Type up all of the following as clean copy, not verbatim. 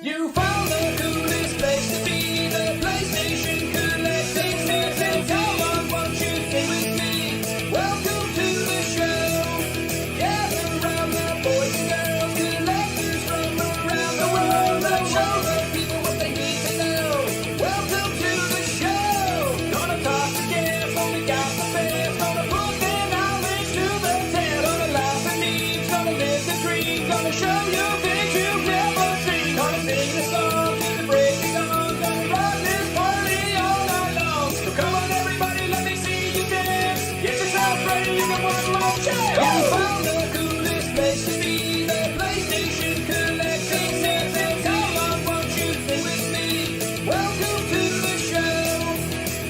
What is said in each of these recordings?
You found the coolest place to be, the PlayStation Collecting. Come on, won't you stay with me? Welcome to the show. Gather round the boys and girls, collectors from around the world. Let's show the people what they need to know. Welcome to the show. Gonna talk to guests, only got the best. Gonna put their knowledge to the test. Gonna laugh and eat, gonna live the dream. Gonna show you things you've never seen. Gonna sing the song, gonna break the song. Gonna rock this party all night long. So come on everybody, let me see you dance. Get yourself ready in the one more chance. You found the coolest place to be, the PlayStation Collecting. Come on, won't you stay with me? Welcome to the show.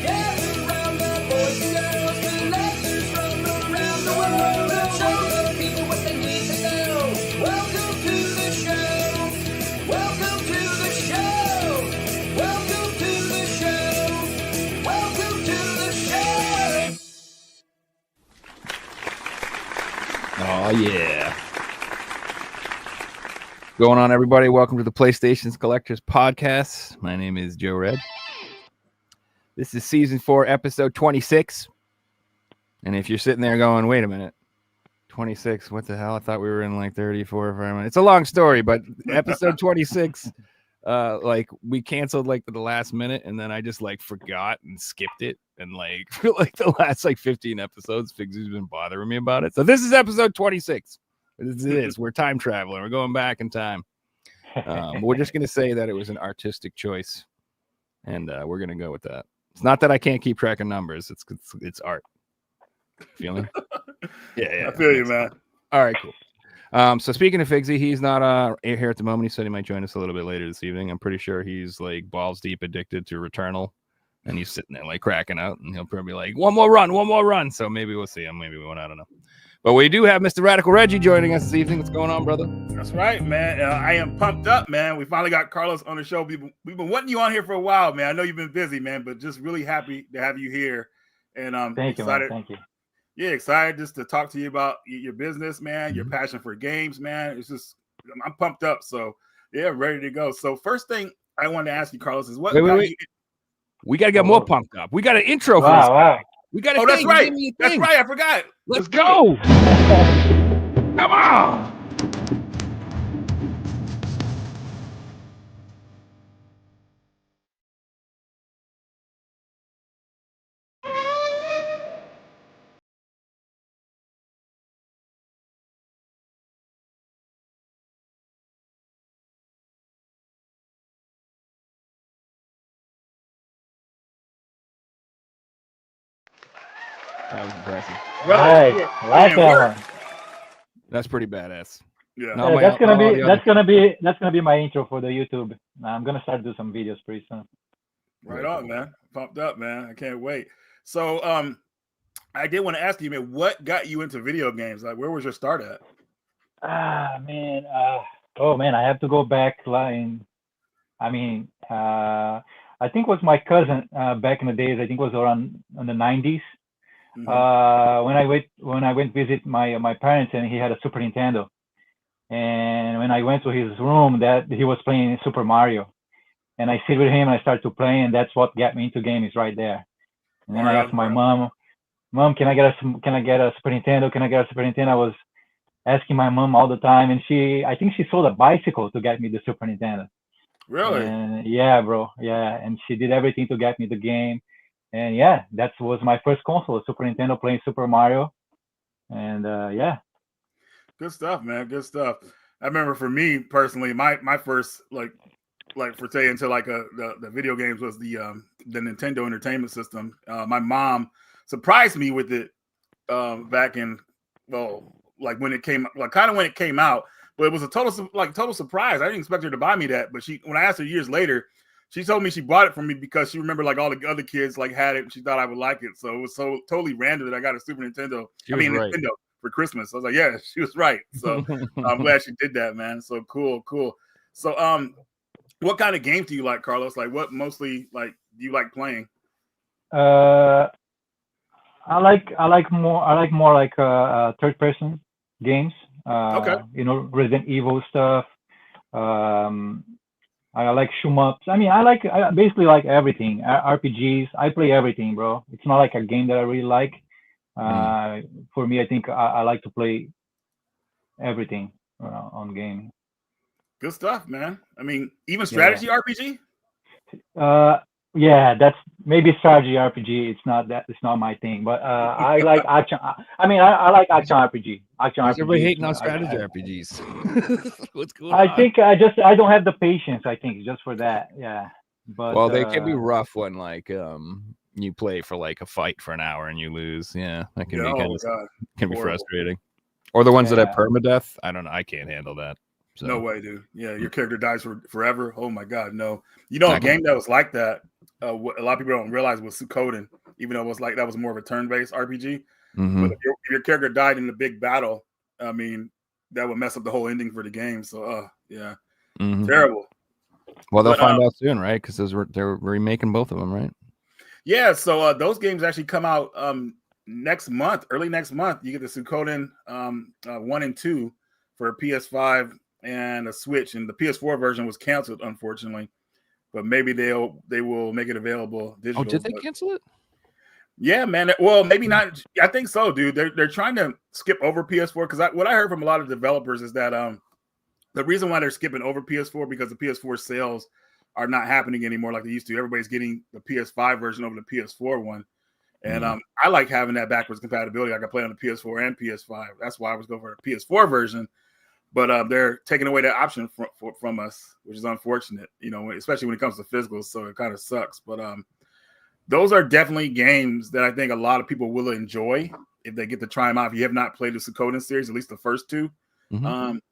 Gather round the boys and girls, collectors from around the world. Let's show the people what they need to know. Welcome to the show. Welcome to the show. Welcome to the show. Welcome to the show. Oh, yeah. Going on, everybody. Welcome to the PlayStation Collectors Podcast. My name is Joe Red. This is season 4, episode 26. And if you're sitting there going, wait a minute, 26, what the hell? I thought we were in like 34 or 5 minutes. It's a long story, but episode 26, we canceled like the last minute, and then I just like forgot and skipped it. And like for like the last like 15 episodes, Figsy's been bothering me about it. So this is episode 26. It is. We're time traveling. We're going back in time. We're just going to say that it was an artistic choice, and we're going to go with that. It's not that I can't keep track of numbers. It's art. Feeling? Yeah. I feel you, man. All right, cool. So speaking of Figsy, he's not here at the moment. He said he might join us a little bit later this evening. I'm pretty sure he's like balls deep addicted to Returnal, and he's sitting there like cracking out, and he'll probably be like, one more run. So maybe we'll see him. Maybe we won't. I don't know. But we do have Mr. Radical Reggie joining us this evening. What's going on, brother? That's right, man. I am pumped up, man. We finally got Carlos on the show. We've been wanting you on here for a while, man. I know you've been busy, man, but just really happy to have you here. And Thank you, excited. man. Thank you. Yeah, excited just to talk to you about your business, man, your passion for games, man. It's just, I'm pumped up. So, yeah, ready to go. So, first thing I wanted to ask you, Carlos, is what got Wait. you... We got to get more pumped up. We got an intro for this. Wow. We got to that's right. That's right. I forgot. Let's go. Come on. That was impressive. Right. Like that one. That's pretty badass. Yeah. No, That's gonna be my intro for the YouTube. I'm gonna start to do some videos pretty soon. Right on, man. Pumped up, man. I can't wait. So, I did want to ask you, man, what got you into video games? Like, where was your start at? Man. I have to go back line. I think it was my cousin back in the days. I think it was around in the 90s. Mm-hmm. When I went visit my parents, and he had a Super Nintendo. And when I went to his room, that he was playing Super Mario, and I sit with him and I started to play, and that's what got me into games right there. And then I asked my mom, can I get a Super Nintendo? Can I get a Super Nintendo? I was asking my mom all the time, and I think she sold a bicycle to get me the Super Nintendo. Really? And yeah, bro. Yeah, and she did everything to get me the game. And yeah, that was my first console, Super Nintendo, playing Super Mario. And yeah. Good stuff, man. Good stuff. I remember for me personally, my first like forte into like the video games was the Nintendo Entertainment System. My mom surprised me with it back in when it came when it came out, but it was a total surprise. I didn't expect her to buy me that, but when I asked her years later, she told me she bought it for me because she remembered like all the other kids like had it and she thought I would like it. So it was so totally random that I got a Super Nintendo. Nintendo for Christmas. I was like, yeah, she was right. So I'm glad she did that, man. So cool. So what kind of games do you like, Carlos? Like what mostly like do you like playing? I like more like third person games. Okay. Resident Evil stuff. I like shoot 'em ups. I mean, I basically like everything. RPGs. I play everything, bro. It's not like a game that I really like. For me, I think I like to play everything on game. Good stuff, man. I mean, even Yeah. strategy RPG. Yeah, that's maybe strategy RPG. It's not my thing, but I like action. I like action RPG. Action Why is everybody RPG. hating on strategy RPGs? What's going I on? think I don't have the patience. I think just for that. Yeah, but Well, they can be rough when like you play for like a fight for an hour and you lose. Yeah, that can be kind of God, can be horrible. frustrating. Or the ones that have Yeah. permadeath. I don't know. I can't handle that. So. No way, dude. Yeah, your character dies forever. Oh my God, no. You know, a I can- game that was like that. What a lot of people don't realize was Suikoden, even though it was like that was more of a turn-based RPG. Mhm. But if your character died in a big battle, I mean, that would mess up the whole ending for the game. So, yeah, Mhm. terrible. Well, they'll But, find out soon, right? Because they're remaking both of them, right? Yeah, so those games actually come out next month, early next month. You get the Suikoden 1 and 2 for PS5 and a Switch, and the PS4 version was canceled, unfortunately. But maybe they will make it available digital. Oh, did they but, cancel it? Yeah, man. Well, maybe not. I think so, dude. They're trying to skip over PS4 because what I heard from a lot of developers is that the reason why they're skipping over PS4 because the PS4 sales are not happening anymore like they used to. Everybody's getting the PS5 version over the PS4 one. And I like having that backwards compatibility. I can play on the PS4 and PS5. That's why I was going for the PS4 version. But they're taking away that option from us, which is unfortunate, you know, especially when it comes to physicals. So it kind of sucks. But those are definitely games that I think a lot of people will enjoy if they get to try them out. If you have not played the Suikoden series, at least the first two,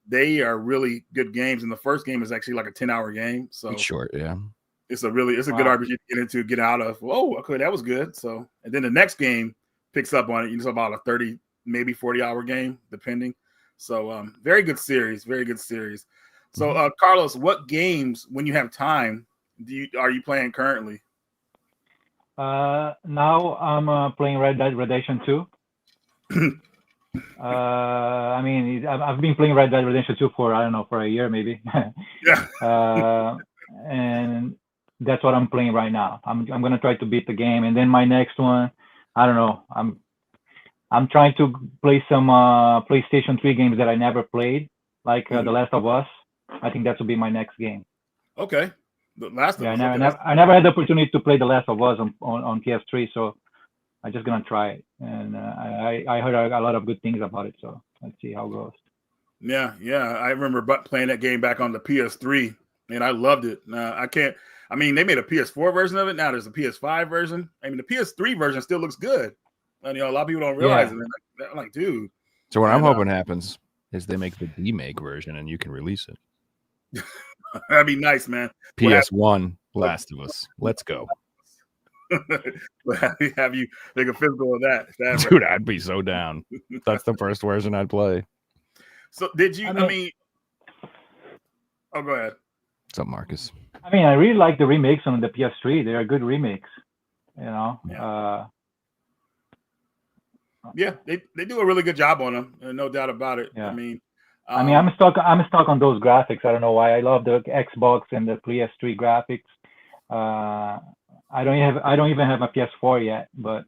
they are really good games. And the first game is actually like a 10-hour game. So It's short, yeah. it's a good RPG to get into, get out of. Oh, okay, that was good. So, and then the next game picks up on it. You know, about a 30, maybe 40-hour game, depending. So, very good series, very good series. So, Carlos, what games, when you have time, are you playing currently? Now I'm playing Red Dead Redemption 2. I've been playing Red Dead Redemption 2 for a year maybe. Yeah. And that's what I'm playing right now. I'm gonna try to beat the game, and then my next one, I don't know. I'm trying to play some PlayStation 3 games that I never played, like The Last of Us. I think that will be my next game. Okay. The Last of Us. I never had the opportunity to play The Last of Us on PS3, so I'm just gonna try it. And I heard a lot of good things about it, so let's see how it goes. Yeah. I remember playing that game back on the PS3, and I loved it. They made a PS4 version of it. Now there's a PS5 version. I mean, the PS3 version still looks good. And, a lot of people don't realize it. I'm like, dude. So what I'm hoping happens is they make the remake version and you can release it. That'd be nice, man. PS1, Last of Us. Let's go. Have you make a physical of that? Dude, I'd be so down. That's the first version I'd play. So did you, oh, go ahead. What's up, Marcus? I really like the remakes on the PS3. They are good remakes, Yeah. Yeah, they do a really good job on them, no doubt about it. Yeah. I'm stuck on those graphics. I don't know why. I love the Xbox and the PS3 graphics. I don't even have a PS4 yet, but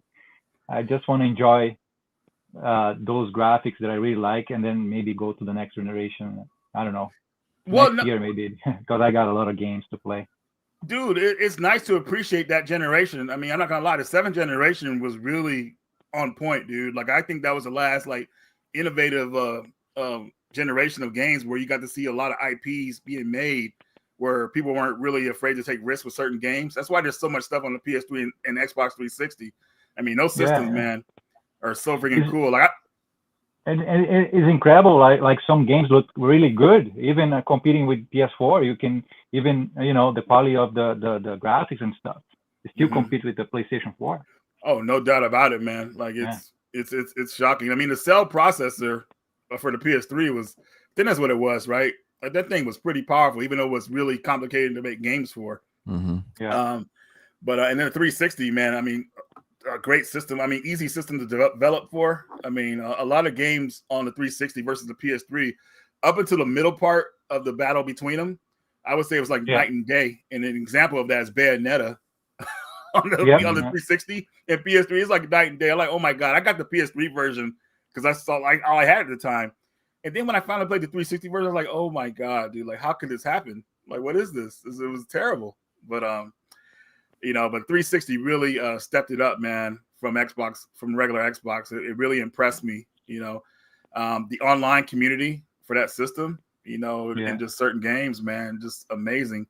I just want to enjoy those graphics that I really like, and then maybe go to the next generation. I don't know. Next year maybe, because I got a lot of games to play. Dude, it's nice to appreciate that generation. I'm not gonna lie, the 7th generation was really on point, dude. Like, I think that was the last innovative generation of games where you got to see a lot of IPs being made where people weren't really afraid to take risks with certain games. That's why there's so much stuff on the PS3 and Xbox 360. Those systems, man, are so freaking cool. And it's incredible. Like some games look really good, even competing with PS4. You can even the quality of the graphics and stuff. You still compete with the PlayStation 4. Oh, no doubt about it, man. Like it's shocking. The cell processor for the PS3 was, then that's what it was, right? Like, that thing was pretty powerful, even though it was really complicated to make games for. Yeah. But and then the 360, man. A great system. Easy system to develop for. A lot of games on the 360 versus the PS3, up until the middle part of the battle between them, I would say it was like Yeah. night and day. And an example of that is Bayonetta on the Yep. 360 and PS3. It's like night and day. I'm like, oh my god, I got the PS3 version because I saw like all I had at the time. And then when I finally played the 360 version, I was like, oh my god, dude, like how could this happen? Like, what is this? It was terrible. But but 360 really stepped it up, man, from Xbox, from regular Xbox. It really impressed me. The online community for that system, and just certain games, man, just amazing.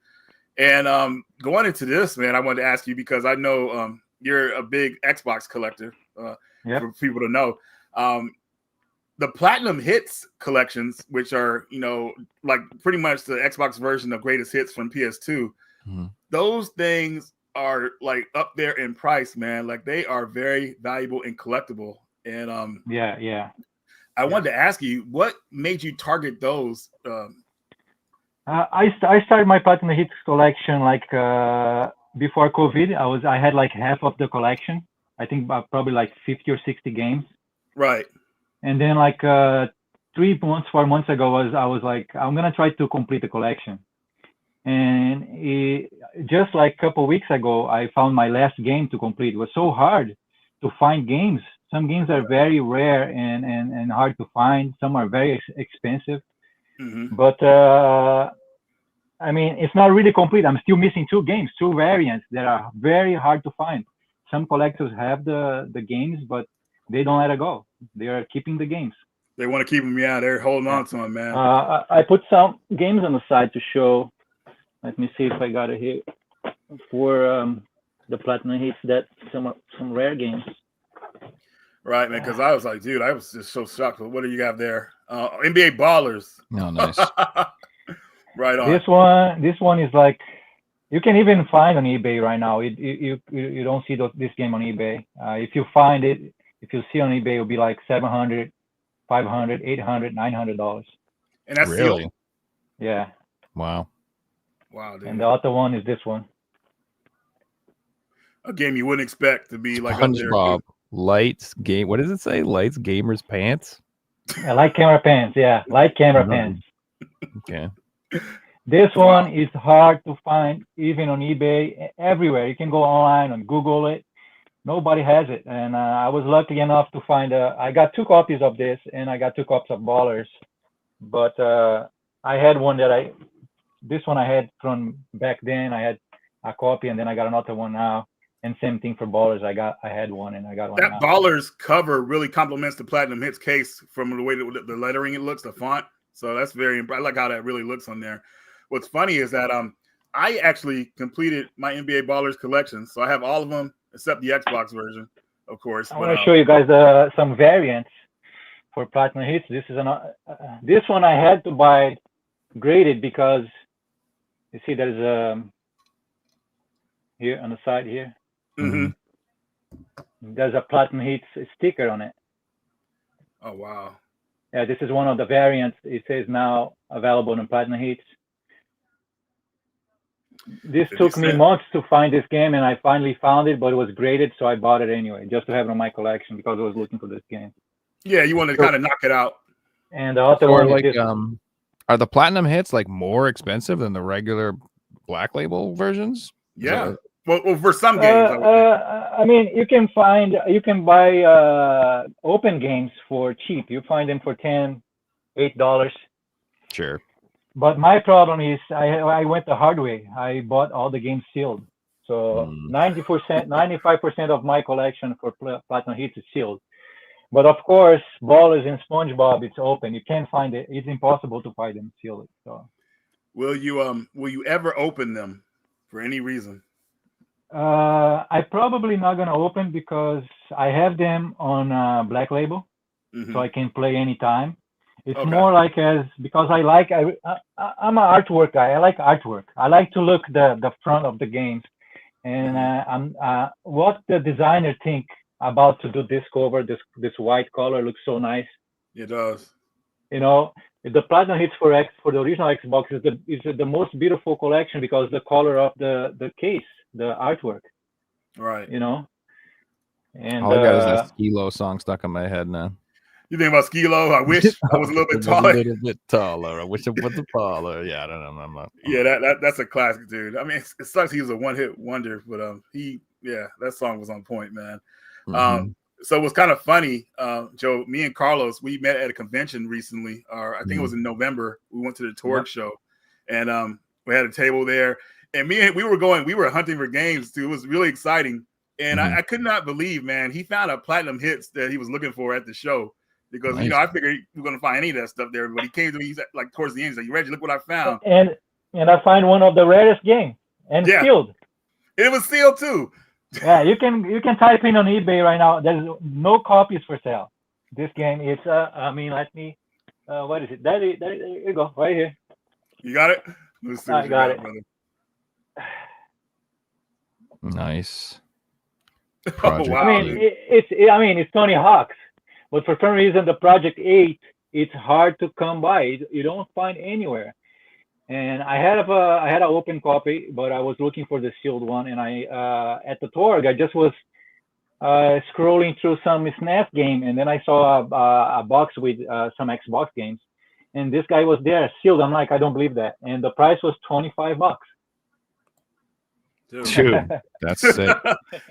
And going into this, man, I wanted to ask you because I know you're a big Xbox collector. For people to know, the Platinum Hits collections, which are like pretty much the Xbox version of Greatest Hits from PS2, those things are like up there in price, man. Like they are very valuable and collectible. And I wanted to ask you, what made you target those? I started my Platinum Hits collection like before COVID. I had like half of the collection. I think probably like 50 or 60 games. Right. And then like 4 months ago, I was like, I'm gonna try to complete the collection. And just like a couple weeks ago, I found my last game to complete. It was so hard to find games. Some games are very rare and hard to find. Some are very expensive. But I mean, it's not really complete. I'm still missing 2 games, 2 variants that are very hard to find. Some collectors have the games, but they don't let it go. They are keeping the games. They want to keep them. Yeah, they're holding on to them, man. I put some games on the side to show. Let me see if I got it here for the Platinum Hits. That some rare games. Right, man. Because I was like, dude, I was just so shocked. What do you got there? NBA Ballers. Oh, nice. Right on. This one is like, you can even find on eBay right now. You don't see this game on eBay. If you find it, if you see on eBay, it'll be like $700, $500, $800, $900. And that's really sealed? Yeah. Wow, dude. And the other one is this one. A game you wouldn't expect to be like SpongeBob. up there. Lights game. What does it say? Lights gamers pants. Light camera pants. Yeah, light camera pants. Okay. This one is hard to find, even on eBay, everywhere. You can go online and Google it. Nobody has it. And I was lucky enough to find I got 2 copies of this, and I got 2 copies of Ballers. But I had one this one I had from back then. I had a copy, and then I got another one now. And same thing for Ballers. I had one, and I got one That now. Ballers cover really complements the Platinum Hits case from the way that the lettering it looks, the font. So that's very. I like how that really looks on there. What's funny is that I actually completed my NBA Ballers collection, so I have all of them except the Xbox version, of course. I want to show you guys some variants for Platinum Hits. This is this one I had to buy graded because you see there's here on the side here. There's a Platinum Hits sticker on it. Oh wow! Yeah, this is one of the variants. It says now available on Platinum Hits. This took me months to find this game, and I finally found it, but it was graded, so I bought it anyway, just to have it on my collection because I was looking for this game. Yeah, you wanted to kind of knock it out. And the other one like, is are the Platinum Hits like more expensive than the regular Black Label versions? Yeah. Well, for some games, I mean, you can buy open games for cheap. You find them for $8. Sure. But my problem is I went the hard way. I bought all the games sealed. So 95% of my collection for Platinum Hits is sealed. But of course, Ballers and SpongeBob, it's open. You can't find it. It's impossible to find them sealed. So, will you ever open them for any reason? I probably not gonna open because I have them on Black Label, so I can play anytime. It's more like because I'm an artwork guy. I like artwork. I like to look the front of the games, and what the designer think about to do this cover, this white color looks so nice. It does. The Platinum Hits for the original Xbox is the most beautiful collection because the color of the case, the artwork. Right. And all I got is that Skilo song stuck in my head now. You think about Skilo? I wish I was a little bit taller. A little bit taller. I wish I was taller. Yeah, I don't know. I'm not. Yeah, that's a classic, dude. I mean, it sucks he was a one-hit wonder, but that song was on point, man. So it was kind of funny, Joe. Me and Carlos, we met at a convention recently, or I think it was in November. We went to the Torg show, and we had a table there. And we were hunting for games too. It was really exciting, and I could not believe, man, he found a platinum hits that he was looking for at the show. Because I figured we were gonna find any of that stuff there, but he came to me. He's like towards the end. He's like, "You ready? Look what I found." And I find one of the rarest games and sealed. It was sealed too. Yeah, you can type in on eBay right now. There's no copies for sale. This game, it's let me. What is it? There you go, right here. You got it. Let's see I got it. Brother. Nice. Oh, wow, I mean, it's Tony Hawk's. But for some reason, the Project 8, it's hard to come by. You don't find anywhere. And I had an open copy, but I was looking for the sealed one. And I at the Torg, I just was scrolling through some SNES game, and then I saw a box with some Xbox games, and this guy was there sealed. I'm like, I don't believe that. And the price was $25. Dude, that's sick.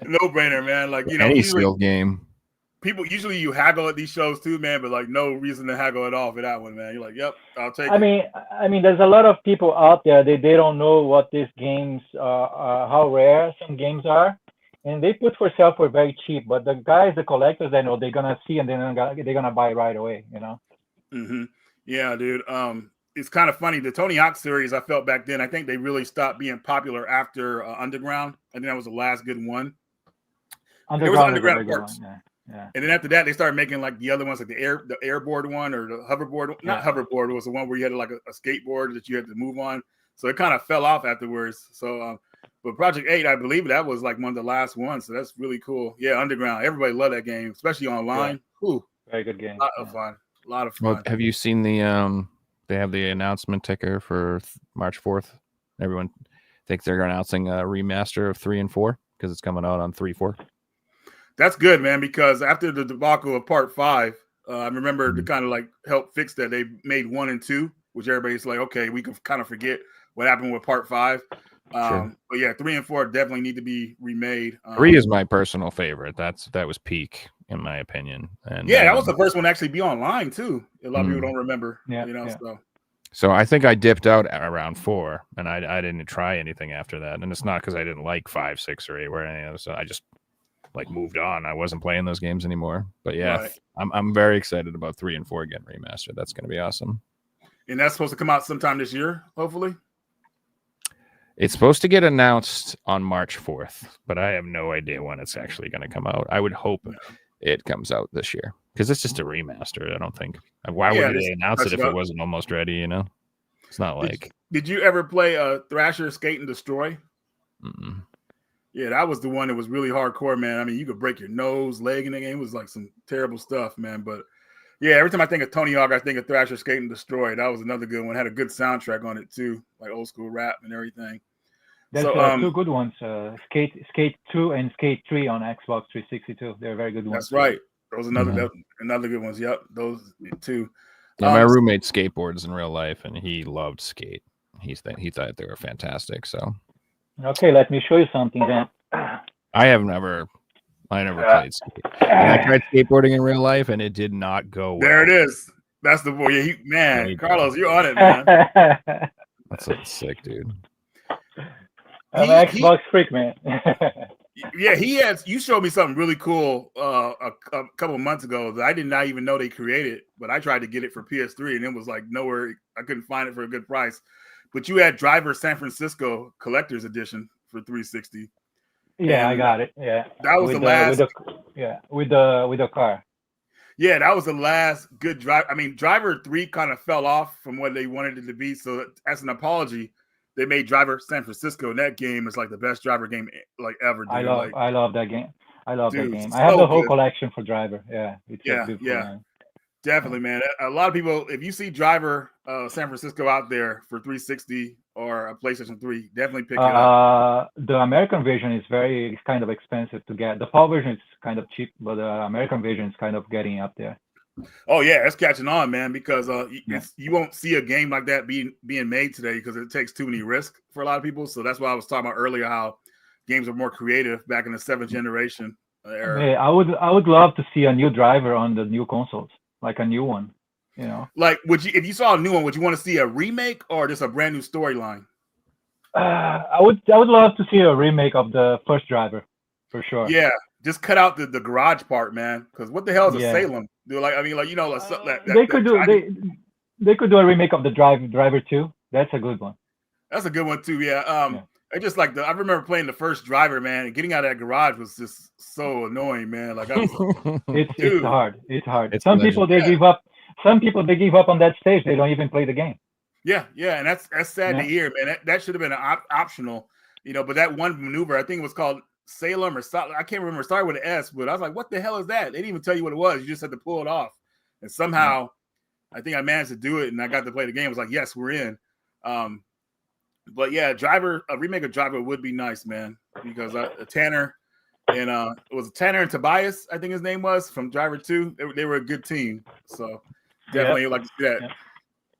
No brainer, man. Like any sealed game. People usually you haggle at these shows too, man, but like no reason to haggle it off at that one, man. You're like, yep, I'll take it. I mean, there's a lot of people out there they don't know what these games how rare some games are, and they put for sale for very cheap. But the guys, the collectors, they know they're gonna see and they're gonna buy right away, you know. Yeah, dude. It's kind of funny. The Tony Hawk series, I felt back then, I think they really stopped being popular after Underground. I think that was the last good one. There was Underground Works. Yeah. And then after that, they started making like the other ones, like the airboard one or the hoverboard. Not hoverboard. It was the one where you had like a skateboard that you had to move on. So it kind of fell off afterwards. So, but Project 8, I believe that was like one of the last ones. So that's really cool. Yeah, Underground. Everybody loved that game, especially online. Yeah. Very good game. A lot of fun. Well, have you seen the they have the announcement ticker for March 4th? Everyone thinks they're announcing a remaster of 3 and 4 because it's coming out on 3-4. That's good, man, because after the debacle of Part 5, I remember to kind of like help fix that, they made 1 and 2, which everybody's like, okay, we can kind of forget what happened with Part 5. But yeah, 3 and 4 definitely need to be remade. 3 is my personal favorite. That was peak, in my opinion. And that was the first one to actually be online too. A lot of people don't remember. So I think I dipped out at around 4, and I didn't try anything after that. And it's not because I didn't like 5, 6, or 8 or any of those. So I just like moved on. I wasn't playing those games anymore. But yeah, I'm very excited about 3 and 4 getting remastered. That's going to be awesome. And that's supposed to come out sometime this year, hopefully. It's supposed to get announced on March 4th, but I have no idea when it's actually going to come out. I would hope it comes out this year because it's just a remaster. I don't think. Why would they announce it if it wasn't almost ready? You know, it's not like. Did you ever play Thrasher Skate and Destroy? Mm-mm. Yeah, that was the one that was really hardcore, man. I mean, you could break your nose, leg in the game. It was like some terrible stuff, man. But yeah, every time I think of Tony Hawk, I think of Thrasher Skate and Destroy. That was another good one. Had a good soundtrack on it too, like old school rap and everything. There's two good ones, Skate 2 and Skate 3 on Xbox 360 too. They're very good ones. That's right. Those another good ones. Yep, those two. Yeah, my roommate skateboards in real life, and he loved Skate. He thought they were fantastic. So okay, let me show you something then. I never played skate. And I tried skateboarding in real life, and it did not go well. There it is. That's the boy. Man, Carlos, you're on it, man. That's sick, dude. I'm an Xbox freak, man. Yeah, you showed me something really cool a couple of months ago that I did not even know they created, but I tried to get it for PS3 and it was like nowhere. I couldn't find it for a good price. But you had Driver San Francisco Collector's Edition for 360. Yeah, I got it. Yeah, that was the last. With the car. Yeah, that was the last good drive. I mean, Driver 3 kind of fell off from what they wanted it to be. So as an apology, they made Driver San Francisco, and that game is like the best Driver game like ever. Dude. I love that game. I love that game. I have the whole collection for Driver. Yeah, it's man. Definitely, man. A lot of people, if you see Driver San Francisco out there for 360 or a PlayStation 3, definitely pick it up. The American version is kind of expensive to get. The PAL version is kind of cheap, but the American version is kind of getting up there. Oh yeah, it's catching on, man. Because Yeah. you won't see a game like that being made today because it takes too many risks for a lot of people. So that's why I was talking about earlier how games are more creative back in the 7th generation era. Hey, I would love to see a new driver on the new consoles, like a new one. You know, Like, would you if you saw a new one, would you want to see a remake or just a brand new storyline? I would love to see a remake of the first driver, for sure. Yeah, just cut out the garage part, man. Because what the hell is a Yeah. Salem? Dude, like, I mean, like, you know, like, They could that do driving. they could do a remake of the driver 2. That's a good one. That's a good one too. Yeah. Yeah. I just like I remember playing the first driver, man, and getting out of that garage was just so annoying, man. Like I was, It's dude, hard. It's hard. It's Some legend. people they Yeah. give up. Some people they give up on that stage. They don't even play the game. yeah, and that's sad Yeah. to hear, man. That should have been optional, you know. But that one maneuver, I think it was called Salem or I can't remember. It started with an S, but I was like, what the hell is that? They didn't even tell you what it was. You just had to pull it off, and somehow, I think I managed to do it, and I got to play the game. I was like, yes, we're in. But yeah, a remake of Driver would be nice, man, because Tanner and it was Tanner and Tobias, I think his name was, from Driver 2. They were a good team, so definitely like to see that. Yep.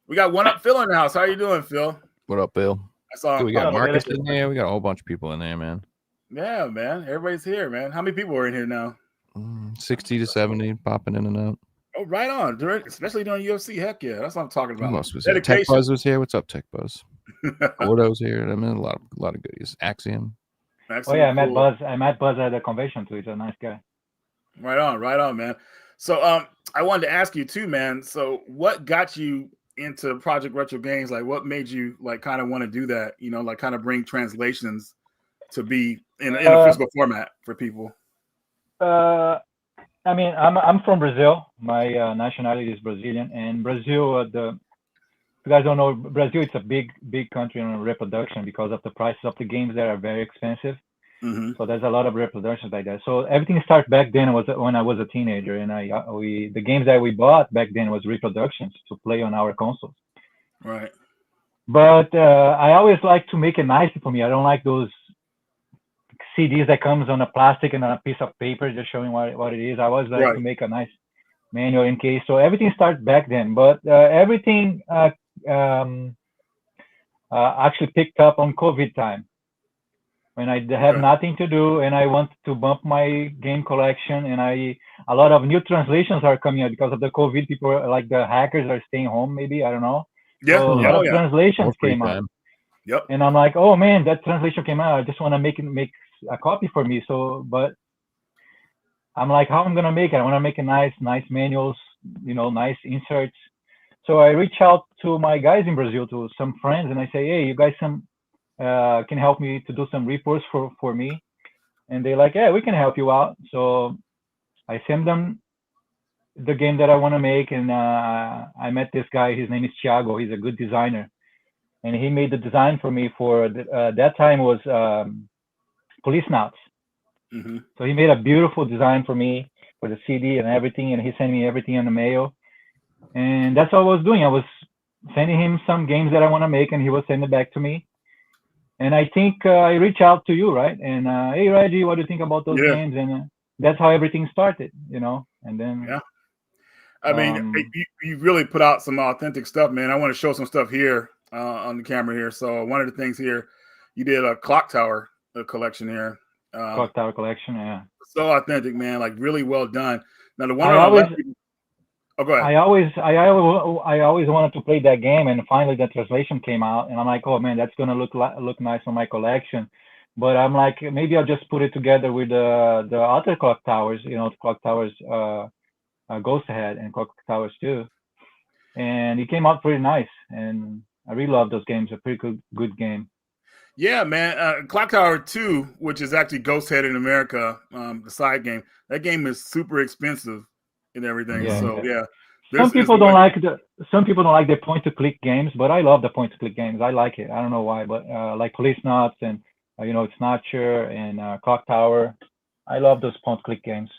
We got one up Phil in the house. How you doing, Phil? What up, Bill? I saw So we got Hold on, Marcus wait a in there. We got a whole bunch of people in there, man. Yeah, man. Everybody's here, man. How many people are in here now? 60 to 70 popping in and out. Oh, right on. Especially during UFC. Heck yeah. That's what I'm talking about. Who else was here? Tech Buzz was here. What's up, Tech Buzz? Gordo's here. I mean, a lot of goodies. Axiom. Oh yeah, I met cool. Buzz. I met Buzz at the convention too. He's a nice guy. Right on, man. So I wanted to ask you too, man. So what got you into Project Retro Games? Like what made you like kind of want to do that, you know, like kind of bring translations to be in a physical format for people? I mean, I'm from Brazil. My nationality is Brazilian, and Brazil, if you guys don't know, Brazil it's a big country on reproduction because of the prices of the games that are very expensive. Mm-hmm. So there's a lot of reproductions like that. So everything started back then was when I was a teenager, and the games that we bought back then was reproductions to play on our consoles. Right. But I always like to make it nice for me. I don't like those CDs that comes on a plastic and on a piece of paper just showing what it is. I always like to make a nice manual in case. So everything started back then, but everything actually picked up on COVID time when I have nothing to do and I want to bump my game collection, and a lot of new translations are coming out because of the COVID. People like the hackers are staying home, maybe, I don't know. Yeah, so a lot of translations came out. Yep. And I'm like, oh man, that translation came out. I just want to make a copy for me. So, but I'm like, how I'm gonna make it? I want to make a nice manuals, you know, nice inserts. So I reach out to my guys in Brazil, to some friends, and I say, hey, you guys can help me to do some reports for me? And they're like, yeah, we can help you out. So I send them the game that I want to make, and I met this guy. His name is Thiago. He's a good designer, and he made the design for me for that time was Police Nauts. Mm-hmm. So he made a beautiful design for me for the CD and everything, and he sent me everything in the mail. And that's all I was doing. I was sending him some games that I want to make, and he was sending it back to me. And I think I reached out to you, right? And hey, Reggie, what do you think about those games? And that's how everything started, you know. And then I mean, you really put out some authentic stuff, man. I want to show some stuff here on the camera here. So one of the things here, you did a Clock Tower collection here. Clock Tower collection, yeah. So authentic, man. Like really well done. Now the one go ahead. I always wanted to play that game, and finally the translation came out, and I'm like, oh man, that's gonna look nice on my collection. But I'm like, maybe I'll just put it together with the other Clock Towers, you know, Clock Towers Ghost Head and Clock Towers 2, and it came out pretty nice, and I really love those games. A pretty good game. Yeah, man. Clock Tower 2, which is actually Ghost Head in America, the side game. That game is super expensive and everything. Yeah, so yeah. Some people don't like the point to click games, but I love the point to click games. I like it. I don't know why, but like Police Knots and you know, Snatcher and Clock Tower. I love those point click games.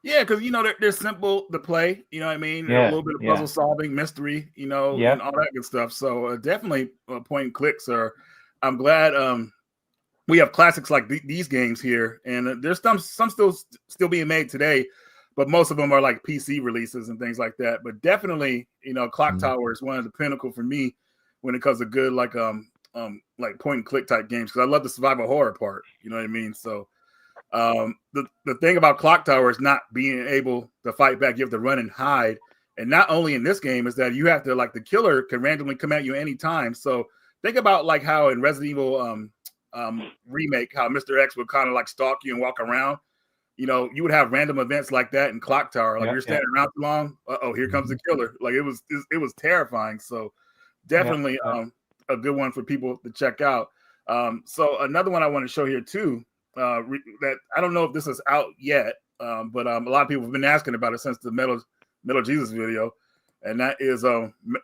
Yeah, because you know they're simple to play. You know what I mean? Yeah, a little bit of puzzle solving, mystery, you know, and all that good stuff. So definitely point and clicks are. I'm glad we have classics like these games here, and there's some still being made today. but most of them are like PC releases and things like that. But definitely, Clock Tower is one of the pinnacle for me when it comes to good like point and click type games, because I love the survival horror part. You know what I mean? So the thing about Clock Tower is not being able to fight back. You have to run and hide. And not only in this game is that you have to, like, the killer can randomly come at you anytime. So think about like how in Resident Evil remake, how Mr. X would kind of like stalk you and walk around. You would have random events like that in Clock Tower. Like, you're standing around too long. Here comes the killer. Like, it was terrifying. So definitely a good one for people to check out. So another one I want to show here too, that I don't know if this is out yet, but a lot of people have been asking about it since the Metal Jesus video, and that is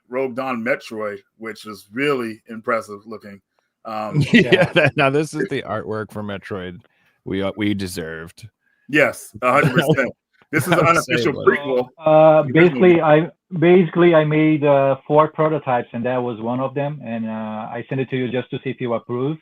Rogue Dawn Metroid, which is really impressive looking. Now this is the artwork for Metroid we deserved. Yes, 100%. This is an unofficial prequel. Basically, I made 4 prototypes, and that was one of them, and I sent it to you just to see if you approve.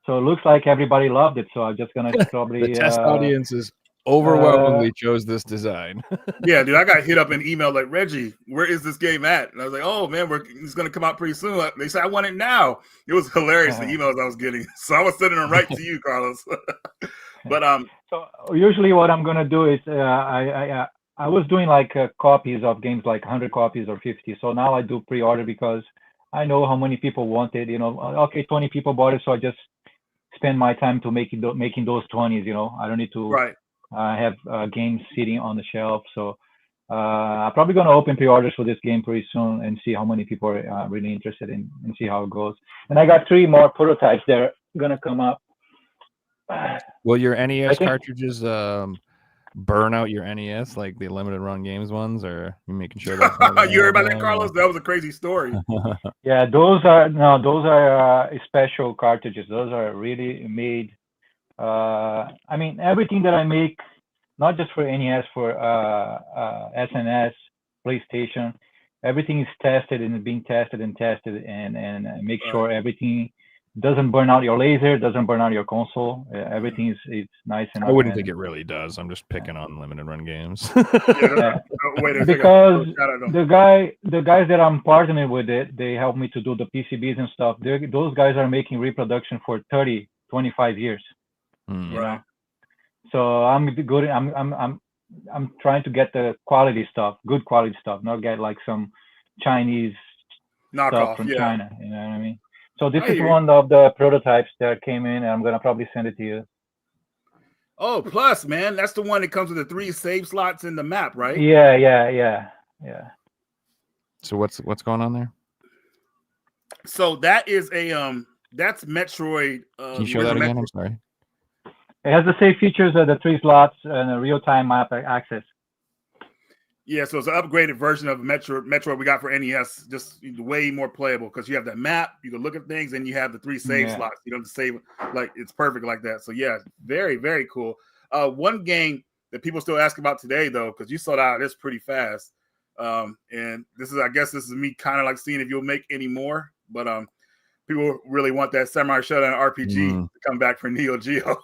So it looks like everybody loved it. So I'm just gonna probably the test audiences overwhelmingly chose this design. Yeah, dude, I got hit up in email like, Reggie, where is this game at? And I was like, oh man, it's gonna come out pretty soon. They said I want it now. It was hilarious, the emails I was getting. So I was sending them right to you, Carlos. But so usually what I'm gonna do is I was doing like copies of games, like 100 copies or 50. So now I do pre-order because I know how many people want it. Okay, 20 people bought it, so I just spend my time to making those 20s. I don't need to have games sitting on the shelf. So I'm probably gonna open pre-orders for this game pretty soon and see how many people are really interested in, and see how it goes. And I got 3 more prototypes that are gonna come up. Will your NES cartridges burn out your NES like the limited run games ones, or are you making sure that you heard about that, Carlos? That was a crazy story. Yeah, those are special cartridges. Those are really made. I mean, everything that I make, not just for NES, for SNS, PlayStation, everything is tested and being tested and make sure everything doesn't burn out your laser, doesn't burn out your console. Everything is nice. And I wouldn't think it really does. I'm just picking on limited run games. Because the guys that I'm partnering with they help me to do the PCBs and stuff. Those guys are making reproduction for 30, 25 years. Right. So I'm good. I'm trying to get the quality stuff, good quality stuff, not get like some Chinese knockoff stuff from China. You know what I mean? So this is one of the prototypes that came in, and I'm gonna probably send it to you. Oh, plus, man, that's the one that comes with the 3 save slots in the map, right? Yeah. So what's going on there? So that is that's Metroid. Can you show that again? I'm sorry. It has the same features of the 3 slots and a real-time map access. Yeah, so it's an upgraded version of Metroid we got for NES, just way more playable because you have that map, you can look at things, and you have the 3 save slots. You don't have to save, like, it's perfect like that. So yeah, very, very cool. One game that people still ask about today, though, because you sold out of this pretty fast. And I guess this is me kind of like seeing if you'll make any more, but people really want that Samurai Shodown RPG to come back for Neo Geo.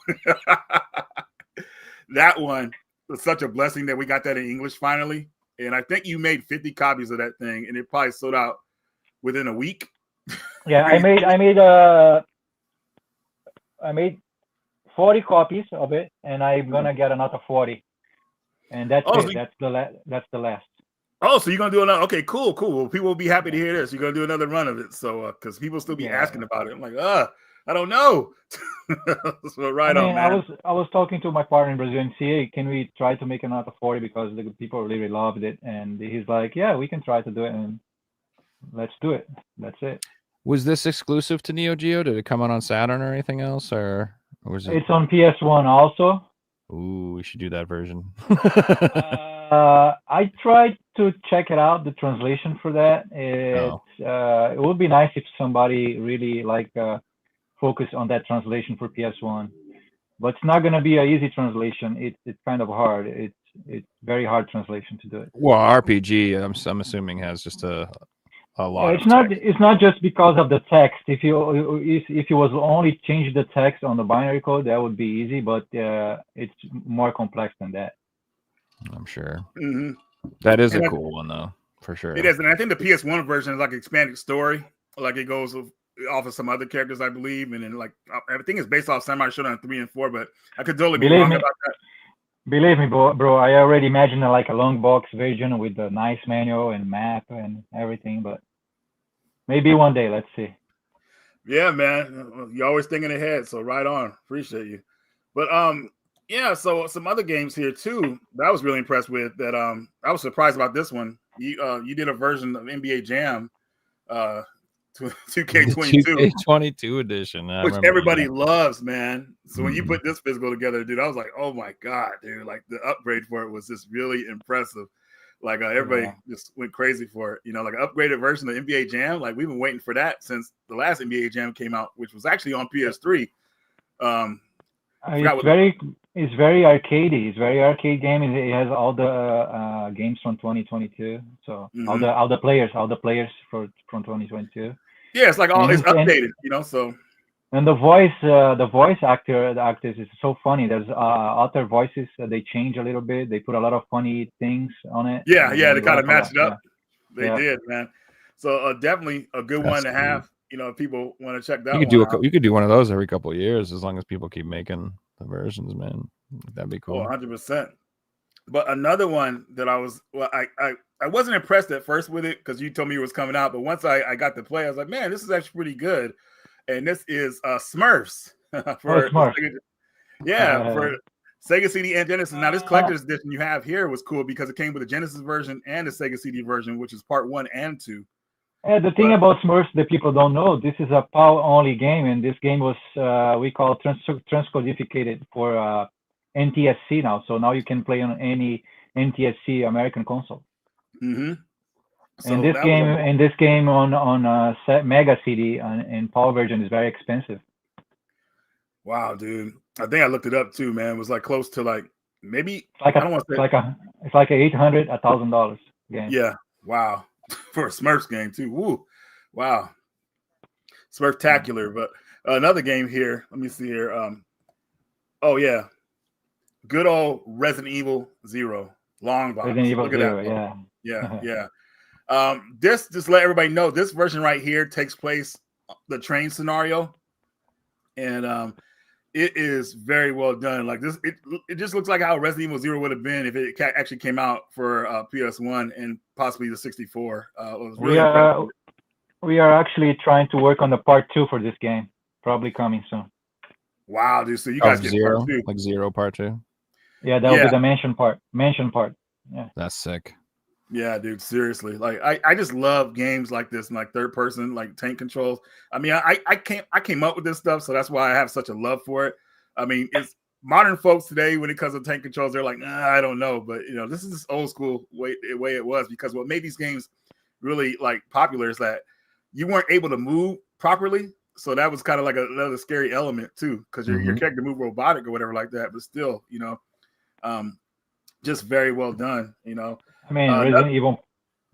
That one was such a blessing that we got that in English finally. And I think you made 50 copies of that thing, and it probably sold out within a week. Yeah, I made 40 copies of it, and I'm gonna get another 40, and that's it. That's the last. Oh, so you're gonna do another? Okay, cool. Well, people will be happy to hear this. You're gonna do another run of it, so because people still be asking about it. I'm like, I don't know. So on, man. I was talking to my partner in Brazil and see, hey, can we try to make another 40 because the people really loved it, and he's like, yeah, we can try to do it, and let's do it. That's it. Was this exclusive to Neo Geo? Did it come out on Saturn or anything else, or was it? It's on PS1 also. Ooh, we should do that version. I tried to check it out, the translation for that. It would be nice if somebody really focus on that translation for PS1, but it's not going to be an easy translation. It's kind of hard. It's very hard translation to do it. Well, RPG, I'm assuming has just a lot. It's not just because of the text. If you was only change the text on the binary code, that would be easy. But it's more complex than that. I'm sure. Mm-hmm. That is And a I- cool one, though, for sure. It is, and I think the PS1 version is like expanded story. Like it goes off of some other characters, I believe, and then like I think it's based off Samurai Shodown 3 and 4, but I could totally be Believe wrong me. about that. Believe me, bro, I already imagine like a long box version with a nice manual and map and everything, but maybe one day, let's see. Yeah, man, you're always thinking ahead, so right on. Appreciate you. But yeah, so some other games here too that I was really impressed with. That I was surprised about this one. You did a version of NBA Jam, 2K22, 2K22 edition. I which remember everybody that. loves, man. So when you Mhm. put this physical together, dude, I was like, oh my god, dude! Like the upgrade for it was just really impressive. Like everybody Yeah. just went crazy for it. You know, like an upgraded version of NBA Jam. Like we've been waiting for that since the last NBA Jam came out, which was actually on PS3. Forgot It's very arcadey. It's very arcade game. It has all the games from 2022. So Mhm. all the players from 2022. Yeah, it's like all it's And updated, you know. So and the actors is so funny. There's other voices they change a little bit. They put a lot of funny things on it. yeah, and they we kind laugh of a lot. matched it up. They Yeah. did, man. So definitely a good one That's to cool. have. You know, if people want to check that You could one do out. you could do one of those every couple of years as long as people keep making the versions, man. That'd be Oh, cool. 100%. But another one that I wasn't impressed at first with it because you told me it was coming out. But once I got to play, I was like, man, this is actually pretty good. And this is Smurfs for Smart. for Sega CD and Genesis. Now, this collector's edition you have here was cool because it came with a Genesis version and a Sega CD version, which is part 1 and 2. The thing about Smurfs that people don't know, this is a PAL-only game, and this game was we call transcodificated for NTSC now. So now you can play on any NTSC American console. Mm-hmm. So And this game on Mega CD and PAL version is very expensive. Wow, dude. I think I looked it up too, man. It was like close to like maybe It's like I don't want to say it's like $800, $1,000 game. yeah. Wow. For a Smurfs game too. Woo. Wow. Smurftacular. But another game here. Let me see here. Oh yeah. Good old Resident Evil 0. Long box. Resident Evil Look at 0, that. yeah. Yeah. This just let everybody know this version right here takes place the train scenario. And it is very well done. Like this, it just looks like how Resident Evil 0 would have been if it actually came out for PS1 and possibly the 64. It was really impressive. We are actually trying to work on the part 2 for this game. Probably coming soon. Wow, dude! So you guys get Zero, part 2, like Zero Part 2. Yeah, that will be the mansion part. Yeah. That's sick. Yeah, dude. Seriously, like I just love games like this, and like third person, like tank controls. I mean, I came up with this stuff, so that's why I have such a love for it. I mean, it's modern folks today when it comes to tank controls, they're like, I don't know, but you know, this is this old school way it was because what made these games really like popular is that you weren't able to move properly, so that was kind of like another scary element too, because your character moved robotic or whatever like that, but still, you know, just very well done, you know. I mean, Resident Evil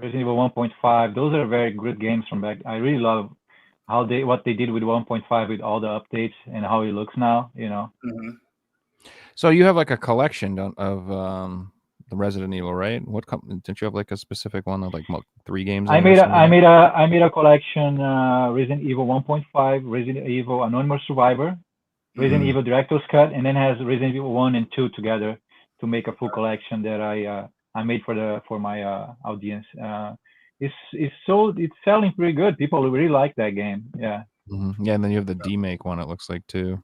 1.5, those are very good games from back. I really love what they did with 1.5 with all the updates and how it looks now, you know. Mm-hmm. So you have like a collection of the Resident Evil, right? Didn't you have like a specific one of like 3 games? I made a collection: Resident Evil 1.5, Resident Evil Anonymous Survivor, Resident Evil Director's Cut, and then has Resident Evil 1 and 2 together to make a full collection that I made for my audience. It's selling pretty good. People really like that game. Yeah. Mm-hmm. Yeah, and then you have the D-Make one. It looks like too.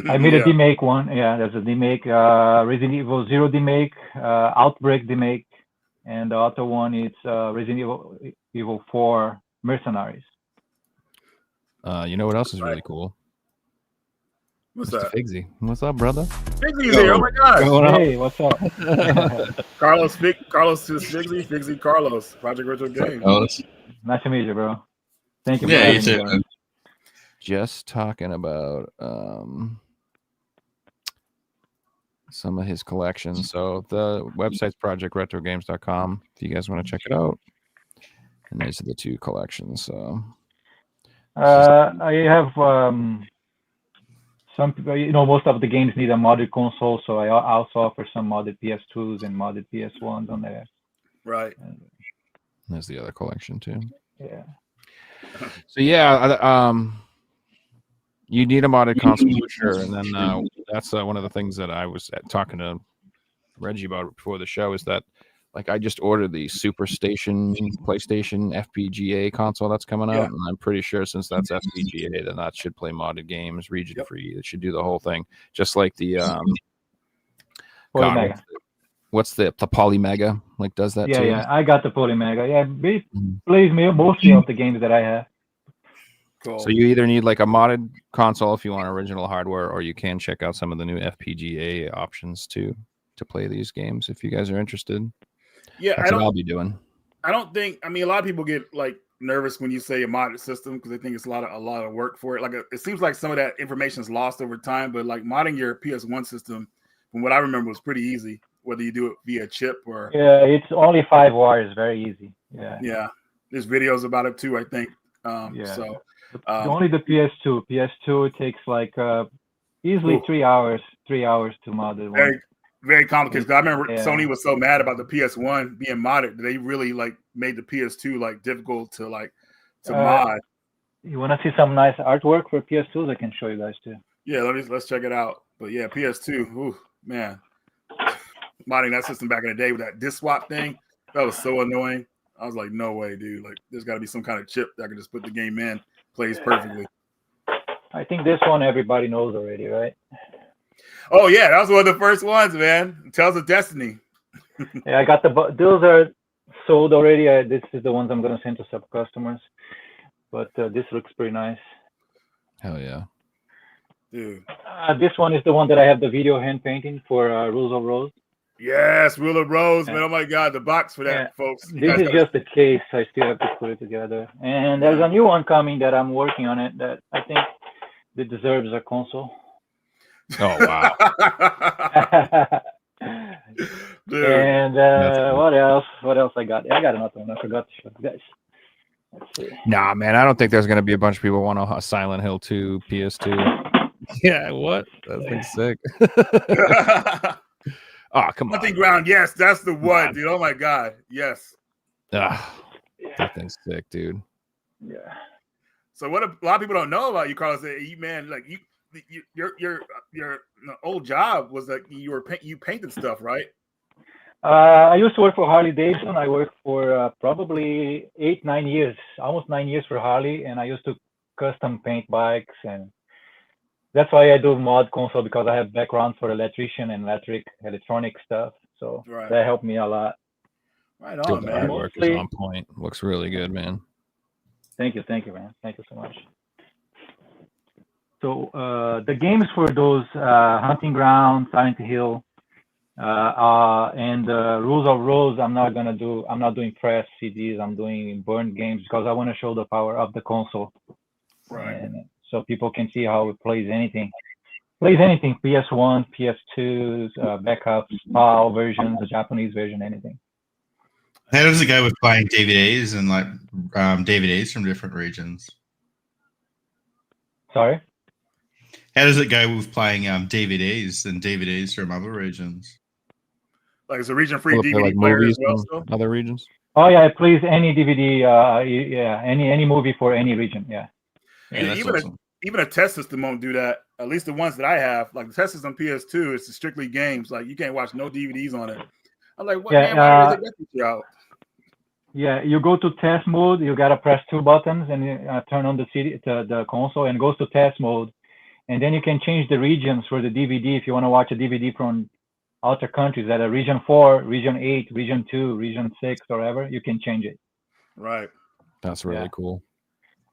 I made a D-Make one. Yeah, there's a D-Make, Resident Evil 0 D-Make, Outbreak D-Make, and the other one is Resident Evil 4 Mercenaries. You know what else is really cool? What's Mr. that? Figsy. What's up, brother? Figsy's here. Oh my god. Hey, what's up? Carlos is Figsy Carlos, Project Retro Games. Nice to meet you, bro. Thank you. Yeah, for you having too. me. Just talking about some of his collections. So the website's projectretrogames.com if you guys want to check it out. And these are the 2 collections. So I have some people, most of the games need a modded console, so I also offer some modded PS2s and modded PS1s on there. Right. There's the other collection too. Yeah. So yeah, you need a modded console for sure, and then that's one of the things that I was talking to Reggie about before the show is that, like, I just ordered the PlayStation FPGA console that's coming out, and I'm pretty sure since that's FPGA, then that should play modded games, region free. It should do the whole thing, just like the Polymega. what's the Polymega, like, does that too? Yeah, I got the Polymega. Yeah, it plays mostly of the games that I have. Cool. So you either need like a modded console if you want original hardware, or you can check out some of the new FPGA options to play these games if you guys are interested. Yeah, that's what I'll be doing. I don't think. I mean, a lot of people get like nervous when you say a modded system because they think it's a lot of work for it. Like it seems like some of that information is lost over time. But like modding your PS1 system, from what I remember, was pretty easy. Whether you do it via chip or it's only 5 wires, very easy. Yeah. There's videos about it too, I think. So only the PS2. PS2 takes like easily 3 hours to mod it. Very, very complicated. 'Cause I remember Sony was so mad about the PS1 being modded that they really like made the PS2 like difficult to mod. You want to see some nice artwork for PS2s? I can show you guys too. Yeah, let's check it out. But yeah, PS2, ooh, man, modding that system back in the day with that disk swap thing, that was so annoying. I was like, no way, dude. Like, there's got to be some kind of chip that can just put the game in, plays perfectly. I think this one everybody knows already, right? Oh yeah, that was one of the first ones, man. Tales of Destiny. Yeah, I got those are sold already. This is the ones I'm gonna send to sub customers. But this looks pretty nice. Hell yeah, dude. This one is the one that I have the video hand painting for Rules of Rose. Yes, Rule of Rose, man. Oh my God, the box for that, folks. This is just the case. I still have to put it together. And there's a new one coming that I'm working on it that I think that deserves a console. Oh wow. Dude. And what else I got? I got another one. I forgot to show you guys. Let's see. Nah, man, I don't think there's gonna be a bunch of people want a Silent Hill 2 PS2. Yeah, what? That thing's sick. Oh, come on. Hunting Ground, yes, that's the one, dude. Oh my God, yes. That thing's sick, dude. Yeah. So what a lot of people don't know about you, Carlos, you man, like your old job was like you painted stuff, right? I used to work for Harley Davidson. I worked for probably 8-9 years, almost 9 years for Harley, and I used to custom paint bikes, and that's why I do mod console, because I have background for electrician and electronic stuff. So that helped me a lot. Right on, man. The artwork is on point. Looks really good, man. Thank you, man. Thank you so much. So the games for those Hunting Ground, Silent Hill, and Rules of Rose, I'm not doing press CDs. I'm doing burned games because I want to show the power of the console. Right. And so people can see how it plays anything. PS1, PS2s, backups, PAL versions, the Japanese version, anything. How does it go with playing DVDs and like DVDs from different regions? Sorry? How does it go with playing DVDs and DVDs from other regions? Like it's a region-free DVD like player movies as well, from other regions? Oh yeah, it plays any DVD, any movie for any region, yeah. And even a test system won't do that. At least the ones that I have, like the test system PS2, it's strictly games. Like you can't watch no DVDs on it. I'm like, what? Man, why did they get this out? Yeah, you go to test mode. You gotta press 2 buttons and turn on the console, and it goes to test mode. And then you can change the regions for the DVD if you want to watch a DVD from outer countries that are region 4, region 8, region 2, region 6, or whatever. You can change it. Right. That's really cool.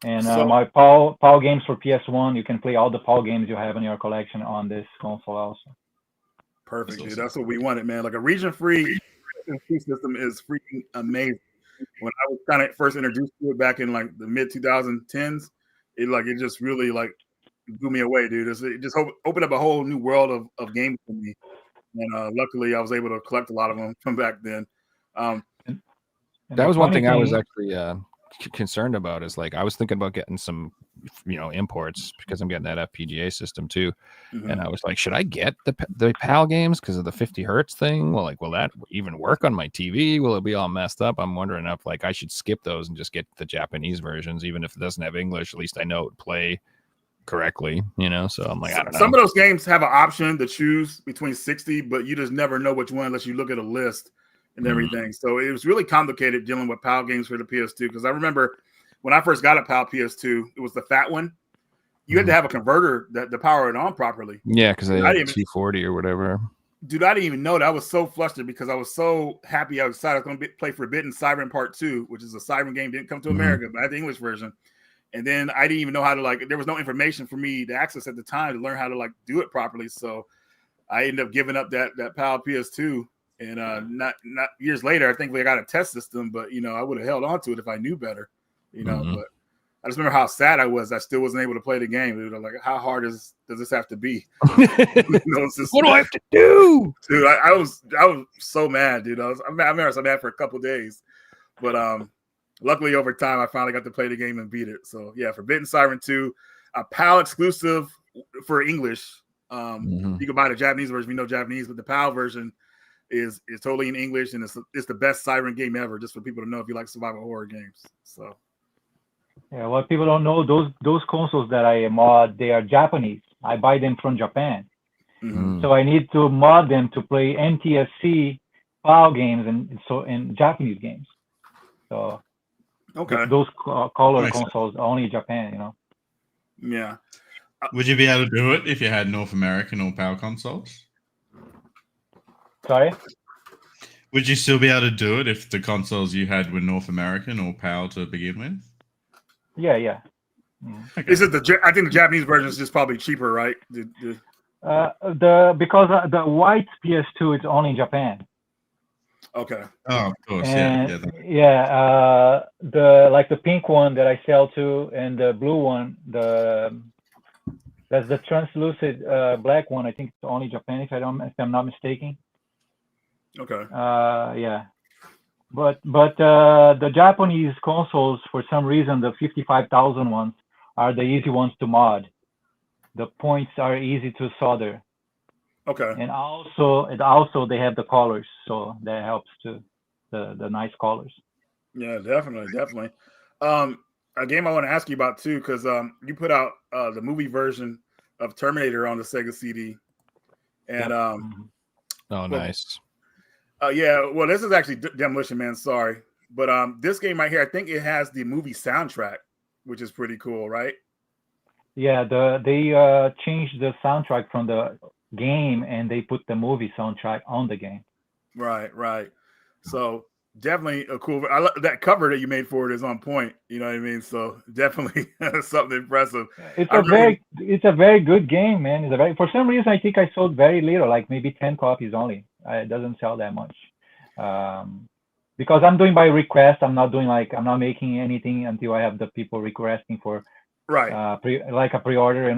And my PAL games for PS1, you can play all the PAL games you have in your collection on this console also. Perfect, dude. That's what we wanted, man. Like a region-free system is freaking amazing. When I was kind of first introduced to it back in like the mid 2010s, it just really like blew me away, dude. It just opened up a whole new world of games for me. And luckily, I was able to collect a lot of them from back then. That was one thing I was actually concerned about is like I was thinking about getting some, imports because I'm getting that FPGA system too, and I was like, should I get the PAL games because of the 50 hertz thing? Well, like, will that even work on my TV? Will it be all messed up? I'm wondering if like I should skip those and just get the Japanese versions, even if it doesn't have English. At least I know it would play correctly, So I'm like, I don't know. Some of those games have an option to choose between 60, but you just never know which one unless you look at a list and everything. So it was really complicated dealing with PAL games for the PS2 because I remember when I first got a PAL PS2, it was the fat one. You had to have a converter to power it on properly. Yeah, because they had 240 or whatever. Dude, I didn't even know that. I was so flustered because I was so happy. I was excited I was going to play Forbidden Siren Part 2, which is a Siren game. Didn't come to America, but I had the English version. And then I didn't even know how to there was no information for me to access at the time to learn how to do it properly. So I ended up giving up that PAL PS2. And not years later, I think we got a test system, but I would have held on to it if I knew better, But I just remember how sad I was. I still wasn't able to play the game. Dude. Like, how hard does this have to be? What do I have to do, dude? I was so mad, dude. I remember I was mad for a couple days, but luckily over time I finally got to play the game and beat it. So yeah, Forbidden Siren 2, a PAL exclusive for English. You can buy the Japanese version. We know Japanese, but the PAL version is totally in English, and it's the best Siren game ever. Just for people to know if you like survival horror games. So. Yeah, what people don't know, those consoles that I mod, they are Japanese. I buy them from Japan. So I need to mod them to play NTSC PAL games and Japanese games. So those color consoles are only Japan, Yeah. Would you be able to do it if you had North American or PAL consoles? Sorry? Would you still be able to do it if the consoles you had were North American or PAL to begin with? Yeah. Okay. Is it I think the Japanese version is just probably cheaper, right? Because the white PS2 is only in Japan. Okay. Oh, of course. And the pink one that I sell to and the blue one, that's the translucent black one. I think it's only Japan if I'm not mistaken. Okay. Yeah. But the Japanese consoles, for some reason, the 55,000 ones are the easy ones to mod. The points are easy to solder. Okay. And also they have the colors, so that helps too. The nice colors. Yeah, definitely. A game I want to ask you about too, because you put out the movie version of Terminator on the Sega CD, and nice. Yeah, well, this is actually Demolition Man. Sorry, but this game right here, I think it has the movie soundtrack, which is pretty cool, right? Yeah, they changed the soundtrack from the game and they put the movie soundtrack on the game. Right. So definitely a cool. That cover that you made for it is on point. You know what I mean? So definitely something impressive. It's a very good game, man. For some reason I think I sold very little, like maybe 10 copies only. It doesn't sell that much. Because I'm doing by request. I'm not making anything until I have the people requesting for like a pre-order,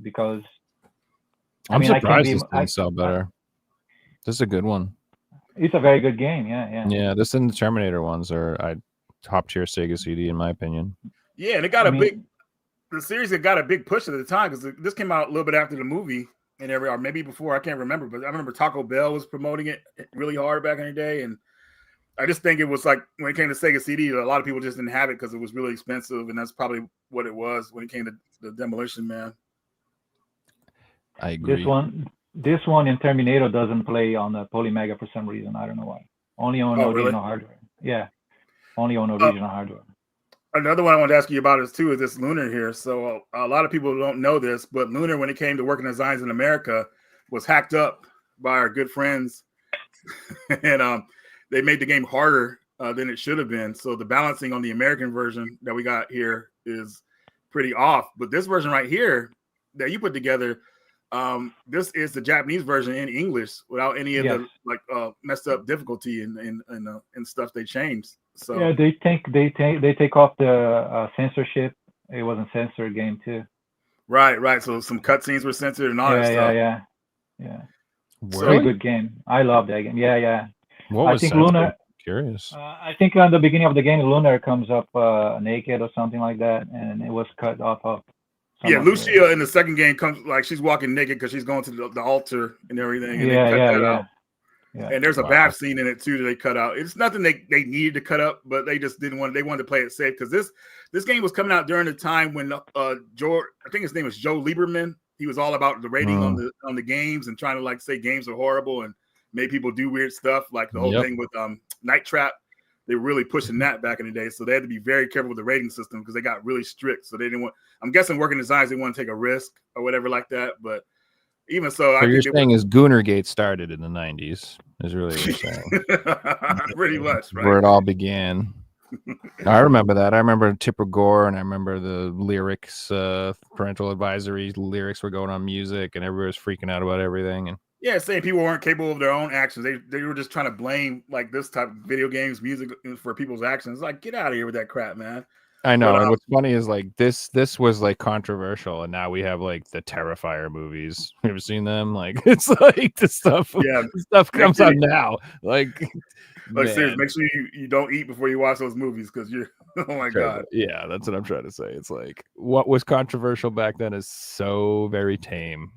because I'm surprised this didn't sell better. This is a good one. It's a very good game, yeah. Yeah, this and the Terminator ones are top tier Sega CD in my opinion. Yeah, and it got the series that got a big push at the time because this came out a little bit after the movie and or maybe before, I can't remember, but I remember Taco Bell was promoting it really hard back in the day, and I just think it was like when it came to Sega CD, a lot of people just didn't have it because it was really expensive, and that's probably what it was when it came to the Demolition Man. I agree. This one in Terminator doesn't play on the Polymega for some reason. I don't know why. Only on original hardware. Yeah, only on original hardware. Another one I wanted to ask you about is this Lunar here. So a lot of people don't know this, but Lunar, when it came to working designs in America, was hacked up by our good friends, and they made the game harder than it should have been. So the balancing on the American version that we got here is pretty off. But this version right here that you put together, this is the Japanese version in English without any of the messed up difficulty and stuff they changed. So yeah, they take off the censorship. It wasn't censored game too. Right. So some cutscenes were censored and all that stuff. Yeah. Very good game. I love that game. Yeah. What was censored? Lunar? Curious. I think on the beginning of the game, Lunar comes up naked or something like that, and it was cut off of. Yeah, Lucia in the second game comes like she's walking naked because she's going to the altar and everything. And they cut that out. Yeah. And there's a bath scene in it too that they cut out. It's nothing they needed to cut up, but they just didn't want. They wanted to play it safe because this game was coming out during the time when George, I think his name was Joe Lieberman. He was all about the rating on the games and trying to like say games are horrible and make people do weird stuff like the whole thing with Night Trap. They were really pushing that back in the day, so they had to be very careful with the rating system because they got really strict. So they didn't want. I'm guessing working designers didn't want to take a risk or whatever like that. But even so, you're saying is Goonergate started in the 90s? Is really what you're saying? Pretty much, right? Where it all began. I remember that. I remember Tipper Gore, and I remember the lyrics, parental advisory lyrics were going on music, and everybody was freaking out about everything. And yeah, saying people weren't capable of their own actions. They were just trying to blame like this type of video games, music for people's actions. Like, get out of here with that crap, man. I know. And what's funny is like this was like controversial, and now we have like the Terrifier movies. You ever seen them? Like it's like the stuff. Yeah, the stuff comes out now. Like seriously, make sure you don't eat before you watch those movies because you're. Oh my god. Yeah, that's what I'm trying to say. It's like what was controversial back then is so very tame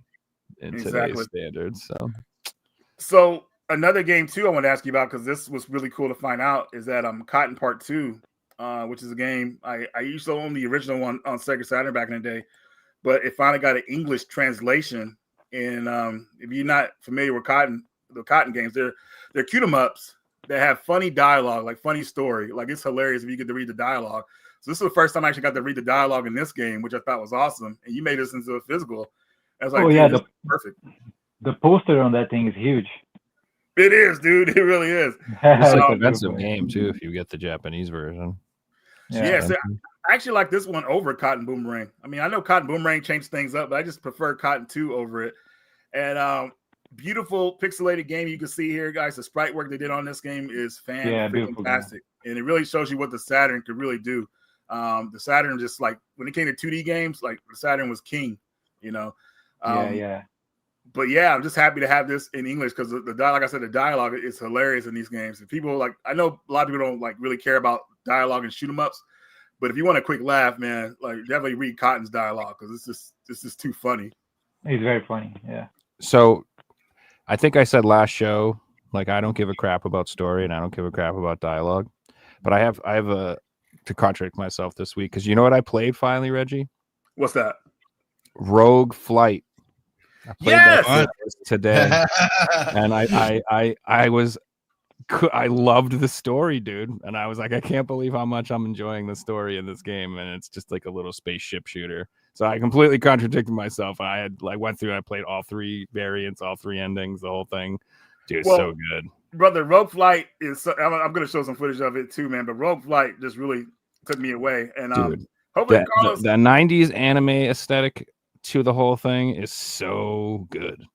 in today's standards. So another game too I want to ask you about because this was really cool to find out is that Cotton Part 2, which is a game I used to own the original one on Sega Saturn back in the day, but it finally got an English translation. And if you're not familiar with the Cotton games, they're cute 'em ups that have funny dialogue, like funny story. Like it's hilarious if you get to read the dialogue. So this is the first time I actually got to read the dialogue in this game, which I thought was awesome. And you made this into a physical. I was like, perfect. The poster on that thing is huge. It is, dude. It really is. It's an expensive game too if you get the Japanese version. Yeah, so I actually like this one over Cotton Boomerang. I mean, I know Cotton Boomerang changed things up, but I just prefer Cotton 2 over it. And beautiful pixelated game you can see here, guys. The sprite work they did on this game is fantastic, and it really shows you what the Saturn could really do. The Saturn just like when it came to 2D games, like the Saturn was king, you know. But yeah, I'm just happy to have this in English because the like I said, the dialogue is hilarious in these games. And people like, I know a lot of people don't like really care about dialogue and shoot 'em ups, but if you want a quick laugh, man, like definitely read Cotton's dialogue because this is too funny. It's very funny, yeah. So, I think I said last show, like I don't give a crap about story and I don't give a crap about dialogue, but I have to contradict myself this week because you know what I played finally, Reggie? What's that? Rogue Flight. I played that today, and I loved the story, dude. And I was like, I can't believe how much I'm enjoying the story in this game, and it's just like a little spaceship shooter. So I completely contradicted myself. I had like went through and I played all 3 variants, all 3 endings, the whole thing. Dude, it's so good. Brother, Rogue Flight is I'm going to show some footage of it too, man. But Rogue Flight just really took me away. And dude, hopefully Carlos, the 90s anime aesthetic to the whole thing is so good.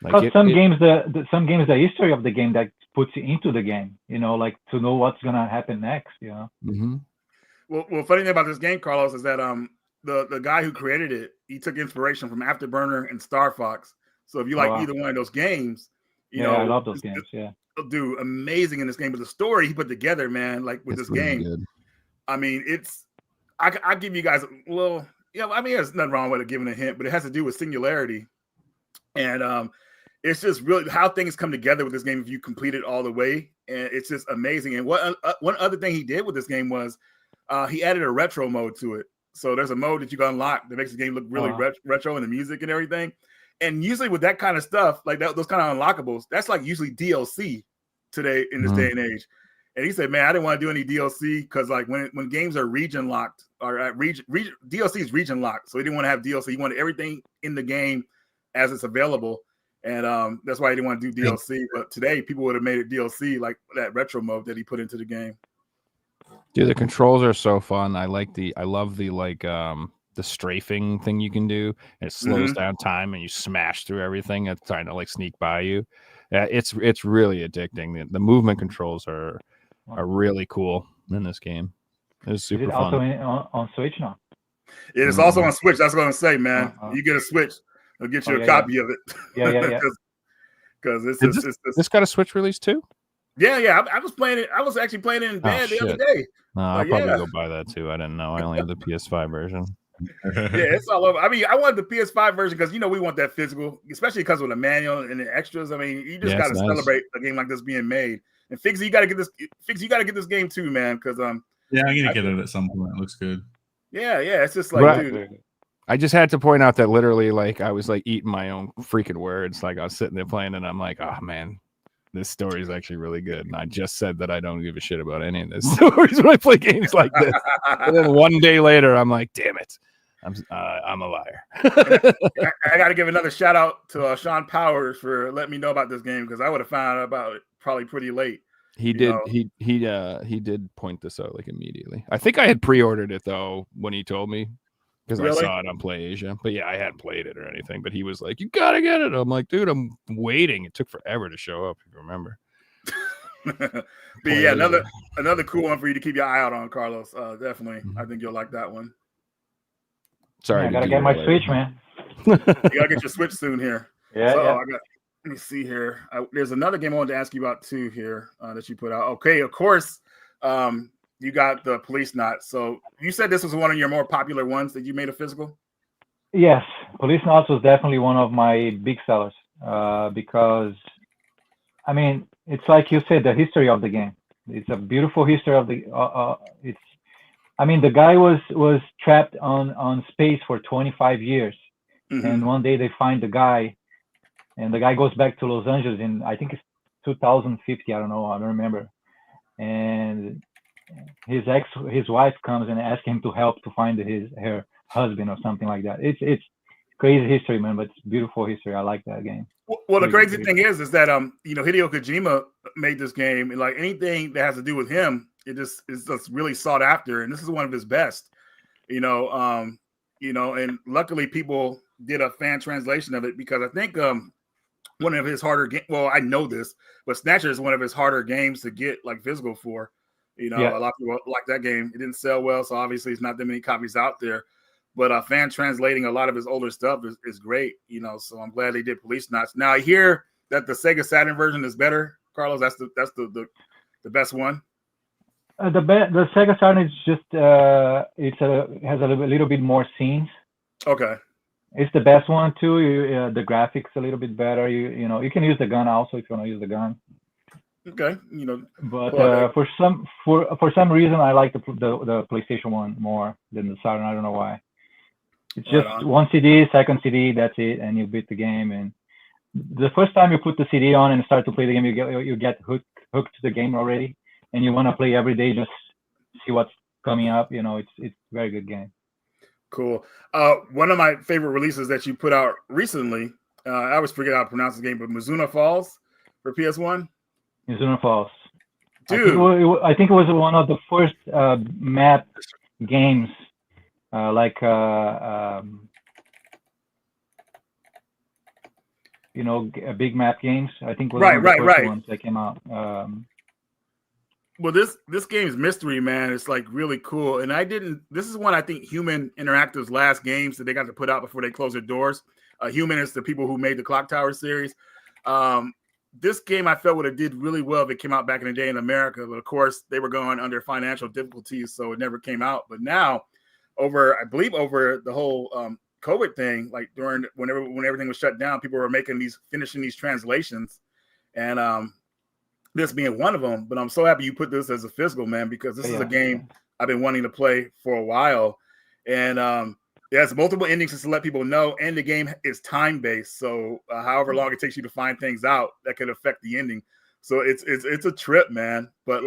Like some games, the history of the game that puts you into the game, you know, like to know what's gonna happen next, you know. Mm-hmm. Well, funny thing about this game, Carlos, is that the guy who created it, he took inspiration from Afterburner and Star Fox. So if you like either one of those games, you know, I love those games. Yeah, do amazing in this game. But the story he put together, man, like with this game, good. I mean, I give you guys I mean, there's nothing wrong with it giving a hint, but it has to do with singularity. And it's just really how things come together with this game if you complete it all the way. And it's just amazing. And one other thing he did with this game was he added a retro mode to it. So there's a mode that you can unlock that makes the game look really retro in the music and everything. And usually with that kind of stuff, like those kind of unlockables, that's like usually DLC today in this day and age. And he said, man, I didn't want to do any DLC because like when games are region locked or at DLC is region locked. So he didn't want to have DLC. He wanted everything in the game as it's available. And that's why he didn't want to do DLC. But today people would have made it DLC, like that retro mode that he put into the game. Dude, the controls are so fun. I love the like the strafing thing you can do. It slows down time and you smash through everything that's trying to like sneak by you. It's really addicting. The movement controls are really cool in this game. It's super fun. Also on Switch now? It is also on Switch. That's what I'm saying, man. You get a Switch, they'll get you a copy of it. Yeah. Because this got a Switch release too? Yeah. I was playing it. I was actually playing it in bed the other shit. day. No, I'll Like, probably yeah. go buy that too. I didn't know. I only have the PS5 version. Yeah, it's all over. I mean, I wanted the PS5 version because we want that physical, especially because of the manual and the extras. I mean, you just got to it's nice. celebrate a game like this being made. And Figsy, you got to get this. Figsy, you got to get this game too, man. Because yeah, I'm gonna get it at some point. It looks good. Yeah, it's just like, dude. I just had to point out that literally, like, I was like eating my own freaking words. Like, I was sitting there playing, and I'm like, oh man, this story is actually really good. And I just said that I don't give a shit about any of this stories when I play games like this. And then one day later, I'm like, damn it. I'm a liar. I got to give another shout out to Sean Powers for letting me know about this game because I would have found out about it probably pretty late. He did. He did point this out like immediately. I think I had pre-ordered it though when he told me because I saw it on PlayAsia. But yeah, I hadn't played it or anything. But he was like, "You gotta get it." I'm like, "Dude, I'm waiting." It took forever to show up. If you remember. But yeah, another cool one for you to keep your eye out on, Carlos. Definitely, I think you'll like that one. Sorry, I gotta get my Switch, man. You gotta get your Switch soon here. Yeah. Let me see here. There's another game I wanted to ask you about too here that you put out. Okay, of course, you got the Police Knot. So you said this was one of your more popular ones that you made a physical. Yes, Police Knots was definitely one of my big sellers because, I mean, it's like you said, the history of the game. It's a beautiful history of the. I mean, the guy was trapped on space for 25 years, and one day they find the guy, and the guy goes back to Los Angeles in, I think it's 2050. I don't know. I don't remember. And his wife comes and asks him to help to find her husband or something like that. It's crazy history, man, but it's beautiful history. I like that game. Well, the crazy thing is that Hideo Kojima made this game, and like anything that has to do with him, it just is just really sought after, and this is one of his best. And luckily people did a fan translation of it because I think one of his harder games. Well, I know this, but Snatcher is one of his harder games to get like physical for. A lot of people like that game. It didn't sell well, so obviously it's not that many copies out there. But fan translating a lot of his older stuff is great. So I'm glad they did Police Knots. Now I hear that the Sega Saturn version is better, Carlos. That's the best one. The Sega Saturn is just has a little bit more scenes. Okay. It's the best one too. The graphics a little bit better. You can use the gun also if you want to use the gun. Okay. But for some reason I like the PlayStation one more than the Saturn. I don't know why. It's just one CD, second CD, that's it, and you beat the game. And the first time you put the CD on and start to play the game, you get hooked to the game already, and you want to play every day, just see what's coming up. It's a very good game. Cool. One of my favorite releases that you put out recently, I always forget how to pronounce the game, but Mizuna Falls for PS1. Mizuna Falls. Dude. I think it was one of the first map games. Big map games. I think was one of the first ones that came out. Well, this game's mystery, man. It's like really cool. And this is one I think Human Interactive's last games that they got to put out before they close their doors. Human is the people who made the Clock Tower series. This game I felt would have did really well if it came out back in the day in America. But of course, they were going under financial difficulties, so it never came out. But now, over the whole COVID thing, like when everything was shut down, people were finishing these translations, and this being one of them. But I'm so happy you put this as a physical, man, because this is a game I've been wanting to play for a while, and it has multiple endings to let people know, and the game is time based. So however long it takes you to find things out, that could affect the ending. So it's a trip, man. But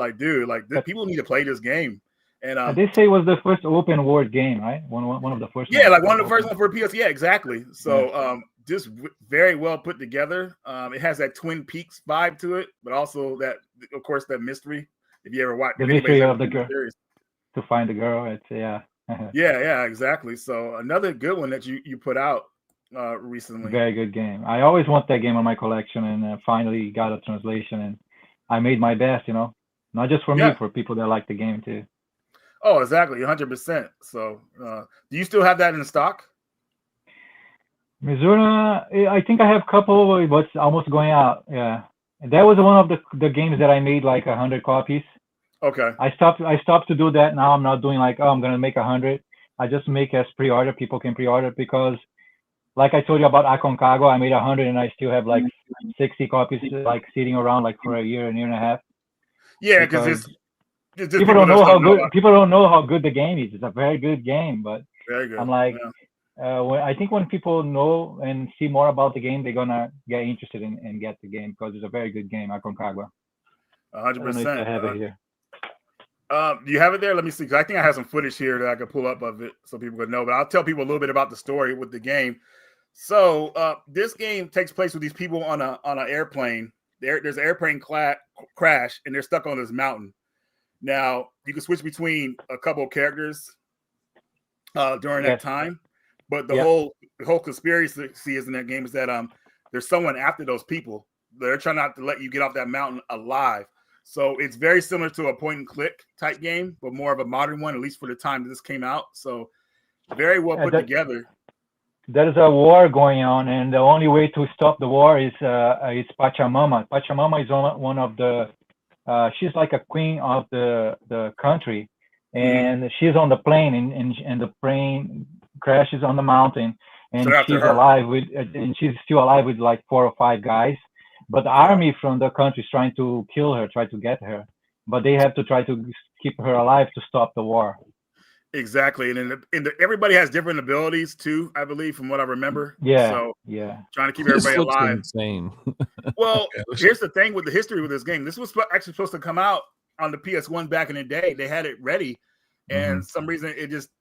people need to play this game. And they say it was the first open world game, right? One of the first. Yeah, like one of the first ones for PS. Yeah, exactly. So just very well put together. It has that Twin Peaks vibe to it, but also that, of course, that mystery. If you ever watch the mystery of the girl to find the girl, it's yeah, exactly. So another good one that you put out recently. Very good game. I always want that game on my collection, and finally got a translation, and I made my best. Not just for me, for people that like the game too. Oh, exactly, 100%. So, do you still have that in stock? Mizuna, I think I have a couple, but it's almost going out. Yeah, That was one of the games that I made like 100 copies. Okay. I stopped to do that. Now I'm not doing like, oh, I'm gonna make 100. I just make as pre-order. People can pre-order because, like I told you about Aconcagua, I made 100 and I still have like 60 copies like sitting around like for a year and a half. Yeah, because Because it's just people don't just know how good about it. people don't know how good the game is. It's a very good game, but Very good. I'm like, Yeah. I think when people know and see more about the game, they're gonna get interested in and get the game because it's a very good game, Aconcagua. I don't know if I 100%. have it here. Do you have it there? Let me see. 'Cause I think I have some footage here that I could pull up of it so people could know. But I'll tell people a little bit about the story with the game. So this game takes place with these people on an airplane. There's an airplane crash, and they're stuck on this mountain. Now you can switch between a couple of characters during that Yes. time, but the Yeah. whole conspiracy is in that game is that there's someone after those people. They're trying not to let you get off that mountain alive. So it's very similar to a point and click type game, but more of a modern one, at least for the time that this came out. So very well put together. There is a war going on, and the only way to stop the war is Pachamama. Pachamama is one of the she's like a queen of the country, and she's on the plane, and the plane crashes on the mountain, and So after she's her. alive with, and she's still alive with like 4 or 5 guys, but the army from the country is trying to kill her, try to get her, but they have to try to keep her alive to stop the war. Exactly, and everybody has different abilities too, I believe, from what I remember. Yeah, So yeah. trying to keep This everybody looks alive. insane. Well, here's the thing with the history with this game. This was actually supposed to come out on the PS1 back in the day. They had it ready, and some reason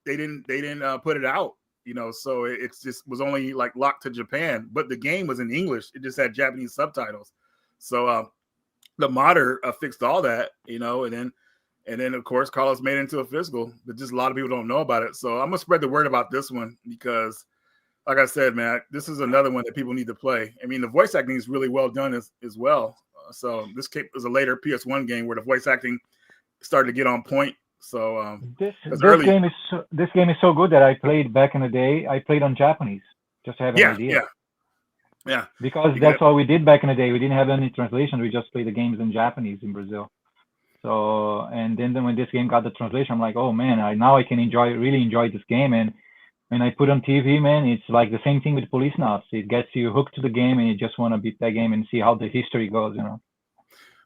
they didn't put it out. You know, so it just was only like locked to Japan. But the game was in English. It just had Japanese subtitles. So the modder fixed all that. You know, and then of course Carlos made it into a physical, but just a lot of people don't know about it. So I'm gonna spread the word about this one because, like I said, man, this is another one that people need to play. I mean, the voice acting is really well done as well. So this was a later PS1 game where the voice acting started to get on point. So this game is so good that I played back in the day. I played on Japanese just to have an idea. Yeah. Because that's all we did back in the day. We didn't have any translation. We just played the games in Japanese in Brazil. So, and then when this game got the translation, I'm like, oh man, now I can really enjoy this game. And when I put on TV, man, it's like the same thing with Police Knots. It gets you hooked to the game, and you just want to beat that game and see how the history goes, you know.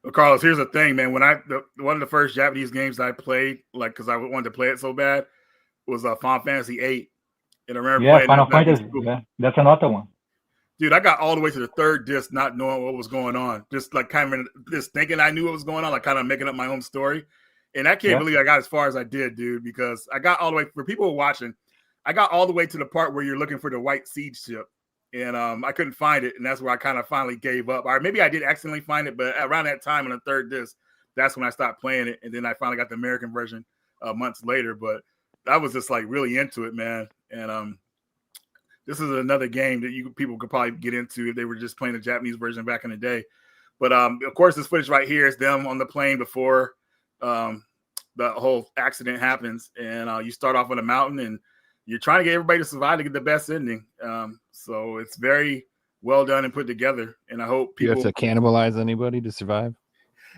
Well, Carlos, here's the thing, man. When one of the first Japanese games I played, like because I wanted to play it so bad, was Final Fantasy VIII. And I remember playing Final Fantasy. Yeah, that's another one. Dude, I got all the way to the 3rd disc not knowing what was going on. Just like kind of just thinking I knew what was going on, like kind of making up my own story. And I can't believe I got as far as I did, dude, because I got all the way, for people watching, I got all the way to the part where you're looking for the white siege ship. And I couldn't find it. And that's where I kind of finally gave up. Or maybe I did accidentally find it, but around that time on the 3rd disc, that's when I stopped playing it. And then I finally got the American version months later. But I was just like really into it, man. And this is another game that people could probably get into if they were just playing the Japanese version back in the day. But of course, this footage right here is them on the plane before the whole accident happens, and you start off on a mountain, and you're trying to get everybody to survive to get the best ending. So it's very well done and put together, and I hope people. You have to cannibalize anybody to survive.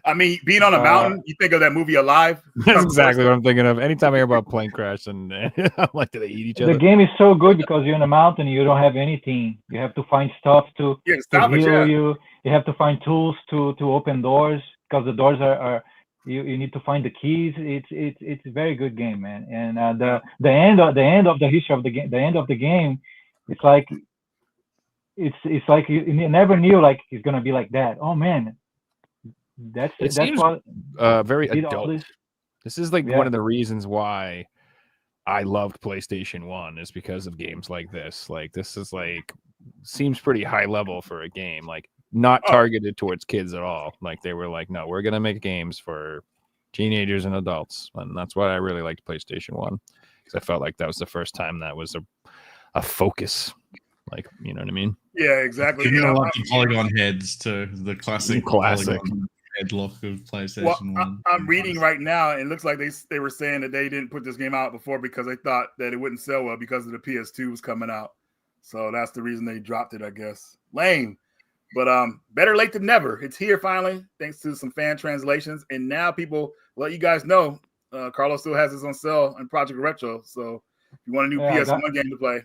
I mean, being on a mountain, you think of that movie Alive. That's exactly what I'm thinking of. Anytime I hear about plane crash, and I'm like, do they eat each other? The game is so good because you're in a mountain, you don't have anything. You have to find stuff to heal you. You have to find tools to open doors because the doors are you need to find the keys. It's a very good game, man. And the end of the history of the game, the end of the game, it's like you never knew like it's gonna be like that. Oh man. That's what very adult. This is like one of the reasons why I loved PlayStation 1 is because of games like this. Like this is like seems pretty high level for a game, like not targeted towards kids at all. Like they were like, no, we're gonna make games for teenagers and adults, and that's why I really liked PlayStation 1 because I felt like that was the first time that was a focus. Like, you know what I mean? Yeah, exactly. Giving a lot of polygon heads to the classic. Headlock of PlayStation 1. I'm reading right now, and it looks like they were saying that they didn't put this game out before because they thought that it wouldn't sell well because of the PS2 was coming out. So that's the reason they dropped it, I guess. Lame. But better late than never. It's here finally, thanks to some fan translations. And now people let you guys know, Carlos still has his on sale on Project Retro. So if you want a new PS1 game to play.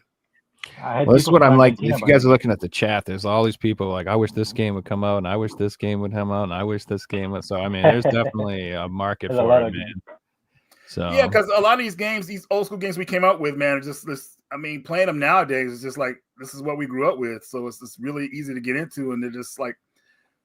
Well, this is what I'm like. Argentina, If you guys are looking at the chat, there's all these people like, I wish this game would come out, and I wish this game would come out, and I wish this game would. So I mean, there's definitely a market There's a for lot it, of man. So Yeah, because a lot of these games, these old school games we came out with, man, are just this. I mean, playing them nowadays is just like this is what we grew up with. So it's just really easy to get into, and they're just like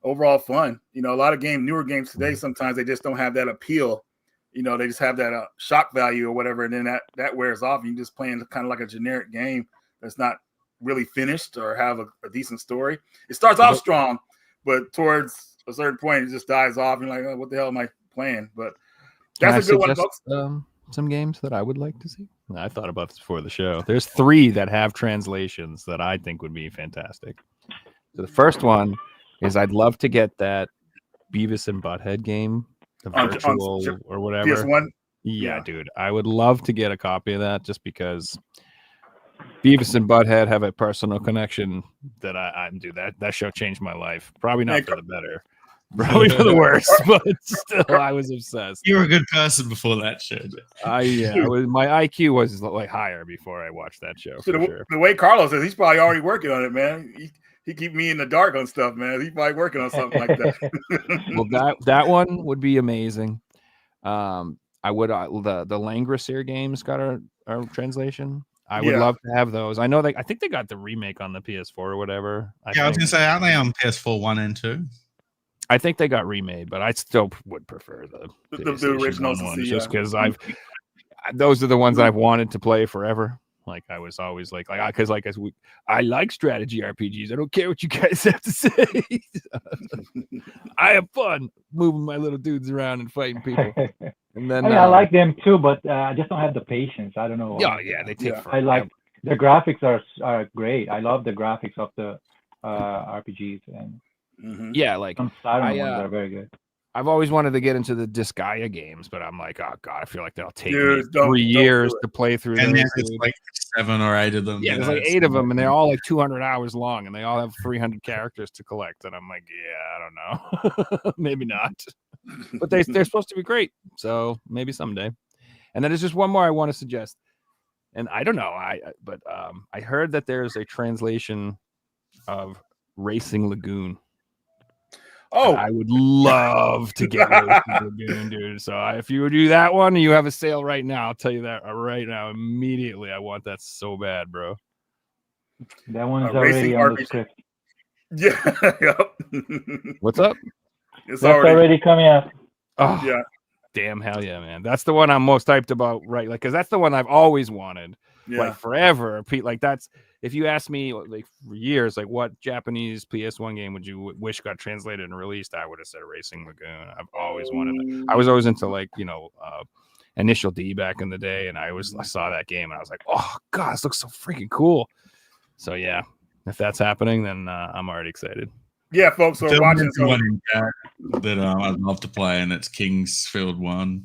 overall fun. You know, a lot of newer games today, sometimes they just don't have that appeal. You know, they just have that shock value or whatever, and then that wears off. You just playing kind of like a generic game that's not really finished or have a decent story. It starts off strong, but towards a certain point, it just dies off. And you're like, oh, what the hell am I playing? But that's a good one, folks. Some games that I would like to see. I thought about this before the show. There's 3 that have translations that I think would be fantastic. So the first one is I'd love to get that Beavis and Butthead game, the virtual or whatever. PS1? Yeah, dude. I would love to get a copy of that just because Beavis and Butthead have a personal connection that I do. That show changed my life. Probably not for the better. Probably for the worse, but still, I was obsessed. You were a good person before that show. My IQ was like higher before I watched that show. So the way Carlos is, he's probably already working on it, man. He keep me in the dark on stuff, man. He's probably working on something like that. Well, that one would be amazing. I would the Langrisser games got our translation. I would love to have those. I know I think they got the remake on the PS4 or whatever. I was gonna say, aren't they on PS4 1 and 2? I think they got remade, but I still would prefer the original one, just because those are the ones that I've wanted to play forever. Like I was always like because I like strategy RPGs. I don't care what you guys have to say. I have fun moving my little dudes around and fighting people. And then I like them too, but I just don't have the patience. I don't know. Yeah, they take forever. I like the graphics are great. I love the graphics of the RPGs and like some Saturn ones are very good. I've always wanted to get into the Disgaea games, but I'm like, oh god, I feel like that'll take me 3 years to play through. And there's like 7 or 8 of them. Yeah, there's like 8 of them, and they're all like 200 hours long, and they all have 300 characters to collect. And I'm like, yeah, I don't know, maybe not. But they're supposed to be great, so maybe someday. And then there's just one more I want to suggest, and I don't know, I heard that there's a translation of Racing Lagoon. Oh, I would love to get Racing Lagoon, dude. So if you would do that one and you have a sale right now, I'll tell you that right now, immediately. I want that so bad, bro. That one's already on the script. Yeah. Yep. What's up? It's That's already coming out. Oh, yeah. Damn, hell yeah, man. That's the one I'm most hyped about, right? Like, because that's the one I've always wanted. Yeah. Like forever. Like that's if you ask me like for years, like what Japanese PS1 game would you wish got translated and released, I would have said Racing Lagoon. I've always wanted it. I was always into like, Initial D back in the day, and I saw that game and I was like, oh god, this looks so freaking cool. So yeah, if that's happening, then I'm already excited. Yeah, folks, so watching one in chat that I'd love to play, and it's Kingsfield 1.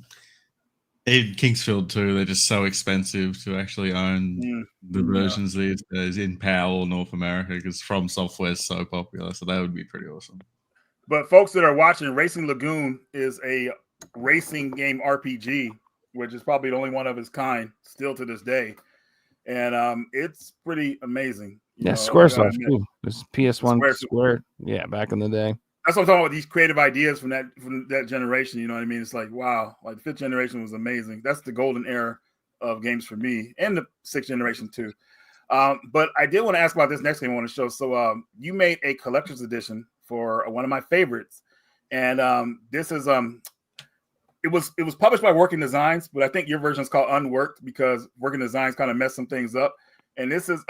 Kingsfield 2, they're just so expensive to actually own the versions these days in PAL or North America because From Software is so popular. So that would be pretty awesome. But folks that are watching, Racing Lagoon is a racing game RPG, which is probably the only one of its kind still to this day. And it's pretty amazing. Squaresoft too. This PS1 Square. Yeah, back in the day. That's what I'm talking about. These creative ideas from that generation. You know what I mean? It's like, wow, like the 5th generation was amazing. That's the golden era of games for me, and the 6th generation too. But I did want to ask about this next game I want to show. So you made a collector's edition for one of my favorites, and this is it was published by Working Designs, but I think your version is called Unworked because Working Designs kind of messed some things up. And this is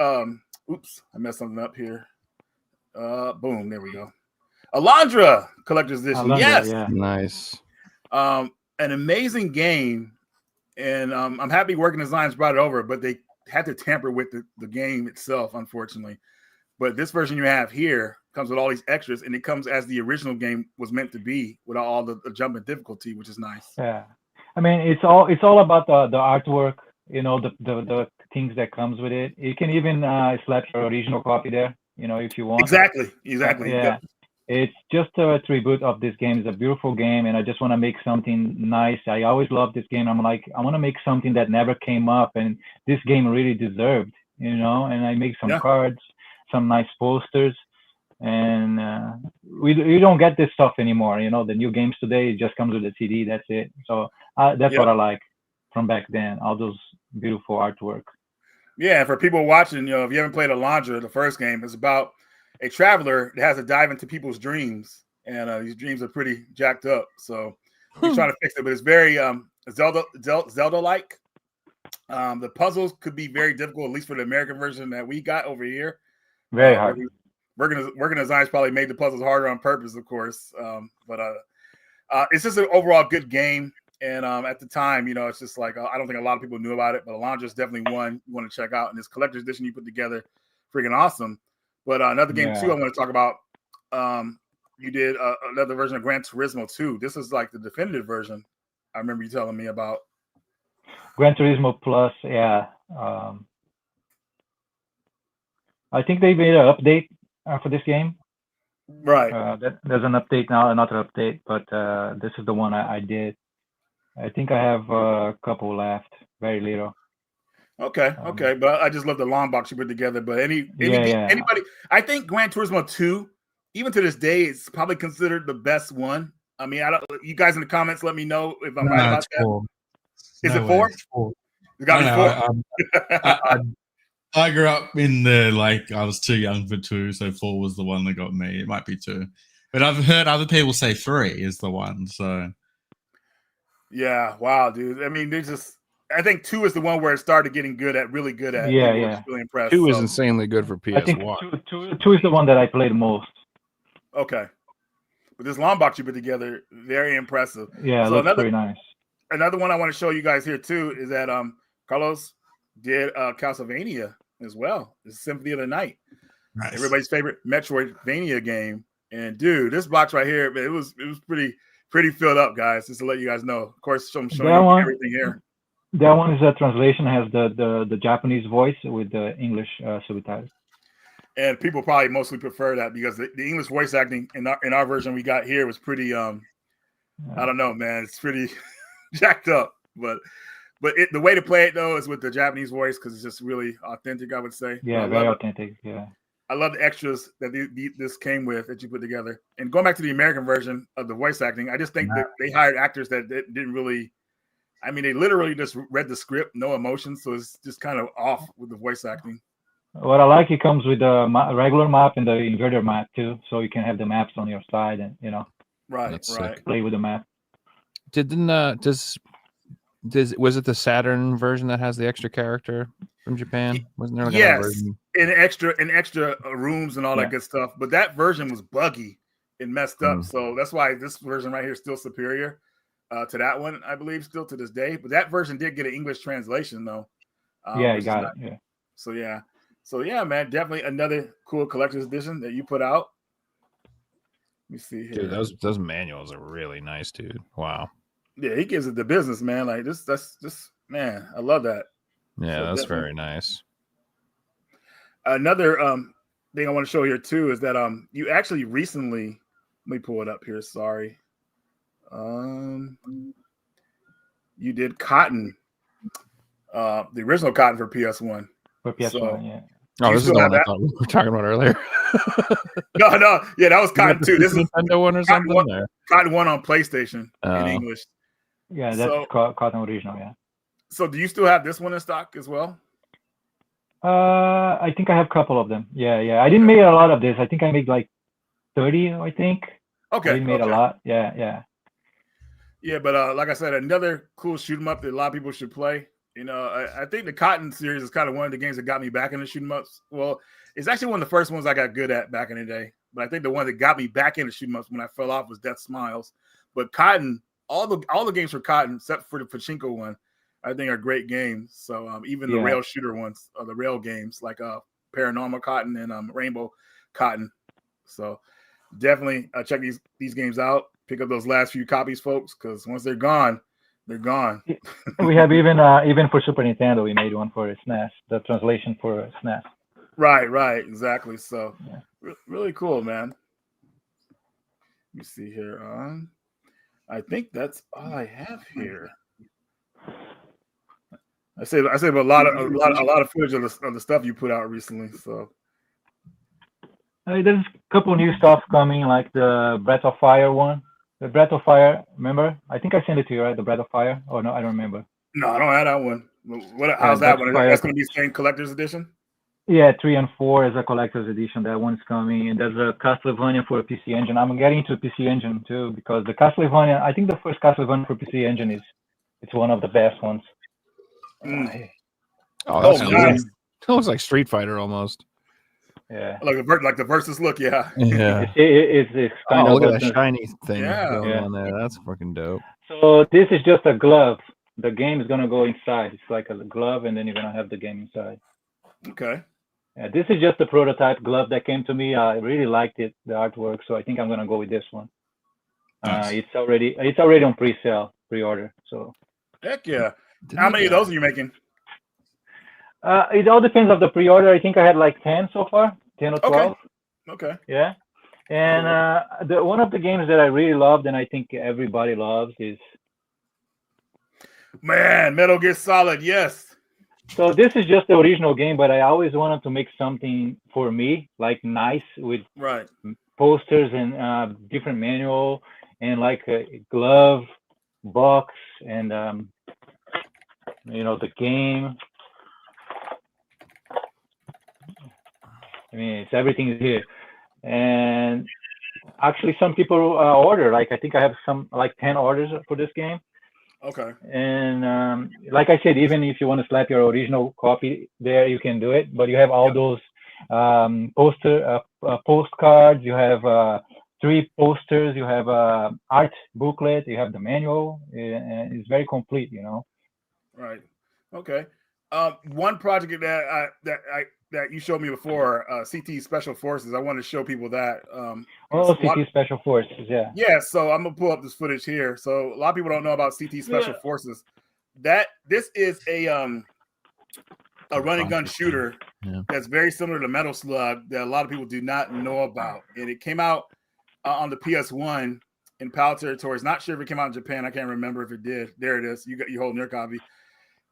oops, I messed something up here. Boom, there we go. Alondra Collector's Edition. Yes. Yeah. Nice. An amazing game. And I'm happy Working Designs brought it over, but they had to tamper with the game itself, unfortunately. But this version you have here comes with all these extras, and it comes as the original game was meant to be without all the jump and difficulty, which is nice. Yeah. I mean, it's all about the artwork, the things that comes with it. You can even slap your original copy there if you want. Exactly. Yeah. It's just a tribute of this game. It's a beautiful game, and I just want to make something nice. I always love this game. I'm like, I want to make something that never came up, and this game really deserved, And I make some cards, some nice posters, and we don't get this stuff anymore. The new games today, it just comes with a CD. That's it. So that's what I like from back then. All those beautiful artwork. Yeah, for people watching, if you haven't played Alondra, the first game is about a traveler that has to dive into people's dreams, and these dreams are pretty jacked up. So he's trying to fix it, but it's very Zelda-like. The puzzles could be very difficult, at least for the American version that we got over here. Very hard. Working designers probably made the puzzles harder on purpose, of course. But it's just an overall good game. And at the time, it's just like I don't think a lot of people knew about it, but Alondra is definitely one you want to check out. And this collector's edition you put together, freaking awesome. But another game too I want to talk about. You did another version of Gran Turismo 2. This is like the definitive version. I remember you telling me about. Gran Turismo Plus, yeah. I think they made an update for this game. Right. There's an update now, another update, but this is the one I did. I think I have a couple left, very little. Okay, but I just love the long box you put together. But anybody, I think Gran Turismo 2, even to this day, is probably considered the best one. I mean, you guys in the comments, let me know if I'm right about that. 4. Is it 4? It's 4. It's got to be 4. I grew up in I was too young for 2, so 4 was the one that got me. It might be 2, but I've heard other people say 3 is the one. So yeah, wow, dude. I mean, I think 2 is the one where it started getting really good at. Yeah. Really impressed. 2 is insanely good for PS1. I think 2 is the one that I played most. Okay, but this long box you put together, very impressive. Yeah, so it looks very nice. Another one I want to show you guys here too is that Carlos did Castlevania as well. It's Symphony of the Night, nice. Everybody's favorite Metroidvania game. And dude, this box right here, man, it was pretty filled up, guys. Just to let you guys know. Of course, I'm showing you everything here. That one is a translation, has the Japanese voice with the English subtitles. And people probably mostly prefer that because the English voice acting in our version we got here was pretty I don't know, man. It's pretty jacked up. But the way to play it though is with the Japanese voice because it's just really authentic, I would say. Yeah, very authentic. Yeah. I love the extras that this came with that you put together. And going back to the American version of the voice acting, I just think that they hired actors that didn't really. I mean, they literally just read the script, no emotion, so it's just kind of off with the voice acting. What I like, it comes with the regular map and the inverter map too, so you can have the maps on your side and right. Play with the map. Was it the Saturn version that has the extra character from Japan? Wasn't there another version? and extra rooms and all that good stuff. But that version was buggy and messed up, so that's why this version right here is still superior to that one, I believe, still to this day. But that version did get an English translation though. You got it. Yeah. So yeah, man, definitely another cool collector's edition that you put out. Let me see here. Dude, those manuals are really nice, dude. Wow. Yeah, he gives it the business, man. Like that's man, I love that. Yeah, so that's very nice. Another thing I want to show here too is that you actually recently, let me pull it up here. Sorry. You did Cotton, the original Cotton for PS1. For PS1, yeah. Oh, this is the one I thought we were talking about earlier. No, yeah, that was Cotton 2. This is Nintendo one or something. Cotton 1 on PlayStation in English. Yeah, that's Cotton original. Yeah. So, do you still have this one in stock as well? I think I have a couple of them. Yeah. I didn't make a lot of this. I think I made like 30. I think. Okay. I didn't make a lot. Yeah. Yeah, but like I said, another cool shoot 'em up that a lot of people should play. I think the Cotton series is kind of one of the games that got me back into shoot 'em ups. Well, it's actually one of the first ones I got good at back in the day. But I think the one that got me back into shoot 'em ups when I fell off was Death Smiles. But Cotton, all the games for Cotton, except for the Pachinko one, I think are great games. So even the rail shooter ones, the rail games like Paranormal Cotton and Rainbow Cotton. So definitely check these games out. Pick up those last few copies, folks, because once they're gone, they're gone. We have even for Super Nintendo, we made one for SNES, the translation for SNES. Right, exactly. So Yeah. really cool, man. Let me see here. I think that's all I have here. I say a lot of footage of the stuff you put out recently. So There's a couple new stuff coming, like the Breath of Fire one. The Breath of Fire, remember? I think I sent it to you, right? The Breath of Fire? Oh no, I don't remember. no, I don't have that one. Yeah, How's that Breath one? of Fire. That's going to be same collector's edition. Yeah, 3 and 4 is a collector's edition. That one's coming, and there's a Castlevania for a PC Engine. I'm getting into PC Engine too because the Castlevania. I think the first Castlevania for PC Engine it's one of the best ones. Mm. Oh, Oh, that's nice. It looks like Street Fighter almost. Yeah. Like the versus look, yeah. Yeah. It's kind Oh, of look at that shiny thing Yeah. going Yeah. on there. That's fucking dope. So this is just a glove. The game is gonna go inside. It's like a glove, and then you're gonna have the game inside. Okay. Yeah, this is just a prototype glove that came to me. I really liked it, the artwork, so I think I'm gonna go with this one. Nice. It's already on pre-order. So Heck yeah. How many of those are you making? it all depends on the pre-order. I think I had like 10 so far, 10 or 12. Okay. Yeah. And one of the games that I really loved, and I think everybody loves, is Man, Metal Gear Solid, yes. so this is just the original game, but I always wanted to make something for me, like nice with Right. posters and different manual and like a glove box and the game. I mean, it's everything is here. And actually, some people order. Like I think I have some like 10 orders for this game. Okay. And like I said, even if you want to slap your original copy there, you can do it. But you have all those postcards. You have 3 posters. You have art booklet. You have the manual. And it's very complete. Right. Okay. One project that you showed me before, CT Special Forces. I want to show people that. CT Special Forces. Yeah. Yeah. So I'm gonna pull up this footage here. So a lot of people don't know about CT Special Forces. This is a run and gun shooter that's very similar to Metal Slug that a lot of people do not know about, and it came out on the PS1 in PAL territories. Not sure if it came out in Japan. I can't remember if it did. There it is. You holding your copy,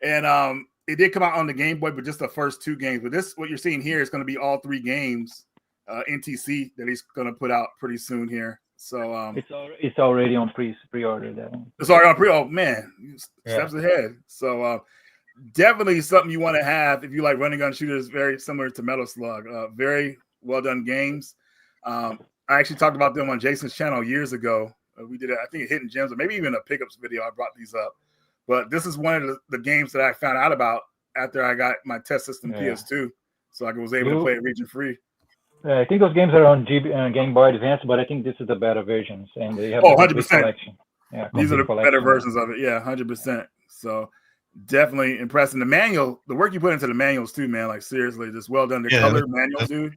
and it did come out on the Game Boy, but just the first 2 games. But what you're seeing here is going to be all 3 games, NTC, that he's going to put out pretty soon here. So it's already on pre-order. That one. It's already on pre. Oh man, steps ahead. So definitely something you want to have if you like running gun shooters. Very similar to Metal Slug. Very well done games. I actually talked about them on Jason's channel years ago. We did, I think, Hidden Gems, or maybe even a pickups video. I brought these up. But this is one of the games that I found out about after I got my test system PS2, so I was able to play it region free. I think those games are on Game Boy Advance, but I think this is the better versions, and they have 100%. collection. Yeah, these are the better versions of it. Yeah, 100%. So definitely impressing. The manual, the work you put into the manuals too, man. Like seriously, just well done. The color manuals, dude.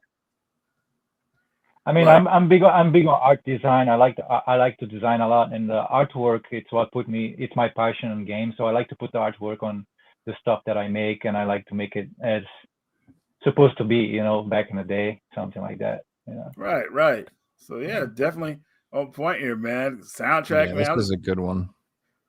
I mean, right. I'm big on art design. I like to design a lot, and the artwork, it's my passion in games. So I like to put the artwork on the stuff that I make, and I like to make it as supposed to be, back in the day, something like that. Right. So yeah, definitely on point here, man. Soundtrack, man. This is a good one.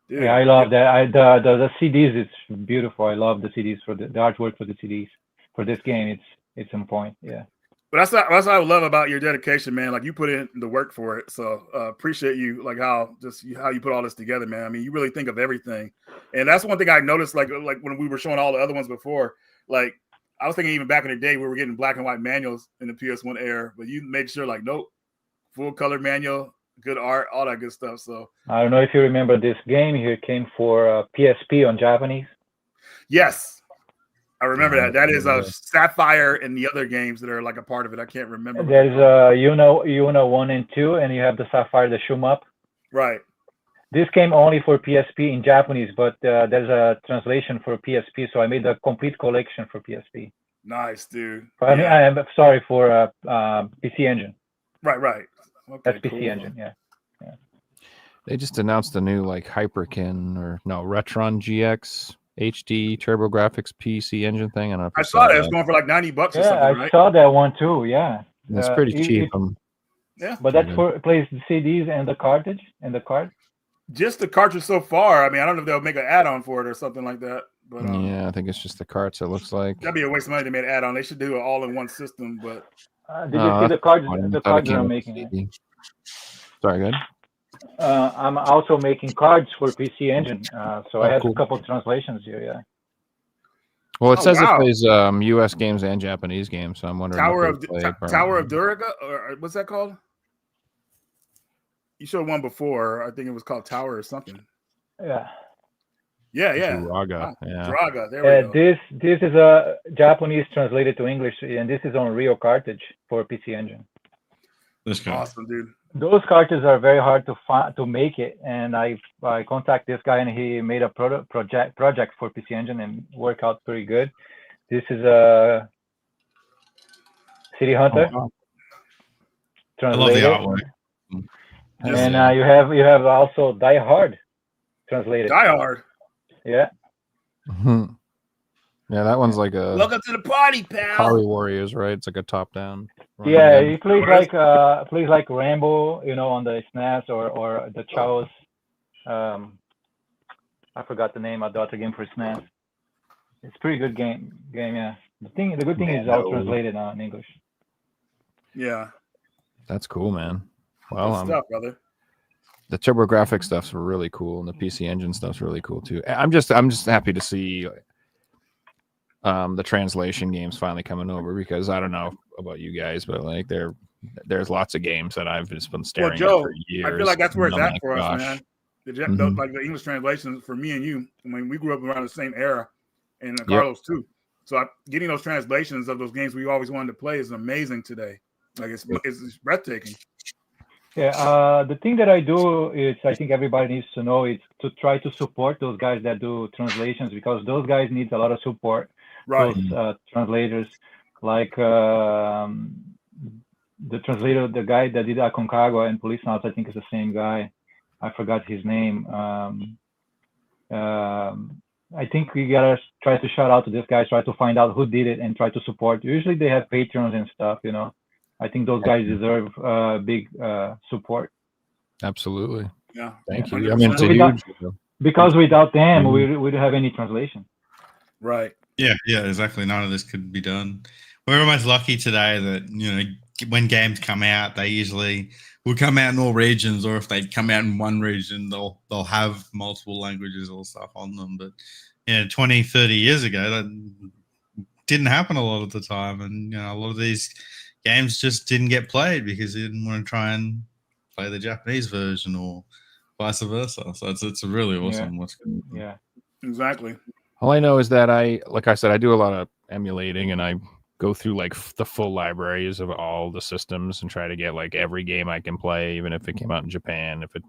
Dude, yeah, I love that. The CDs, it's beautiful. I love the CDs for the artwork for the CDs for this game. It's on point. Yeah. But that's what I love about your dedication, man. Like you put in the work for it. So appreciate you, like how you put all this together, man. I mean, you really think of everything, and that's one thing I noticed. Like when we were showing all the other ones before, like I was thinking even back in the day we were getting black and white manuals in the PS1 era, but you made sure like nope, full color manual, good art, all that good stuff. So I don't know if you remember this game here came for PSP on Japanese. Yes. I remember that. That is Sapphire and the other games that are like a part of it. I can't remember. There's Yuna 1 and 2, and you have the Sapphire, the shoot 'em up. Right. This came only for PSP in Japanese, but there's a translation for PSP, so I made a complete collection for PSP. Nice, dude. I mean, I'm sorry for PC Engine. Right. Okay, that's PC Engine, yeah. They just announced a new like Hyperkin Retron GX. HD TurboGrafx PC Engine thing. I don't know if I you saw that. that. It's going for like $90 or Yeah, something, I right? saw that one too. Yeah, It's pretty cheap. Yeah. but that's for plays the CDs and the cartridge and the card. Just the cartridge so far. I mean, I don't know if they'll make an add-on for it or something like that. But Yeah, I think it's just the carts. It looks like. that'd be a waste of money to make an add-on. They should do it all in one system. But Did you see the cards? funny. The I thought it cards came I'm with making. CD. Sorry, good. I'm also making cards for PC Engine, so I have cool. a couple of translations here. Yeah. Well, it says wow. it plays U.S. games and Japanese games, so I'm wondering. Tower if of they play Tower of Duraga, or what's that called? You showed one before. I think it was called Tower or something. Yeah. Yeah. Duraga. Wow. Yeah. Duraga. There we go. This is a Japanese translated to English, and this is on real cartridge for PC Engine. That's good. Awesome, dude. Those cartridges are very hard to make it, and I contact this guy, and he made a project for PC Engine and worked out pretty good. This is a City Hunter translated. I love the artwork. And you have also Die Hard translated. Die Hard. Yeah. Yeah, that one's like a Welcome to the party, pal. Power Warriors, right? It's like a top-down. Yeah, he plays like Rambo, on the SNES or the Chaos. I forgot the name of the other game for SNES. It's a pretty good game. Yeah. The good thing is all translated in English. Yeah. That's cool, man. Well, Good stuff, brother. The TurboGrafx stuff's really cool, and the PC Engine stuff's really cool too. I'm just happy to see the translation games finally coming over, because I don't know about you guys, but like there's lots of games that I've just been staring at for years. I feel like that's where it's at for gosh. us, man. Like the English translations for me and you. I mean, we grew up around the same era, and Carlos too. So getting those translations of those games we always wanted to play is amazing today. Like it's breathtaking. Yeah, the thing that I do is, I think everybody needs to know, is to try to support those guys that do translations, because those guys need a lot of support. Right. Those translators, like the translator, the guy that did Aconcagua and Police Notes, I think is the same guy. I forgot his name. I think we gotta try to shout out to this guy, try to find out who did it, and try to support. Usually they have patrons and stuff, I think those guys deserve big support. Absolutely. Yeah. Thank you. 100%. I mean, it's a huge. Because without them, we don't have any translation. Right. Yeah, exactly. None of this could be done. We're almost lucky today that, when games come out, they usually will come out in all regions, or if they come out in one region, they'll have multiple languages or stuff on them. But 20, 30 years ago, that didn't happen a lot of the time, and a lot of these games just didn't get played because they didn't want to try and play the Japanese version or vice versa. So it's really awesome what's going on. Yeah, exactly. All I know is that I do a lot of emulating, and I go through like the full libraries of all the systems and try to get like every game I can play, even if it came out in Japan. If it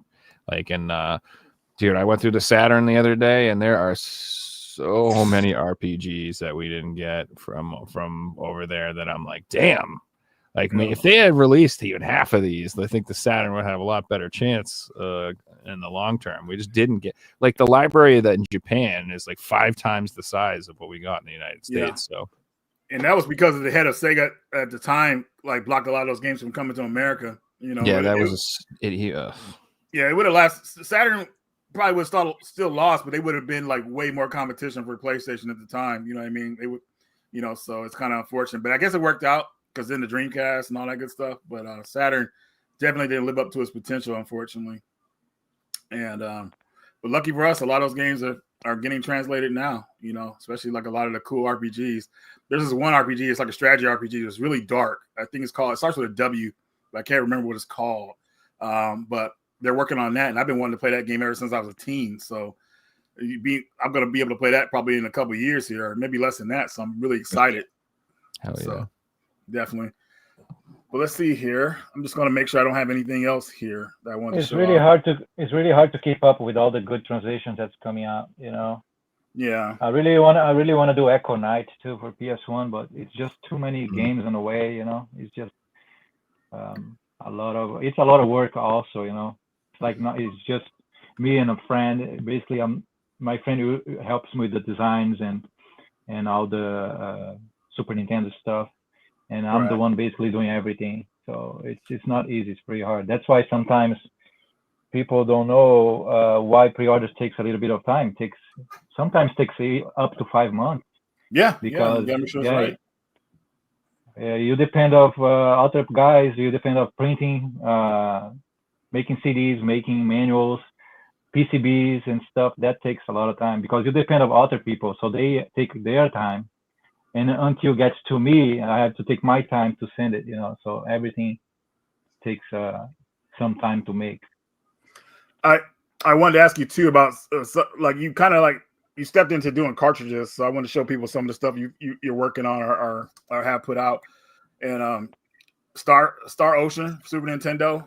dude, I went through the Saturn the other day, and there are so many RPGs that we didn't get from over there that I'm like, damn. Like, if they had released even half of these, I think the Saturn would have a lot better chance in the long term. We just didn't get, like, the library that in Japan is like 5 times the size of what we got in the United States. So, and that was because of the head of Sega at the time, like, blocked a lot of those games from coming to America. Yeah, that yeah, it would have lasted. Saturn probably would have still lost, but they would have been like way more competition for PlayStation at the time. You know what I mean? They would, so it's kind of unfortunate, but I guess it worked out. Because then the Dreamcast and all that good stuff, but Saturn definitely didn't live up to its potential, unfortunately. And but lucky for us, a lot of those games are getting translated now. Especially like a lot of the cool RPGs. There's this one RPG, it's like a strategy RPG. It's really dark. I think it starts with a W, but I can't remember what it's called. But they're working on that, and I've been wanting to play that game ever since I was a teen. So I'm going to be able to play that probably in a couple of years here, or maybe less than that. So I'm really excited. Hell yeah. So, definitely. But let's see here. I'm just going to make sure I don't have anything else here that I want to show. It's really hard to keep up with all the good translations that's coming out. Yeah. I really want to do Echo Knight too for PS1, but it's just too many games on the way. It's just a lot of work also. It's like it's just me and a friend. Basically, my friend who helps me with the designs and all the Super Nintendo stuff, and I'm the Right. one basically doing everything. So it's not easy. It's pretty hard. That's why sometimes people don't know why pre-orders takes a little bit of time. Sometimes takes up to 5 months Yeah, because you gotta make sure it's right. you depend of other guys. You depend of printing, making CDs, making manuals, PCBs and stuff. That takes a lot of time because you depend of other people. So they take their time, and until it gets to me, I have to take my time to send it. So everything takes some time to make. I wanted to ask you too about like you kind of like you stepped into doing cartridges, so I want to show people some of the stuff you're working on or have put out. And Star Ocean Super Nintendo.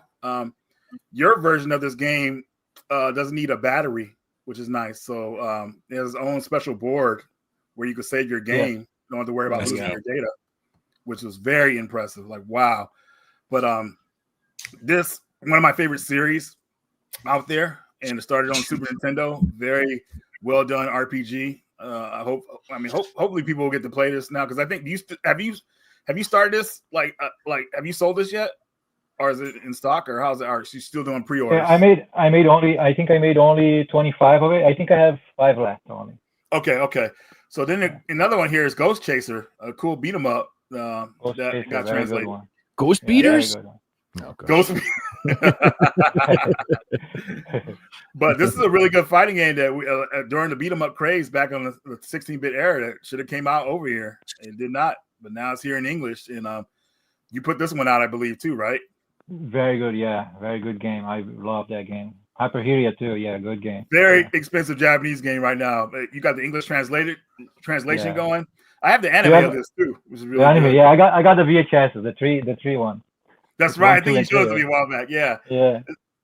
Your version of this game doesn't need a battery, which is nice. So it has its own special board where you can save your game. You don't have to worry about losing your data, which was very impressive. Like wow. But this one of my favorite series out there, and it started on Super Nintendo. Very well done RPG. Hopefully people will get to play this now because I think have you started this have you sold this yet, or is it in stock, or how's it? Are you still doing pre-orders? Yeah, I think I made only 25 of it. I think I have 5 left only. Okay. So then another one here is Ghost Chaser, a cool beat 'em up Ghost that Chaser, got very translated. good one. Ghost Yeah, Beaters? very good one. No, Ghost. But this is a really good fighting game that we, during the beat 'em up craze back on the 16-bit era, that should have came out over here. It did not, but now it's here in English. And you put this one out, I believe, too, right? Very good, yeah, very good game. I love that game. Hyperheria too, yeah, good game. Very expensive Japanese game right now. You got the English translation going. I have the anime of this too, which is really the anime. good. Yeah, I got the VHS, the three one. That's right. I think you showed it to me a while back. Yeah. Yeah.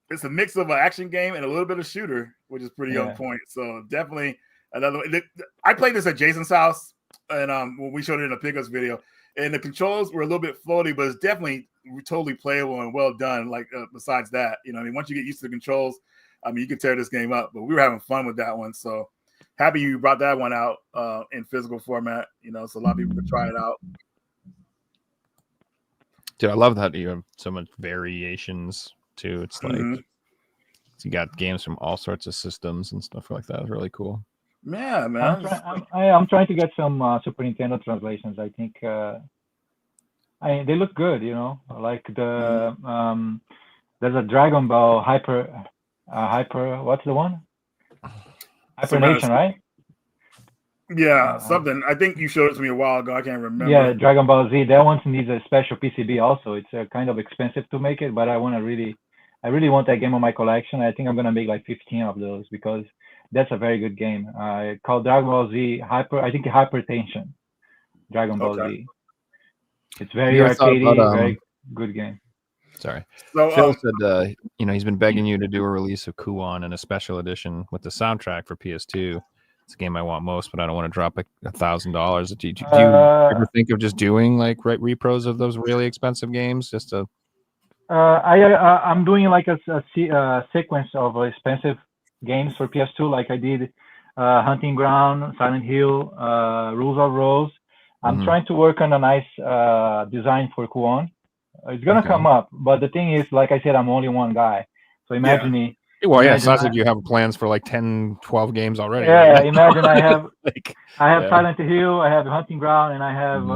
It's a mix of an action game and a little bit of shooter, which is pretty on point. So definitely another. I played this at Jason's house, and when we showed it in a pickups video, and the controls were a little bit floaty, but it's definitely totally playable and well done. Like besides that, once you get used to the controls, you can tear this game up. But we were having fun with that one. So happy you brought that one out in physical format. So a lot of people could try it out. Dude, I love that you have so much variations too. It's like you got games from all sorts of systems and stuff like that. It's really cool. Yeah, man. I'm trying to get some Super Nintendo translations. I think they look good. Like the there's a Dragon Ball Hyper. What's the one? Hyper Nation, right? Yeah, something. I think you showed it to me a while ago. I can't remember. Yeah, Dragon Ball Z. That one needs a special PCB also. It's kind of expensive to make it, but I really want that game on my collection. I think I'm gonna make like 15 of those because that's a very good game. Called Dragon Ball Z Hyper. I think Hypertension. Dragon Ball Z. It's very arcadey, very good game. Sorry. So, Phil said, he's been begging you to do a release of Kuon in a special edition with the soundtrack for PS2. It's a game I want most, but I don't want to drop $1,000. Do you ever think of just doing like repros of those really expensive games just to? I'm doing like a sequence of expensive games for PS2, like I did Hunting Ground, Silent Hill, Rules of Rose. I'm trying to work on a nice design for Kuon. It's gonna come up, but the thing is, like I said, I'm only one guy. So imagine me. Well, yeah, it sounds like you have plans for like 10, 12 games already. Yeah, right? Imagine I have I Silent Hill, I have Hunting Ground, and I have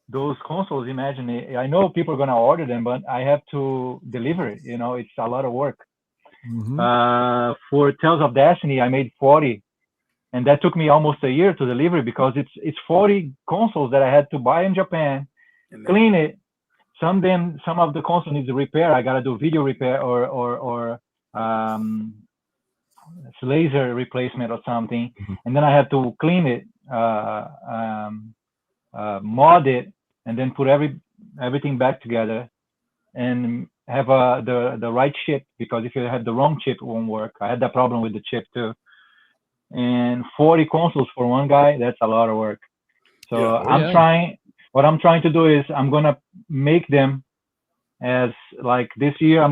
those consoles. Imagine it. I know people are gonna order them, but I have to deliver it. It's a lot of work. For Tales of Destiny, I made 40, and that took me almost a year to deliver because it's 40 consoles that I had to buy in Japan, clean it. Some of the console needs a repair. I gotta do video repair or laser replacement or something, and then I have to clean it, mod it, and then put everything back together, and have the right chip, because if you have the wrong chip, it won't work. I had that problem with the chip too. And 40 consoles for one guy, that's a lot of work. So what I'm trying to do is I'm gonna make them as like this year. I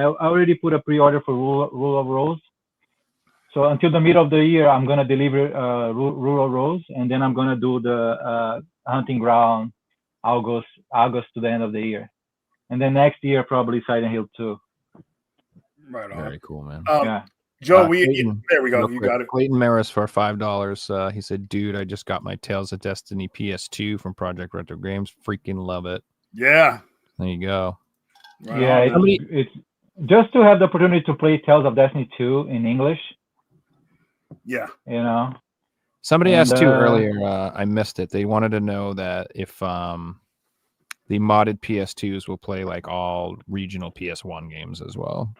already put a pre-order for Rule of Rose, So until the middle of the year, I'm gonna deliver Rural Rose, and then I'm gonna do the Hunting Ground August to the end of the year, and then next year probably Silent Hill 2. Right on. Very cool, man. Yeah. Joe, Clayton, there we go. real You quick, got it. Clayton Maris for $5. He said, "Dude, I just got my Tales of Destiny PS2 from Project Retro Games. Freaking love it." Yeah. There you go. Right Yeah, on, man. it's just to have the opportunity to play Tales of Destiny 2 in English, Yeah. you know. Somebody And, asked too earlier. I missed it. They wanted to know that if the modded PS2s will play like all regional PS1 games as well.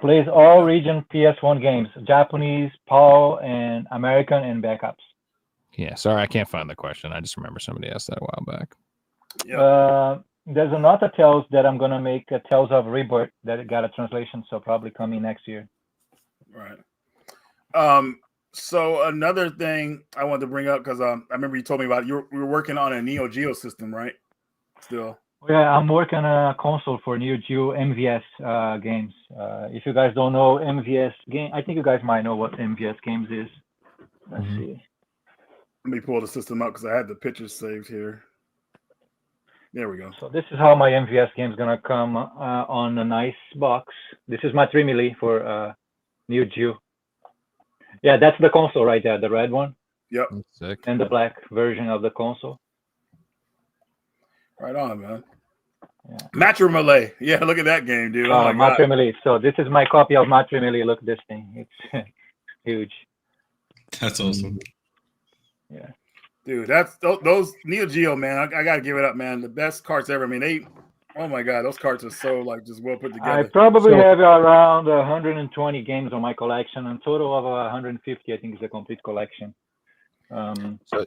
Plays all region PS1 games, Japanese, PAL, and American, and backups. Yeah, sorry, I can't find the question. I just remember somebody asked that a while back. Yeah. There's another Tales that I'm gonna make, a Tales of Rebirth, that got a translation, so probably coming next year. Right. So another thing I wanted to bring up, because I remember you told me about you were working on a Neo Geo system, right? Still. Yeah, I'm working on a console for Neo Geo MVS games. If you guys don't know MVS game, I think you guys might know what MVS games is. Let's see. Let me pull the system up because I had the pictures saved here. There we go. So this is how my MVS game is gonna come on a nice box. This is my 3mm for Neo Geo. Yeah, that's the console right there, the red one. Yep. That's sick. And the black version of the console. Right on, man. Yeah. Matrimony. Yeah, look at that game, dude. Oh my God. Matrimony. So this is my copy of Matrimony. Look at this thing. It's huge. That's awesome. Yeah. Dude, that's those Neo Geo, man. I gotta give it up, man. The best carts ever. I mean, oh my God, those carts are so like just well put together. I probably have around 120 games on my collection, and total of 150, I think, is a complete collection. So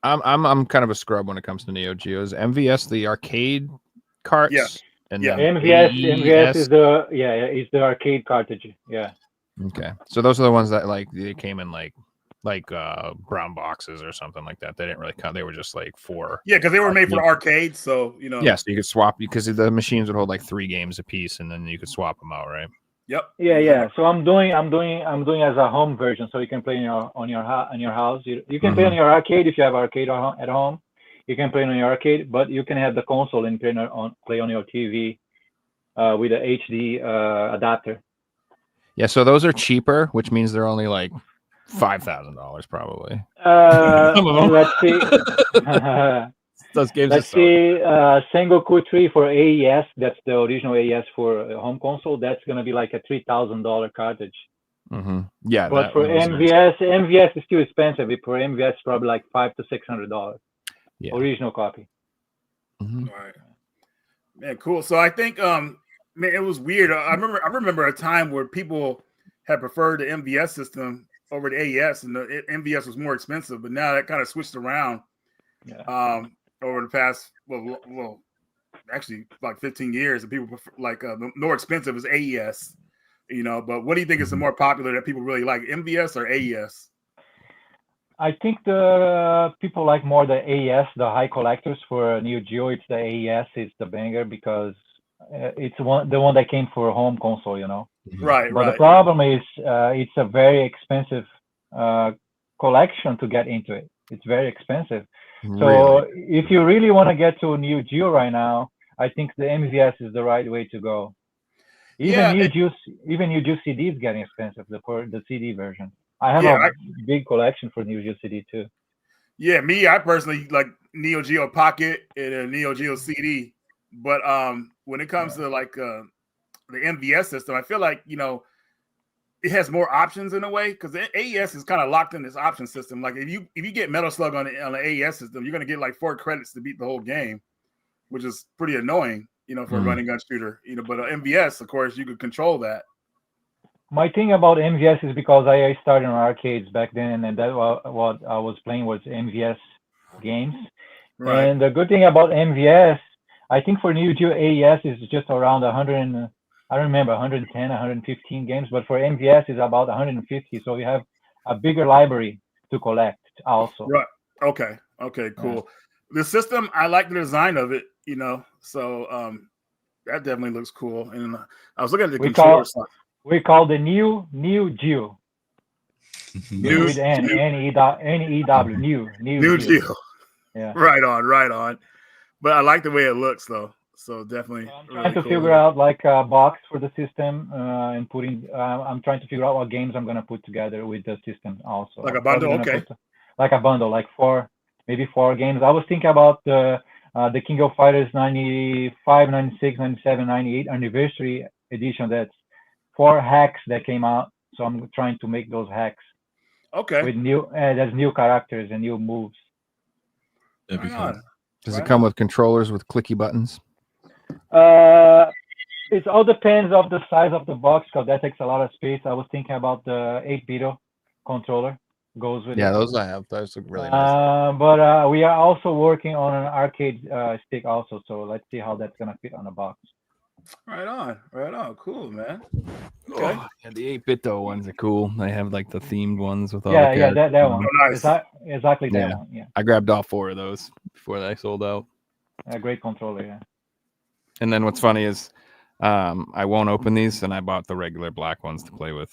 I'm kind of a scrub when it comes to Neo Geos. MVS, the arcade carts. Yeah. And Yeah. then MVS is the arcade cartridge. Yeah. Okay. So those are the ones that like they came in like brown boxes or something like that. They didn't really come. They were just like for because they were made for the arcade, so you know. Yes, you could swap because the machines would hold like 3 games a piece, and then you could swap them out, right? Yep. Yeah. So I'm doing as a home version, so you can play on your house. You can play on your arcade if you have arcade at home. You can play on your arcade, but you can have the console and play on your TV with a HD adapter. Yeah, so those are cheaper, which means they're only like $5,000 probably. Let's see. Those games. Let's see. Sengoku 3 for AES. That's the original AES for a home console. That's gonna be like a $3,000 cartridge. Yeah, but for MVS is still expensive. For MVS, probably like $500 to $600. Yeah. Original copy. All right. Man, cool. So I think man, it was weird. I remember a time where people had preferred the MVS system over the AES, and the MVS was more expensive. But now that kind of switched around. Yeah. Over the past well, actually like 15 years, and people prefer, like the more expensive is AES. You know, but what do you think is the more popular that people really like, MVS or AES? I think the people like more the AES, the high collectors for Neo Geo. It's the AES, it's the banger because it's the one that came for a home console, you know. Right. But the problem is it's a very expensive collection to get into it. It's very expensive. So if you really want to get to Neo Geo right now, I think the MVS is the right way to go. Even Neo Geo CD is getting expensive, the CD version. I have a big collection for Neo Geo CD too. Yeah, I personally like Neo Geo Pocket and a Neo Geo CD. But when it comes to like the MVS system, I feel like, you know, it has more options in a way because the AES is kind of locked in this option system. Like if you get Metal Slug on the AES system, you're gonna get like 4 credits to beat the whole game, which is pretty annoying, you know, for a running gun shooter. You know, but MVS, of course, you could control that. My thing about MVS is because I started on arcades back then, and that what I was playing was MVS games. Right. And the good thing about MVS, I think for Neo Geo AES is just around 100. I don't remember 110, 115 games, but for MVS is about 150. So you have a bigger library to collect also. Right. Okay. Cool. Yeah. The system, I like the design of it. You know, so that definitely looks cool. And I was looking at the controller side. We call the Neo Geo. New- with N-E-W, new New Geo. Geo. Yeah. Right on. But I like the way it looks though. So definitely. I'm really trying to cool. figure out like a box for the system and putting. I'm trying to figure out what games I'm gonna put together with the system also. Like a I'm probably bundle, gonna okay. put, like a bundle, like maybe four games. I was thinking about the King of Fighters 95, 96, 97, 98 anniversary edition. That's 4 hacks that came out. So I'm trying to make those hacks Okay. with there's new characters and new moves. That'd be Right cool. on. Does Right it come on. with controllers with clicky buttons? It all depends of the size of the box because that takes a lot of space. I was thinking about the 8-bit controller goes with Yeah, it. those I have. Those look really nice. But we are also working on an arcade stick also. So let's see how that's gonna fit on the box. Right on. Cool, man. Okay. Oh, yeah, the 8-bit though ones are cool. They have like the themed ones with all Yeah, the yeah, characters. that one. Oh, nice. Exactly that Yeah. one. Yeah, I grabbed all 4 of those before they sold out. a great controller. Yeah. And then what's funny is I won't open these, and I bought the regular black ones to play with.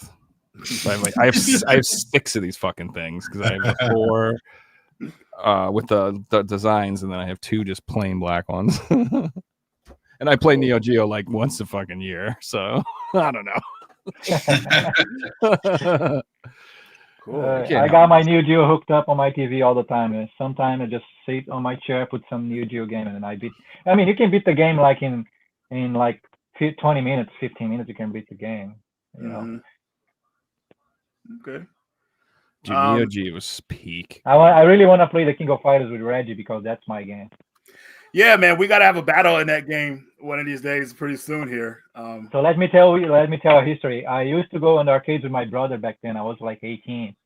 So I have 6 of these fucking things because I have the 4 with the designs, and then I have 2 just plain black ones. And I play Neo Geo like once a fucking year, so I don't know. Cool. I got my Neo Geo hooked up on my TV all the time. And sometimes I just sit on my chair, put some Neo Geo game, and then I beat. I mean, you can beat the game like in like 20 minutes, 15 minutes. You can beat the game. You know. Mhm. Okay. Dude, Neo Geo was peak. I really want to play the King of Fighters with Reggie because that's my game. Yeah, man, we gotta have a battle in that game one of these days, pretty soon here. So let me tell a history. I used to go in the arcades with my brother back then. I was like 18,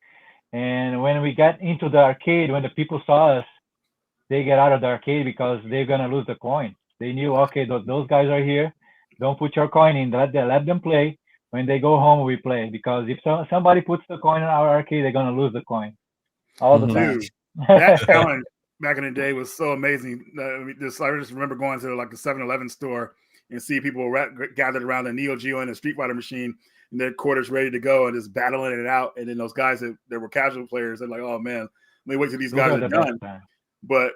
and when we got into the arcade, when the people saw us, they get out of the arcade because they're gonna lose the coin. They knew, okay, those guys are here. Don't put your coin in. Let them play. When they go home, we play because if somebody puts the coin in our arcade, they're gonna lose the coin all the time. Dude, that challenge back in the day was so amazing. I just remember going to like the 7-Eleven store and see people gathered around the Neo Geo and the Street Fighter machine and their quarters ready to go and just battling it out. And then those guys that were casual players, they're like, oh man, let me wait till these guys are done. But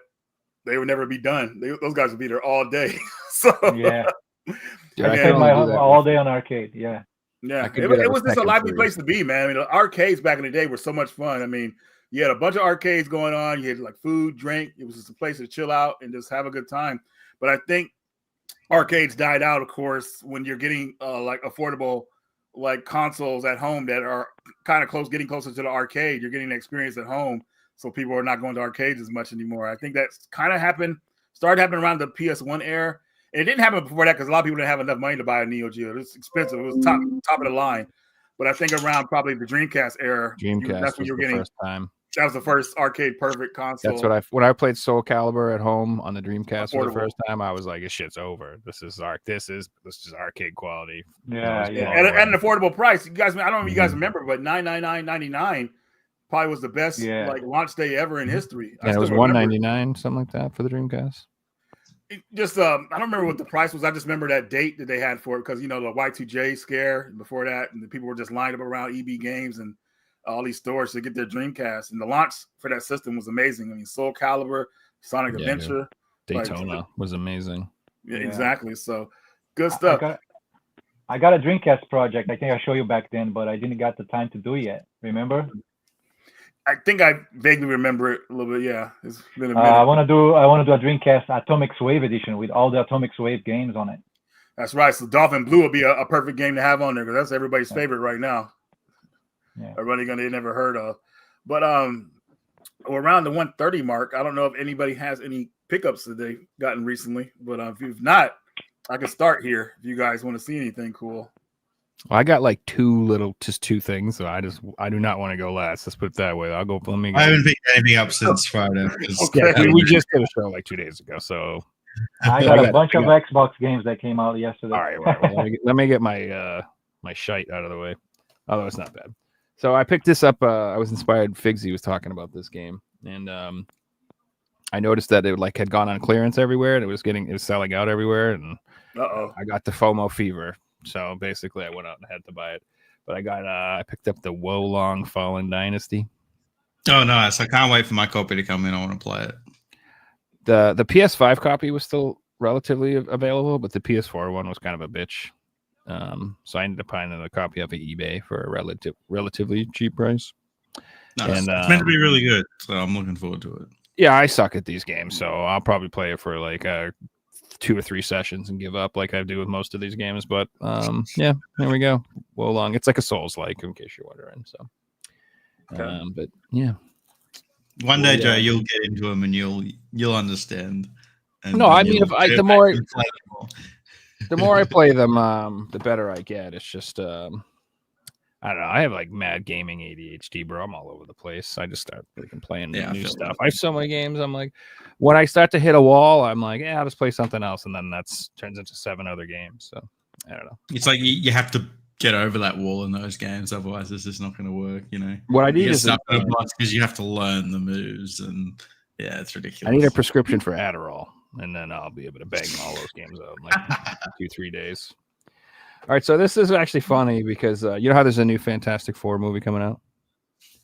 they would never be done. Those guys would be there all day. So yeah, Dude, I spent all day on arcade. Yeah. Yeah, it was just a lively place to be, man. I mean, the arcades back in the day were so much fun. I mean, you had a bunch of arcades going on. You had like food, drink. It was just a place to chill out and just have a good time. But I think arcades died out, of course, when you're getting like affordable like consoles at home that are kind of getting closer to the arcade. You're getting the experience at home, so people are not going to arcades as much anymore. I think that's kind of started happening around the PS1 era. And it didn't happen before that because a lot of people didn't have enough money to buy a Neo Geo. It was expensive. It was top of the line. But I think around probably the Dreamcast era, that's when you were getting. First time. That was the first arcade perfect console. That's when I played Soul Calibur at home on the Dreamcast for the first time. I was like, "This shit's over. This is arcade quality." Yeah, at an affordable price. You guys, I don't know if you guys remember, but $999.99 probably was the best like launch day ever in history. Yeah, it was $199, something like that for the Dreamcast. Just I don't remember what the price was. I just remember that date that they had for it because the Y2J scare before that, and the people were just lined up around EB Games and all these stores to get their Dreamcast. And the launch for that system was amazing. I mean, Soul Calibur, Sonic Adventure, Daytona was amazing. Yeah, exactly. So good stuff. I got a Dreamcast project. I think I showed you back then, but I didn't got the time to do it yet. Remember? I think I vaguely remember it a little bit. Yeah, it's been a minute. I want to do a Dreamcast Atomic Wave edition with all the Atomic Wave games on it. That's right. So Dolphin Blue would be a perfect game to have on there because that's everybody's favorite right now. Yeah. Everybody they never heard of. But around the 130 mark, I don't know if anybody has any pickups that they've gotten recently. But if you've not, I can start here if you guys want to see anything cool. Well, I got like just two things, so I do not want to go last. Let's put it that way. I'll go. I haven't picked anything up since Friday. We just did a show like 2 days ago, so I got a bunch of Xbox games that came out yesterday. All right, well, let me get my my shite out of the way. Although it's not bad. So I picked this up. I was inspired. Figsy was talking about this game, and I noticed that it had gone on clearance everywhere, and it was selling out everywhere, and I got the FOMO fever. So basically, I went out and had to buy it. But I picked up the Wolong Fallen Dynasty. Oh, nice. I can't wait for my copy to come in. I want to play it. The PS5 copy was still relatively available, but the PS4 one was kind of a bitch. So I ended up finding a copy of eBay for a relatively cheap price. Nice. And, it's meant to be really good, so I'm looking forward to it. Yeah, I suck at these games, so I'll probably play it for like 2 or 3 sessions and give up like I do with most of these games. But yeah, there we go. Wolong. It's like a Souls-like, in case you're wondering. So, but yeah. One day, Joe, you'll get into them and you'll understand. And no, I mean, the more I play them, the better I get. It's just I don't know. I have like mad gaming ADHD, bro. I'm all over the place. I just start playing new stuff. I have so many games. I'm like, when I start to hit a wall, I'm like, yeah, I'll just play something else, and then turns into 7 other games. So I don't know. It's like you have to get over that wall in those games, otherwise it's just not going to work. You know. What I need is because you have to learn the moves, and yeah, it's ridiculous. I need a prescription for Adderall, and then I'll be able to bang all those games out in like 2-3 days. All right, so this is actually funny because you know how there's a new Fantastic Four movie coming out.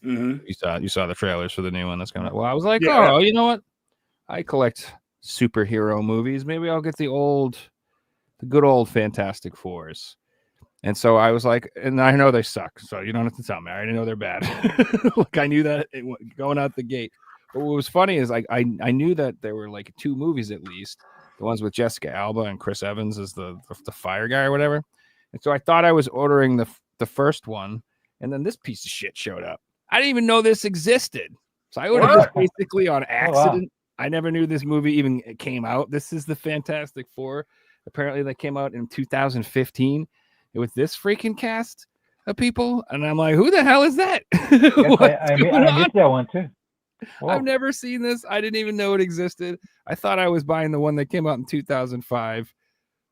Mm-hmm. You saw the trailers for the new one that's coming out. Well, I was like, oh, you know what? I collect superhero movies. Maybe I'll get the good old Fantastic Fours. And so I was like, and I know they suck, so you don't have to tell me. I already know they're bad. Like I knew that going out the gate. But what was funny is I knew that there were like 2 movies at least, the ones with Jessica Alba and Chris Evans as the fire guy or whatever. And so I thought I was ordering the first one, and then this piece of shit showed up. I didn't even know this existed. So I ordered this basically on accident. Oh, wow. I never knew this movie even came out. This is the Fantastic Four. Apparently they came out in 2015 with this freaking cast of people. And I'm like, who the hell is that? Yes, I missed that one too. Whoa. I've never seen this. I didn't even know it existed. I thought I was buying the one that came out in 2005,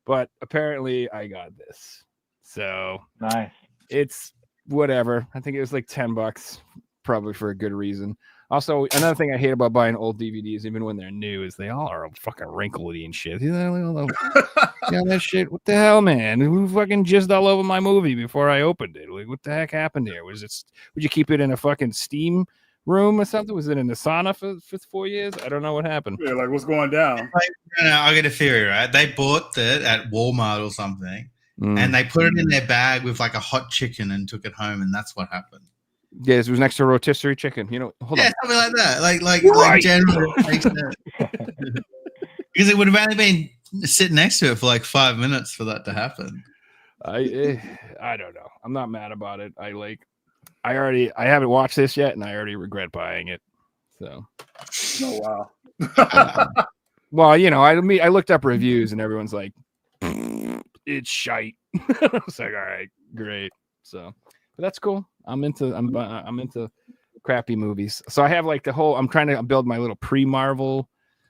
but apparently I got this. So nice. It's whatever. I think it was like $10, probably for a good reason. Also, another thing I hate about buying old DVDs, even when they're new, is they all are fucking wrinkly and shit. Yeah, that shit. What the hell, man? Who fucking jizzed all over my movie before I opened it? Like, what the heck happened here? Would you keep it in a fucking steam room or something? Was it in the sauna for 4 years? I don't know what happened. Yeah, like what's going down? I get a theory, right? They bought it at Walmart or something, and they put it in their bag with like a hot chicken and took it home, and that's what happened. Yes, it was next to rotisserie chicken. You know, hold on. Something like that. Like generally, because it would have only been sitting next to it for like 5 minutes for that to happen. I don't know. I'm not mad about it. I haven't watched this yet, and I already regret buying it. So, oh wow. Well, you know, I looked up reviews, and everyone's like, "It's shite." I was like, "All right, great." So, but that's cool. I'm into crappy movies. So I have like I'm trying to build my little pre-Marvel,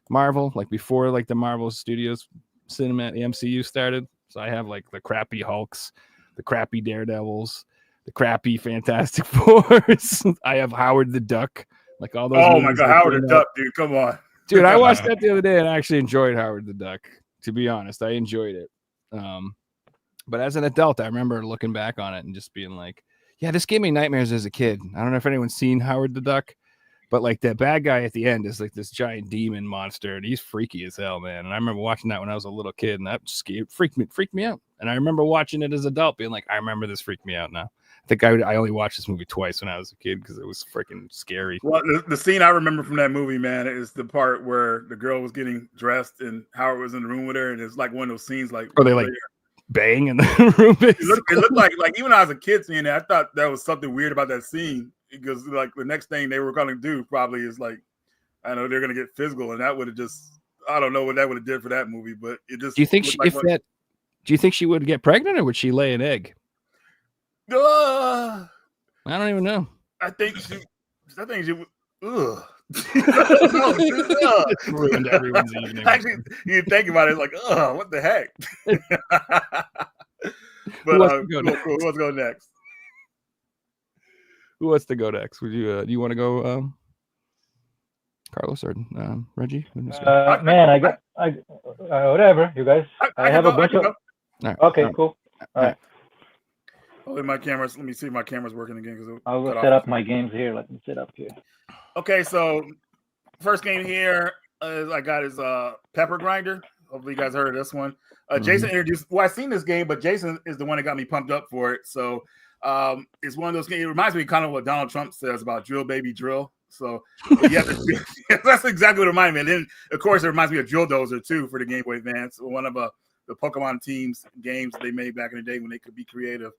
like before like the Marvel Studios cinema, the MCU started. So I have like the crappy Hulks, the crappy Daredevils, the crappy Fantastic Fours. I have Howard the Duck, like all those. Oh my God, Howard the Duck, dude! Come on, dude. I watched that the other day and I actually enjoyed Howard the Duck. To be honest, I enjoyed it. But as an adult, I remember looking back on it and just being like, yeah, this gave me nightmares as a kid. I don't know if anyone's seen Howard the Duck, but like the bad guy at the end is like this giant demon monster, and he's freaky as hell, man. And I remember watching that when I was a little kid, and that freaked me out. And I remember watching it as an adult, being like, I remember this freaked me out now. I think I only watched this movie twice when I was a kid because it was freaking scary. Well, the scene I remember from that movie, man, is the part where the girl was getting dressed and Howard was in the room with her, and it's like one of those scenes like, they like bang in the room. It looked like even when I was a kid seeing it, I thought that was something weird about that scene, because like the next thing they were going to do probably is like, I know they're going to get physical, and that would have just, I don't know what that would have did for that movie, but it just. Do you think do you think she would get pregnant, or would she lay an egg? I don't even know. I think she would. Ruined everyone's evening. Actually, you think about it, it's like, what the heck? But who wants to go next? Who wants to go next? Would you? Do you want to go, Carlos or Reggie? Man, I got whatever you guys. I have a bunch of. Right. Okay, cool. All right. Oh, my cameras. Let me see if my camera's working again. Because I'll go set up my games here. Let me set up here. Okay, so first game here I got is Pepper Grinder. Hopefully you guys heard of this one. Jason introduced. Well, I've seen this game, but Jason is the one that got me pumped up for it. So it's one of those games. It reminds me kind of what Donald Trump says about drill, baby, drill. So yeah, that's exactly what it reminded me. And then of course it reminds me of Drill Dozer too for the Game Boy Advance, one of the Pokemon teams games they made back in the day when they could be creative.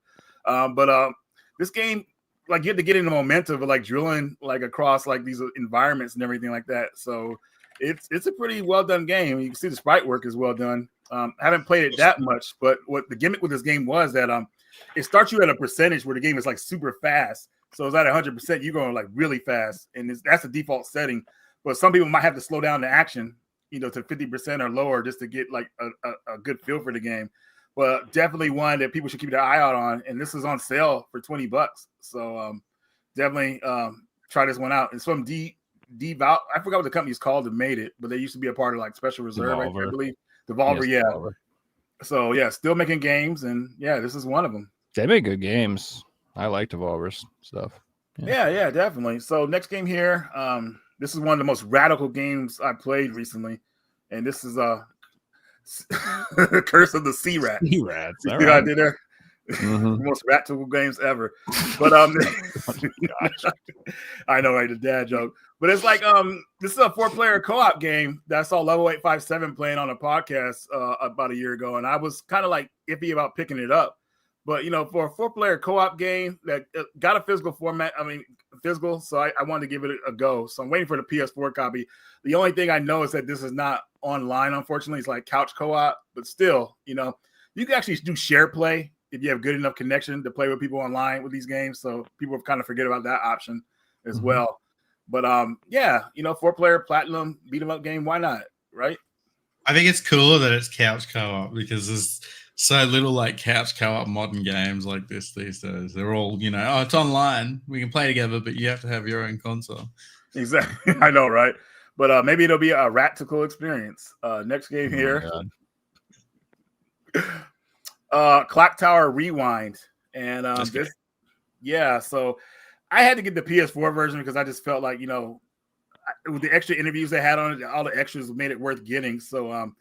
But this game, like, you have to get in the momentum of like drilling like across like these environments and everything like that. So it's a pretty well done game. You can see the sprite work is well done. Haven't played it that much, but what the gimmick with this game was that it starts you at a percentage where the game is like super fast. So it's at 100%, you're going like really fast, and that's the default setting. But some people might have to slow down the action, to 50% or lower just to get like a good feel for the game. But definitely one that people should keep their eye out on. And this is on sale for $20. So definitely try this one out. It's from I forgot what the company's called that made it, but they used to be a part of like Special Reserve, I believe. Devolver, yes, Devolver. So yeah, still making games, and yeah, this is one of them. They make good games. I like Devolver's stuff. Yeah, definitely. So next game here, this is one of the most radical games I played recently, and this is Curse of the Sea Rat. Sea Rats. See what I did there? The most radical games ever. But I know, right? The dad joke. But it's like this is a 4-player co-op game that I saw Level 857 playing on a podcast about a year ago, and I was kind of like iffy about picking it up. But for a 4-player co-op game that got a physical format, physical, so I wanted to give it a go. So I'm waiting for the PS4 copy. The only thing I know is that this is not online, unfortunately. It's like couch co-op, but still, you can actually do share play if you have good enough connection to play with people online with these games. So people kind of forget about that option as well. But 4-player platinum beat 'em up game. Why not? Right? I think it's cooler that it's couch co-op because there's so little like couch co-op modern games like this these days. They're all, it's online. We can play together, but you have to have your own console. Exactly. I know, right? But maybe it'll be a ratical experience. Next game here. Clock Tower Rewind. And so I had to get the PS4 version because I just felt like, with the extra interviews they had on it, all the extras made it worth getting. So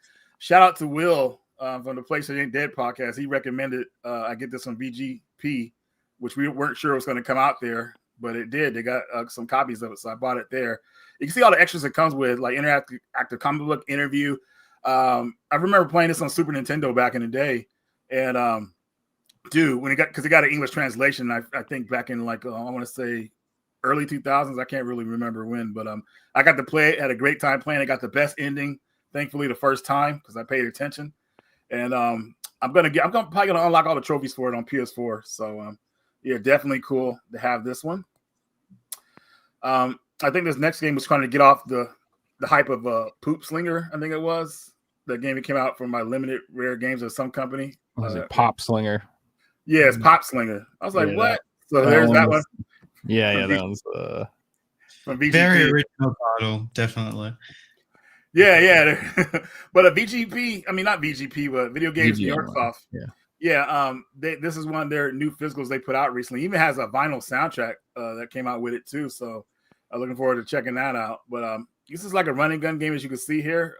shout out to Will from the Place That Ain't Dead podcast. He recommended I get this on VGP, which we weren't sure was going to come out there, but it did. They got some copies of it, so I bought it there. You can see all the extras it comes with, like interactive comic book interview. I remember playing this on Super Nintendo back in the day, and when it got an English translation, I think back in like I want to say early 2000s. I can't really remember when, but I got to play it. Had a great time playing. I got the best ending, thankfully, the first time because I paid attention. And I'm probably gonna unlock all the trophies for it on PS4. So definitely cool to have this one. I think this next game was trying to get off the hype of Poop Slinger. I think it was the game that came out from my limited rare games of some company. Was it Pop Slinger? Yeah, it's Pop Slinger. I was like, what? So there's that one. Yeah, that one's from VGP. Very original title, definitely. Yeah. But a VGP, not VGP, but Video Games New York Soft. Yeah. This is one of their new physicals they put out recently. It even has a vinyl soundtrack that came out with it too. So I'm looking forward to checking that out. But this is like a running gun game, as you can see here.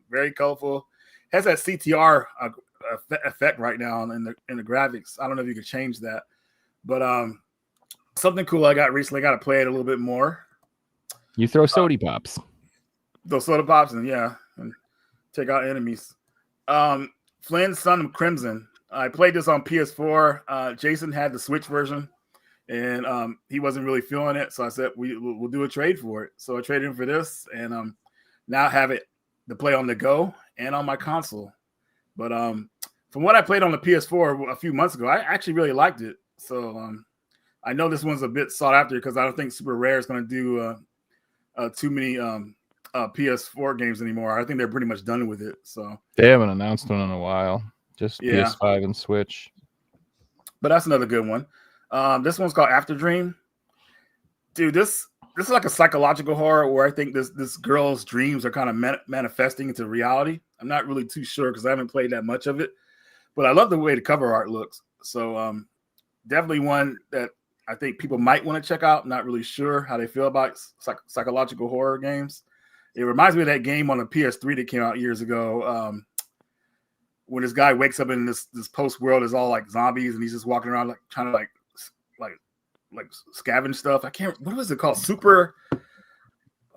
Very colorful. Has that CTR effect right now in the graphics. I don't know if you could change that, but something cool I got recently. Got to play it a little bit more. You throw soda pops. Those soda pops and take out enemies. Flynn's Son of Crimson. I played this on PS4. Jason had the Switch version, and he wasn't really feeling it. So I said we'll do a trade for it. So I traded him for this, and now have it to play on the go and on my console. But from what I played on the PS4 a few months ago, I actually really liked it. So I know this one's a bit sought after because I don't think Super Rare is going to do too many PS4 games anymore. I think they're pretty much done with it. So they haven't announced one in a while. Just PS5 and Switch. But that's another good one. This one's called After Dream. Dude, this is like a psychological horror where I think this girl's dreams are kind of manifesting into reality. I'm not really too sure because I haven't played that much of it, but I love the way the cover art looks. So definitely one that I think people might want to check out. Not really sure how they feel about psychological horror games. It reminds me of that game on the PS3 that came out years ago. When this guy wakes up in this post world is all like zombies, and he's just walking around like trying to like scavenge stuff. What was it called?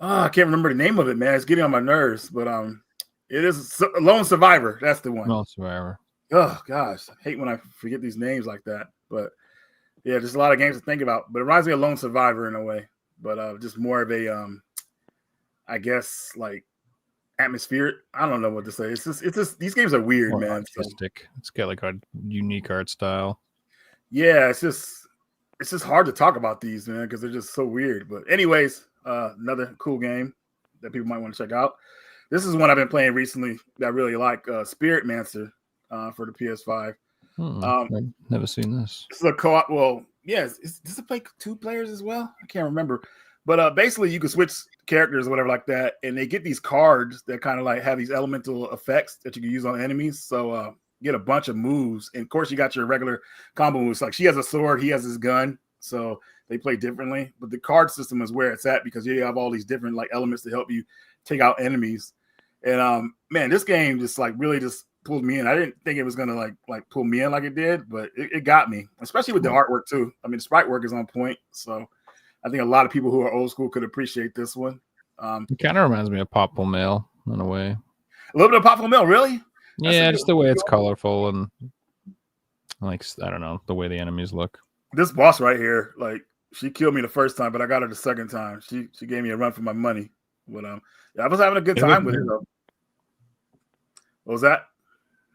I can't remember the name of it, man. It's getting on my nerves, but it is Lone Survivor. That's the one. Lone Survivor. Oh gosh, I hate when I forget these names like that. But yeah, just a lot of games to think about. But it reminds me of Lone Survivor in a way, but just more of a I guess like atmospheric. I don't know what to say. It's just these games are weird, More man. artistic. It's got like a unique art style. Yeah, it's just hard to talk about these, man, because they're just so weird. But anyways, another cool game that people might want to check out. This is one I've been playing recently that I really like, Spirit Mancer for the PS5. I've never seen this. This is a co-op. Well, yes, does it play 2 players as well? I can't remember. But basically, you can switch characters or whatever like that, and they get these cards that kind of like have these elemental effects that you can use on enemies. So get a bunch of moves, and of course, you got your regular combo moves. Like she has a sword, he has his gun, so they play differently. But the card system is where it's at because you have all these different like elements to help you take out enemies. And man, this game just like really just pulled me in. I didn't think it was gonna like pull me in like it did, but it got me, especially with the artwork too. I mean, the sprite work is on point, so I think a lot of people who are old school could appreciate this one. It kind of reminds me of Popple Mail in a way. A little bit of Popple Mail, really? Yeah, just the way it's colorful and like I don't know the way the enemies look. This boss right here, like she killed me the first time, but I got her the second time. She gave me a run for my money. But yeah, I was having a good time with it though. What was that?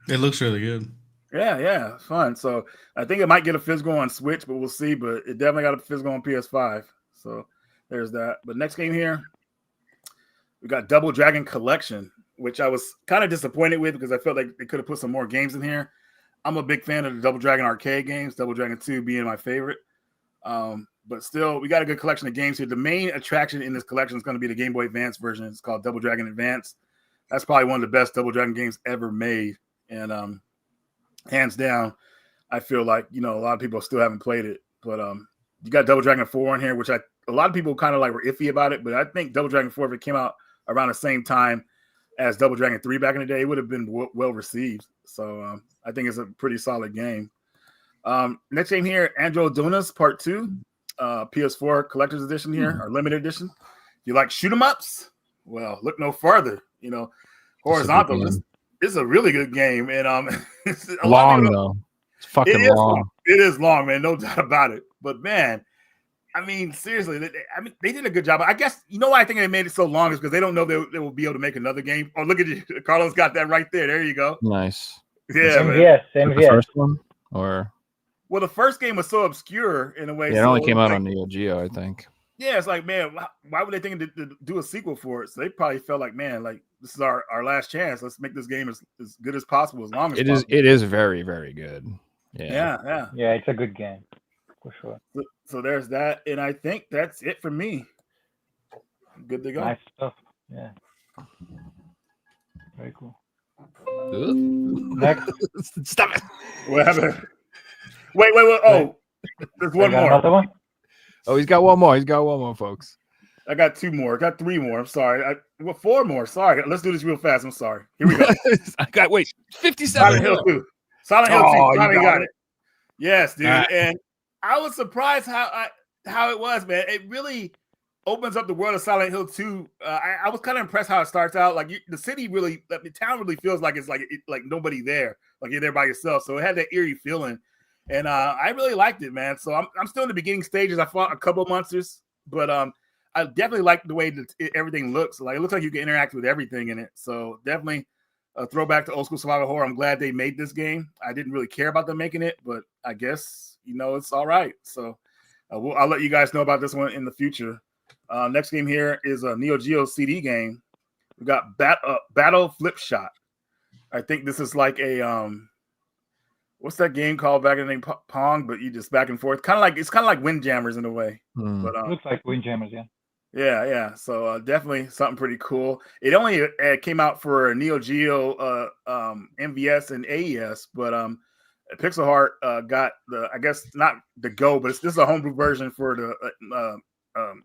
It looks really good. Yeah, fun. So I think it might get a physical on Switch, but we'll see. But it definitely got a physical on PS5. So there's that. But next game here, we got Double Dragon Collection, which I was kind of disappointed with because I felt like they could have put some more games in here. I'm a big fan of the Double Dragon arcade games, Double Dragon 2 being my favorite. But still, we got a good collection of games here. The main attraction in this collection is going to be the Game Boy Advance version. It's called Double Dragon Advance. That's probably one of the best Double Dragon games ever made. And hands down, I feel like, a lot of people still haven't played it. But you got Double Dragon 4 in here, which a lot of people kind of like were iffy about it. But I think Double Dragon 4, if it came out around the same time as Double Dragon 3 back in the day, it would have been well received. So I think it's a pretty solid game. Next game here, Andro Dunas Part 2, PS4 Collector's Edition here, or Limited Edition. You like shoot 'em ups? Well, look no further. Horizontal. This is a really good game, and it's long though. It's fucking long. It is long, man. No doubt about it. But man, I mean, seriously, they did a good job. I guess why I think they made it so long is because they don't know they will be able to make another game. Oh, look at you, Carlos got that right there. There you go. Nice. Yeah, same The first one, or well, the first game was so obscure in a way. yeah, it only came out on Neo Geo, I think. Yeah, it's like, man, why would they think to do a sequel for it? So they probably felt like, man, like this is our last chance. Let's make this game as good as possible, as long as possible. It is very, very good. Yeah. Yeah, it's a good game for sure. So there's that, and I think that's it for me. Good to go. Nice stuff. Yeah. Very cool. Next. Stop it. What happened? Wait. Oh, there's one more. Another one? Oh, he's got one more, folks. I got 2 more. I got 3 more. I'm sorry. 4 more. Sorry. Let's do this real fast. I'm sorry. Here we go. I got 57. Silent Hill 2. Silent Hill 2. Finally got it. Yes, dude. Right. And I was surprised how it was, man. It really opens up the world of Silent Hill 2. I was kind of impressed how it starts out. Like the city really, the town really feels like it's like nobody there. Like you're there by yourself. So it had that eerie feeling. And I really liked it, man. So I'm still in the beginning stages. I fought a couple of monsters, but I definitely like the way that everything looks. Like it looks like you can interact with everything in it. So definitely a throwback to old school survival horror. I'm glad they made this game. I didn't really care about them making it, but I guess it's all right. So I'll let you guys know about this one in the future. Next game here is a Neo Geo CD game. We got Battle Flip Shot. I think this is like a what's that game called back in the day? Pong, but you just back and forth. It's kind of like Windjammers in a way. But looks like Windjammers, yeah. Yeah. So definitely something pretty cool. It only came out for Neo Geo, MVS, and AES, but Pixel Heart got the, I guess not the Go, but this is a homebrew version for the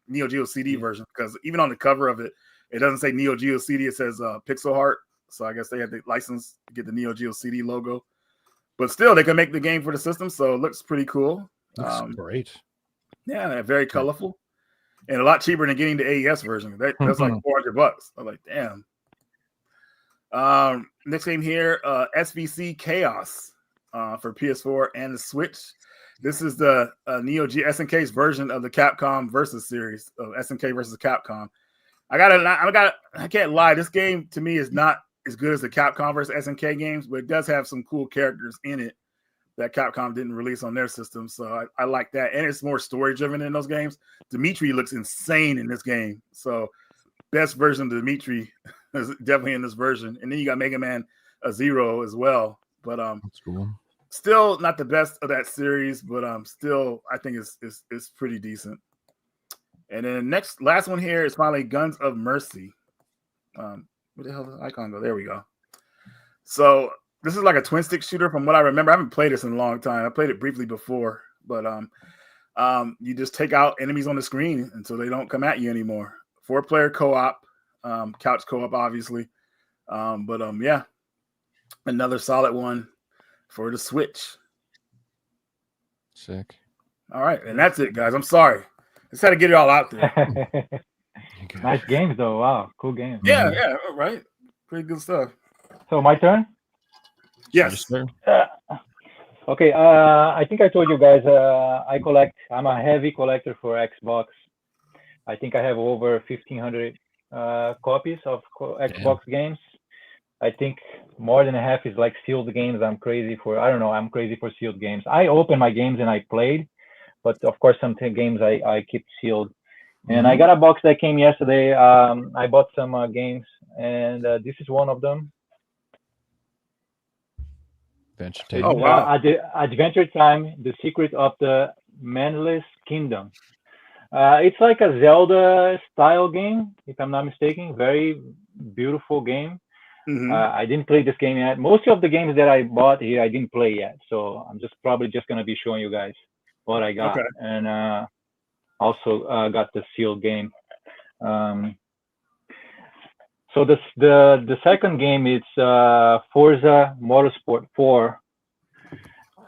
Neo Geo CD version, because even on the cover of it, it doesn't say Neo Geo CD, it says Pixel Heart. So I guess they had the license to get the Neo Geo CD logo. But still, they can make the game for the system, so it looks pretty cool. Looks great. Yeah, very colorful. And a lot cheaper than getting the AES version. That's like $400. I'm like, damn. Next game here, SVC Chaos for PS4 and the Switch. This is the Neo Geo SNK's version of the Capcom versus series of SNK versus Capcom. I can't lie. This game to me is not as good as the Capcom versus SNK games, but it does have some cool characters in it that Capcom didn't release on their system. So I like that. And it's more story driven in those games. Dimitri looks insane in this game. So best version of Dimitri is definitely in this version. And then you got Mega Man Zero as well. But That's cool. still not the best of that series, but still I think it's pretty decent. And then last one here is finally Guns of Mercy. Where the hell did the icon go? There we go. So this is like a twin stick shooter from what I remember. I haven't played this in a long time. I played it briefly before, but you just take out enemies on the screen until they don't come at you anymore. 4-player co-op, couch co-op, obviously. Yeah, another solid one for the Switch. Sick. All right, and that's it, guys. I'm sorry. Just had to get it all out there. Nice games, though. Wow, cool game. Yeah, right. Pretty good stuff. So my turn. Yes. Sir. Okay. I think I told you guys. I'm a heavy collector for Xbox. I think I have over 1,500 copies of Xbox games. I think more than half is like sealed games. I'm crazy for sealed games. I open my games and I played, but of course some games I keep sealed. And I got a box that came yesterday. I bought some games, and this is one of them. Adventure Time. Oh, wow. Adventure Time: The Secret of the Manless Kingdom. It's like a Zelda style game, if I'm not mistaken. Very beautiful game. I didn't play this game yet. Most of the games that I bought here, I didn't play yet. So I'm probably just gonna be showing you guys what I got. Okay. And also got the sealed game. So the second game is Forza Motorsport 4.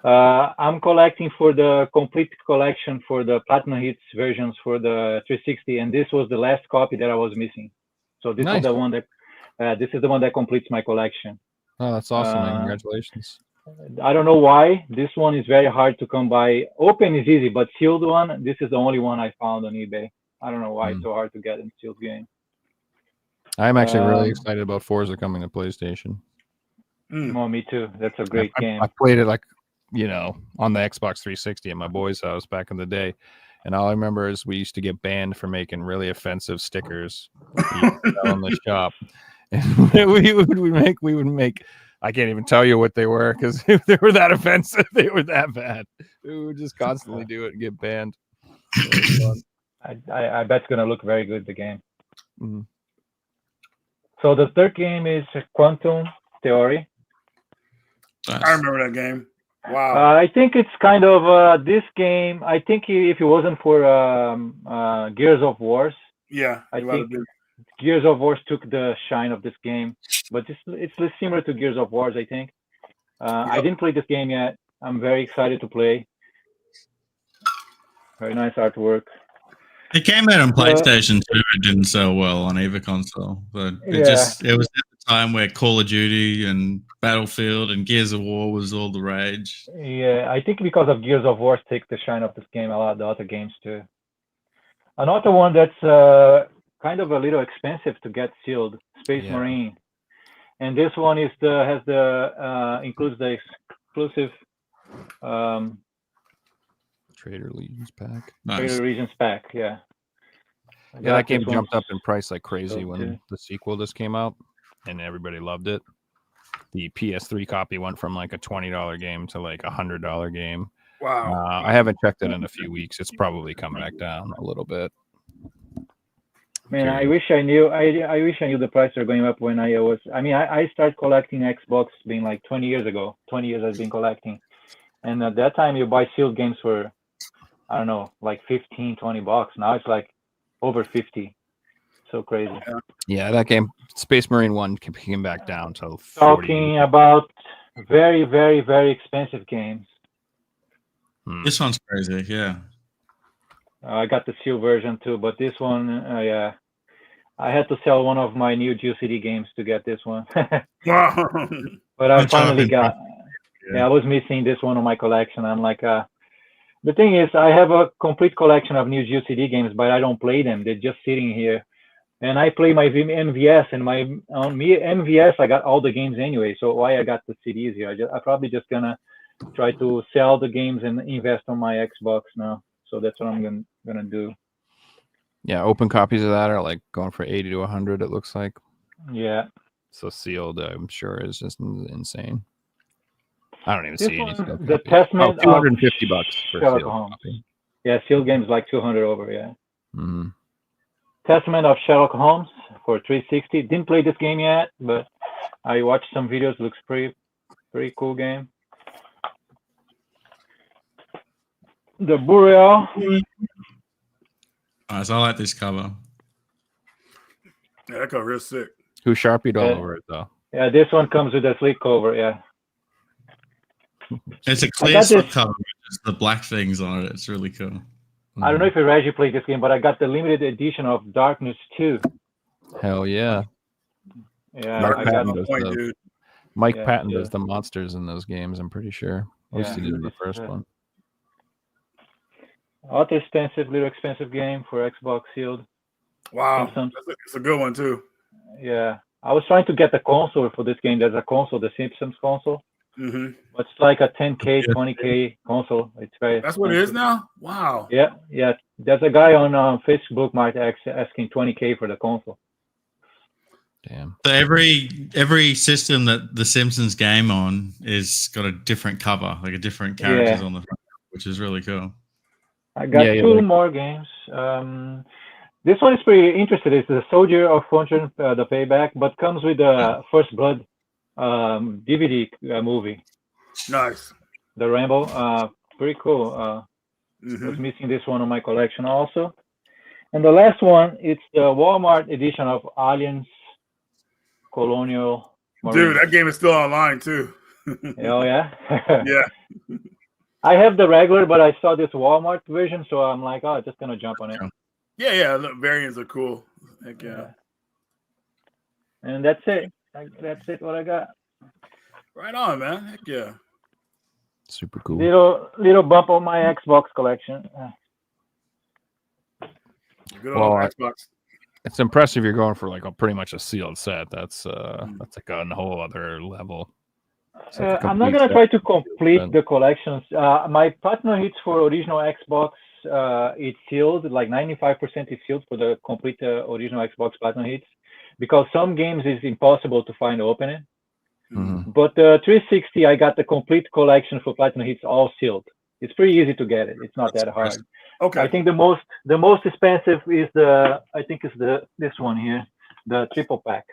I'm collecting for the complete collection for the Platinum Hits versions for the 360, and this was the last copy that I was missing. So this is the one that completes my collection. Oh, that's awesome, man. Congratulations. I don't know why. This one is very hard to come by. Open is easy, but sealed one, this is the only one I found on eBay. I don't know why it's so hard to get in sealed game. I'm actually really excited about Forza coming to PlayStation. Oh, me too. That's a great game. I played it on the Xbox 360 at my boy's house back in the day. And all I remember is we used to get banned for making really offensive stickers in the shop. And we would make I can't even tell you what they were because if they were that offensive, they were that bad. We would just constantly do it and get banned. I bet it's gonna look very good, the game. So the third game is Quantum Theory. I remember that game. Wow. I think it's kind of this game. I think if it wasn't for Gears of Wars, I think Gears of Wars took the shine of this game. But it's similar to Gears of Wars, I think. I didn't play this game yet. I'm very excited to play. Very nice artwork. It came out on PlayStation 2. It didn't sell well on either console. But it was at the time where Call of Duty and Battlefield and Gears of War was all the rage. Yeah, I think because of Gears of War take the shine of this game a lot, the other games too. Another one that's kind of a little expensive to get sealed, Space Marine. And this one includes the exclusive Trader Legions pack. Nice. Trader Legions pack, yeah. Yeah, that game jumped up in price like crazy when the sequel just came out, and everybody loved it. The PS3 copy went from like a $20 game to like $100 game. Wow. I haven't checked it in a few weeks. It's probably coming back down a little bit. Man, I wish I knew. I wish I knew the prices are going up when I started collecting Xbox being like 20 years ago. 20 years I've been collecting. And at that time, you buy sealed games for, I don't know, like $15-20. Now it's like over 50. So crazy. Yeah, that game, Space Marine 1, came back down to 40. Talking about very, very, very expensive games. This one's crazy. Yeah. I got the sealed version too, but this one, yeah, I had to sell one of my new GCD games to get this one. Wow. But I Which I've finally been got. Yeah, I was missing this one on my collection. I'm like, the thing is, I have a complete collection of new GCD games, but I don't play them. They're just sitting here. And I play my MVS, and on MVS, I got all the games anyway. So why I got the CDs here? I probably just gonna try to sell the games and invest on my Xbox now. So that's what I'm gonna do. Yeah, open copies of that are like going for 80 to 100. It looks like. Yeah. So sealed, I'm sure, is just insane. I don't even This see any one, sealed the copies. Testament Oh, $250 for a Sherlock sealed Holmes. copy. Yeah, sealed games like 200 over. Yeah. Mm-hmm. Testament of Sherlock Holmes for 360. Didn't play this game yet, but I watched some videos. Looks pretty cool game. The Burial. Nice. I like this cover. Yeah, that cover is sick. Who Sharpied all Yeah. over it, though? Yeah, this one comes with a sleek cover. Yeah. It's a I clear got slip this- cover with just the black things on it. It's really cool. I don't know if you actually played this game, but I got the limited edition of Darkness 2. Hell yeah. Yeah, Mark I Patton got does Point, the- dude. Mike Yeah, Patton yeah. does the monsters in those games, I'm pretty sure. At least he Yeah, did in the this, first one. Other little expensive game for Xbox sealed. Wow. Simpsons. It's a good one, too. Yeah, I was trying to get the console for this game. There's a console, the Simpsons console, Hmm. but it's like a 10K, Yeah. 20K console. It's very. That's what it is expensive. now? Wow. Yeah. There's a guy on Facebook might asking 20K for the console. Damn. So every system that the Simpsons game on is got a different cover, like a different characters Yeah. on the front, which is really cool. I got Yeah, two like- more games. This one is pretty interesting. It's the Soldier of Fortune, the Payback, but comes with the First Blood DVD movie, Nice. the Rambo. Pretty cool. I Hmm. was missing this one on my collection also. And the last one, it's the Walmart edition of Aliens Colonial Marines. Dude, that game is still online, too. Oh, yeah? Yeah. I have the regular, but I saw this Walmart version, so I'm like, oh, just going to jump on it. Yeah. Look, variants are cool. Heck yeah. And that's it. That's it, what I got. Right on, man. Heck yeah. Super cool. Little bump on my Xbox collection. Good Well, old Xbox. It's impressive you're going for like pretty much a sealed set. That's like a whole other level. It's like a I'm not complete gonna set. try to complete Then- the collections. My partner hits for original Xbox. It's sealed, like 95% is sealed for the complete original Xbox Platinum hits, because some games is impossible to find opening. Mhm. But 360, I got the complete collection for Platinum hits, all sealed. It's pretty easy to get it. It's not that hard. Okay. I think the most expensive is this one here, the triple pack.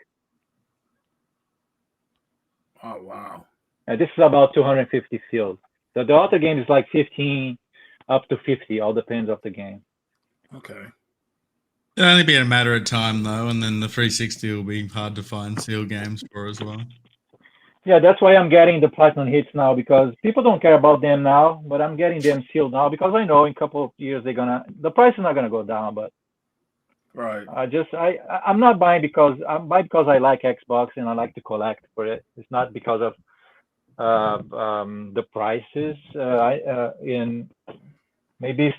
Oh, wow. This is about 250 sealed. The other game is like 15 up to 50, all depends of the game. Okay. It'll only be a matter of time, though, and then the 360 will be hard to find sealed games for as well. Yeah, that's why I'm getting the Platinum hits now, because people don't care about them now, but I'm getting them sealed now because I know in a couple of years the price is not gonna go down. But Right. I'm not buying because I like Xbox and I like to collect for it. It's not because of the prices. Maybe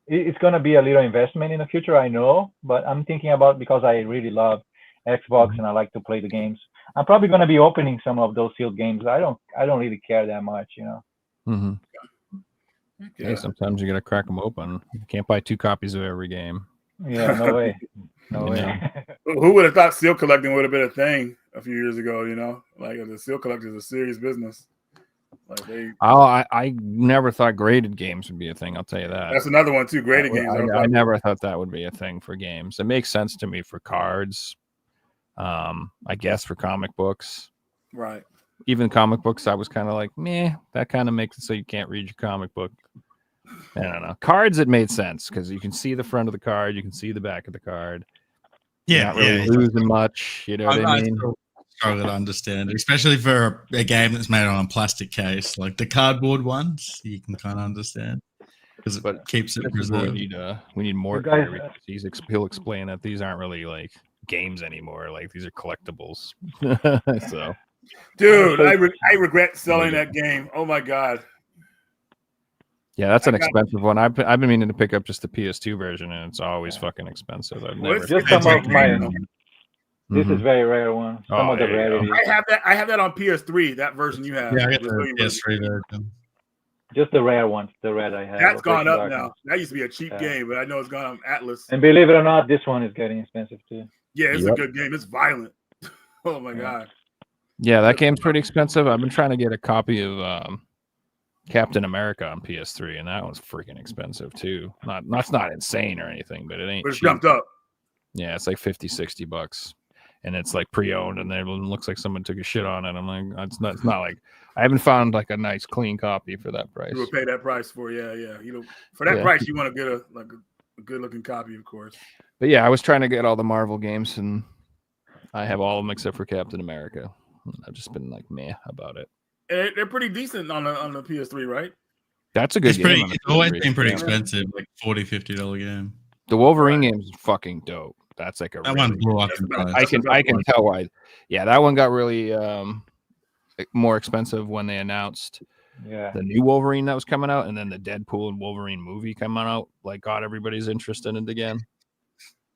it's gonna be a little investment in the future, I know, but I'm thinking about because I really love Xbox and I like to play the games. I'm probably gonna be opening some of those sealed games. I don't really care that much, you know. Mhm. Yeah. Hey, sometimes you gotta crack them open. You can't buy 2 copies of every game. Yeah, no way. No You way. Who would have thought seal collecting would have been a thing a few years ago? You know, like the seal collector is a serious business. Like I never thought graded games would be a thing. I'll tell you that. that's another one too. Graded games. I never thought that would be a thing for games. It makes sense to me for cards. I guess for comic books. Right. Even comic books, I was kind of like, meh. That kind of makes it so you can't read your comic book. I don't know. Cards, it made sense because you can see the front of the card, you can see the back of the card. You're not really losing much. You know what I mean? still struggle to understand, especially for a game that's made on a plastic case, like the cardboard ones. You can kind of understand because it keeps it This is what preserved. we need more. You guys- He'll explain that these aren't really like games anymore. Like these are collectibles. So, Dude, I regret selling that game. Oh my god. yeah, that's an expensive one. I've been meaning to pick up just the PS2 version, and it's always fucking expensive. I've Well, never. it's Just a some of great my. game. This Mhm. is very rare one. Some Oh, of the there you go. rarities. I have that on PS3. That version you have. Yeah, I got the the Brazilian version. PS3 version. Just the rare ones. The red I have. That's gone Operation up Darkness. now. That used to be a cheap Yeah. game, but I know it's gone on Atlas. And believe it or not, this one is getting expensive too. Yeah, it's Yep. a good game. It's violent. Oh my Yeah. god. Yeah, that game's pretty expensive. I've been trying to get a copy of Captain America on PS3, and that one's freaking expensive too. That's not insane or anything, but it ain't But it's cheap. jumped up. Yeah, it's like $50-$60, and it's like pre-owned, and it looks like someone took a shit on it. I'm like, it's not like I haven't found like a nice clean copy for that price. You would pay that price for, yeah. You know, for that Yeah. price, you want to get a good looking copy, of course. But yeah, I was trying to get all the Marvel games, and I have all of them except for Captain America. I've just been like meh about it. And they're pretty decent on the PS3, right? That's a good It's game. pretty. on the It's always PS3. been pretty Yeah. expensive, like $40-$50 game. The Wolverine game is fucking dope. That's like a That really, one blew up That's in about- price. I can tell why. Yeah, that one got really more expensive when they announced Yeah. the new Wolverine that was coming out, and then the Deadpool and Wolverine movie coming out, like got everybody's interest in it again.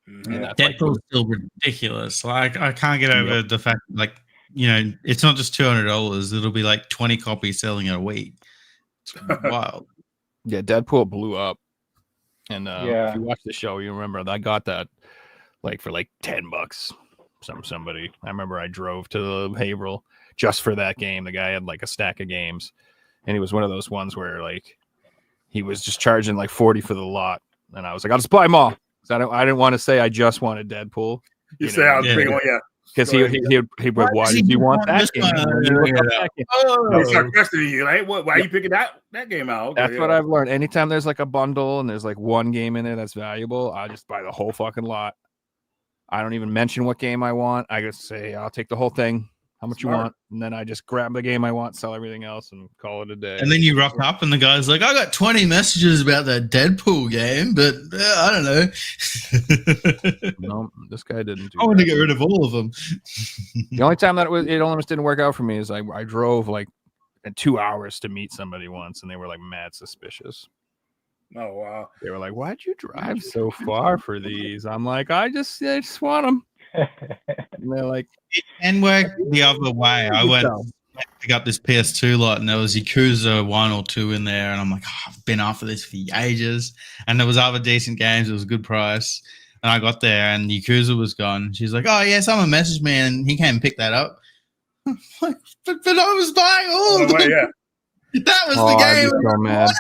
Mhm. And that's like, Deadpool's still ridiculous. Like I can't get over the fact, like it's not just $200. It'll be like 20 copies selling in a week. It's wild. yeah, Deadpool blew up. And Yeah. if you watch the show, you remember I got that like for like $10. Somebody. I remember I drove to Haverhill just for that game. The guy had like a stack of games, and he was one of those ones where like he was just charging like 40 for the lot, and I was like, I'll just buy them all. So I didn't want to say I just wanted Deadpool. You say I was yeah. big one, yeah. Because Go he ahead. would, why did you want that this game? one? And you look up that game. They start questioning you, like, why are you picking that game out? Okay, That's yeah. what I've learned. Anytime there's like a bundle and there's like one game in it that's valuable, I just buy the whole fucking lot. I don't even mention what game I want. I just say, I'll take the whole thing. How much Smart. you want? And then I just grab the game I want, sell everything else, and call it a day. And then you rock up, and the guy's like, "I got 20 messages about that Deadpool game, but I don't know." No, this guy didn't do I want to that. get rid of all of them. The only time that it almost didn't work out for me is I drove like 2 hours to meet somebody once, and they were like mad suspicious. Oh wow. They were like, "Why'd you drive so far for these?" I'm like, I just want them. And they're like, It can work the other way. I went to pick up this PS2 lot, and there was Yakuza 1 or 2 in there, and I'm like, I've been after this for ages. And there was other decent games. It was a good price. And I got there, and Yakuza was gone. She's like, "Oh yeah, someone messaged me, and he came and picked that up." I'm like, but I was buying all of them. yeah. That was "Oh, the I'd game. be so mad."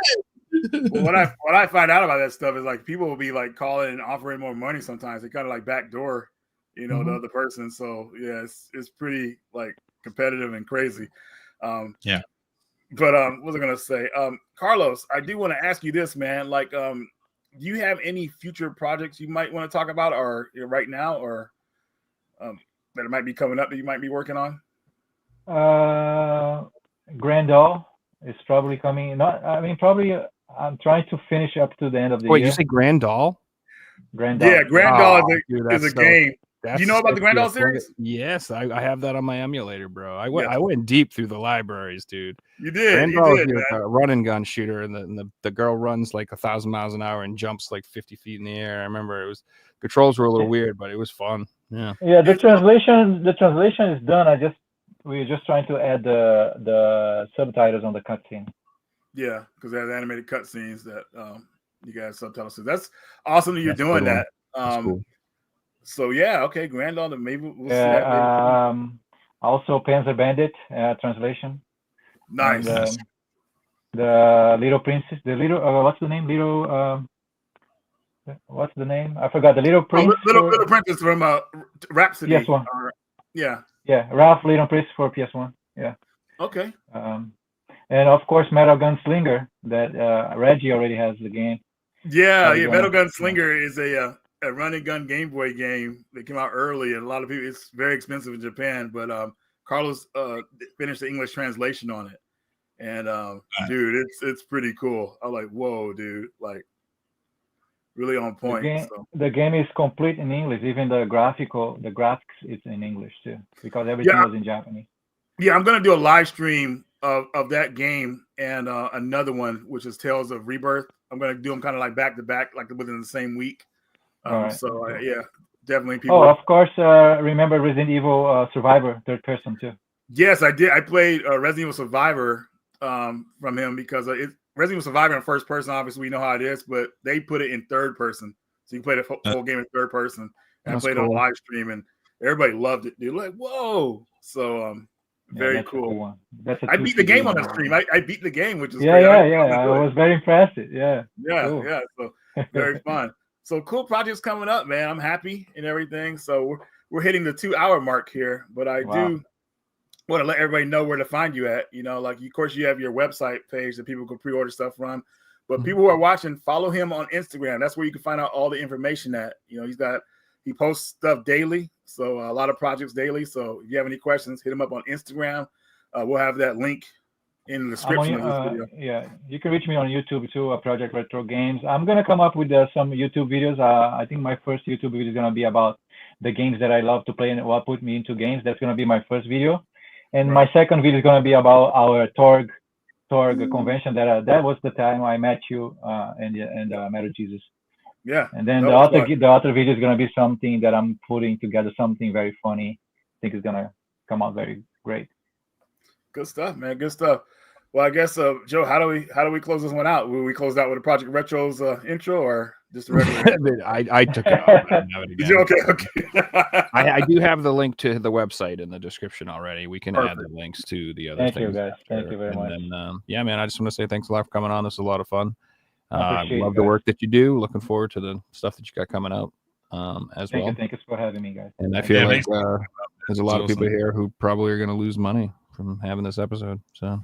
Well, what I find out about that stuff is like people will be like calling and offering more money sometimes. They kind of like backdoor, the Mm-hmm. other person. So yeah, it's pretty like competitive and crazy. Yeah. But what was I gonna say? Carlos, I do want to ask you this, man. Like, do you have any future projects you might want to talk about, or right now, or that it might be coming up that you might be working on? Grandal is probably coming. Probably. I'm trying to finish up to the end of the Wait, year. you say Grand Doll? Grandal. Yeah, Grandal Oh, dude, is that's a so- game. That's You know about the sick, Grand dude. All series? Yes, I have that on my emulator, bro. I Yes. went deep through the libraries, dude. You did, Grand you Ball did, is man. a run and gun shooter, and the girl runs like 1,000 miles an hour and jumps like 50 feet in the air. I remember controls were a little weird, but it was fun. Yeah. Yeah, the translation is done. We're just trying to add the subtitles on the cutscene. Yeah, because there's animated cutscenes that you guys subtitles. So that's awesome that you're That's a doing good one. that. That's cool. So yeah, okay, Grandal, maybe we'll see Yeah. that. Later. Also, Panzer Bandit translation. Nice. And, the Little Princess. The little. What's the name? What's the name? I forgot. The Little Prince. Little Princess from Rhapsody. PS1. Yeah. Yeah, Ralph Little Prince for PS1. Yeah. Okay. And of course, Metal Gunslinger that Reggie already has the game. Yeah, Probably yeah. gonna- Metal Gunslinger is a run and gun Game Boy game that came out early, and a lot of people. It's very expensive in Japan, but Carlos finished the English translation on it, and dude, it's pretty cool. I'm like, whoa, dude, like really on point. So. The game is complete in English. Even the graphics, it's in English too, because everything Yeah. was in Japanese. Yeah, I'm gonna do a live stream of that game and another one, which is Tales of Rebirth. I'm gonna do them kind of like back to back, like within the same week. Right. So yeah, definitely people. Oh, of course. Remember Resident Evil Survivor, third person too. Yes, I did. I played Resident Evil Survivor from him because Resident Evil Survivor in first person. Obviously, we know how it is, but they put it in third person, so you play the whole game in third person. And I played it on live stream, and everybody loved it. Dude, like whoa! So very cool. A cool one. That's I beat the game on the stream. I beat the game, which is great. I was very impressed. Yeah. Cool. Yeah. So very fun. So cool projects coming up, man. I'm happy and everything. So we're hitting the 2-hour mark here, but I do want to let everybody know where to find you at. You know, like of course you have your website page that people can pre-order stuff from. But people who are watching, follow him on Instagram. That's where you can find out all the information at. You know, he posts stuff daily. So a lot of projects daily. So if you have any questions, hit him up on Instagram. We'll have that link in the description of this video. Yeah, you can reach me on YouTube too, Project Retro Games. I'm gonna come up with some YouTube videos. I think my first YouTube video is gonna be about the games that I love to play and what put me into games. That's gonna be my first video, and my second video is gonna be about our Torg convention. That was the time I met you and Metal Jesus. Yeah. And then the other video is gonna be something that I'm putting together, something very funny. I think it's gonna come out very great. Good stuff, man. Good stuff. Well, I guess Joe, how do we close this one out? Will we close out with a Project Retro's intro or just a regular? I took it off. Okay. I do have the link to the website in the description already. We can add the links to the other things. Thank you, guys. Thank you very much. And then, yeah, man, I just want to say thanks a lot for coming on. This is a lot of fun. I love the work that you do. Looking forward to the stuff that you got coming out as well. Thank you for having me, guys. And I feel like there's a lot of people here who probably are going to lose money from having this episode. So.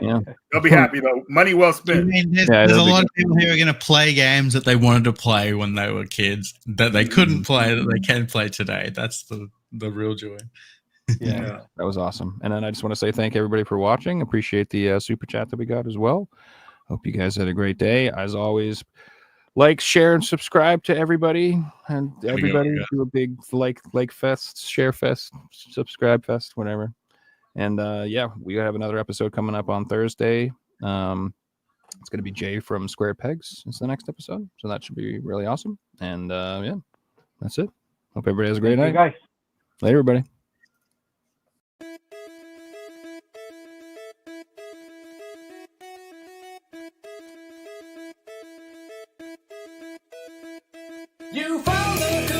Yeah, they'll be happy though. Money well spent. I mean, there's a lot of people who are going to play games that they wanted to play when they were kids that they couldn't play that they can play today. That's the real joy. Yeah, that was awesome. And then I just want to say thank everybody for watching. Appreciate the super chat that we got as well. Hope you guys had a great day. As always, like, share, and subscribe to everybody. And everybody do a big like fest, share fest, subscribe fest, whatever. And yeah, we have another episode coming up on Thursday. It's going to be Jay from Square Pegs. It's the next episode, so that should be really awesome. And yeah, that's it. Hope everybody has a great night. Guys. Later, everybody. You found the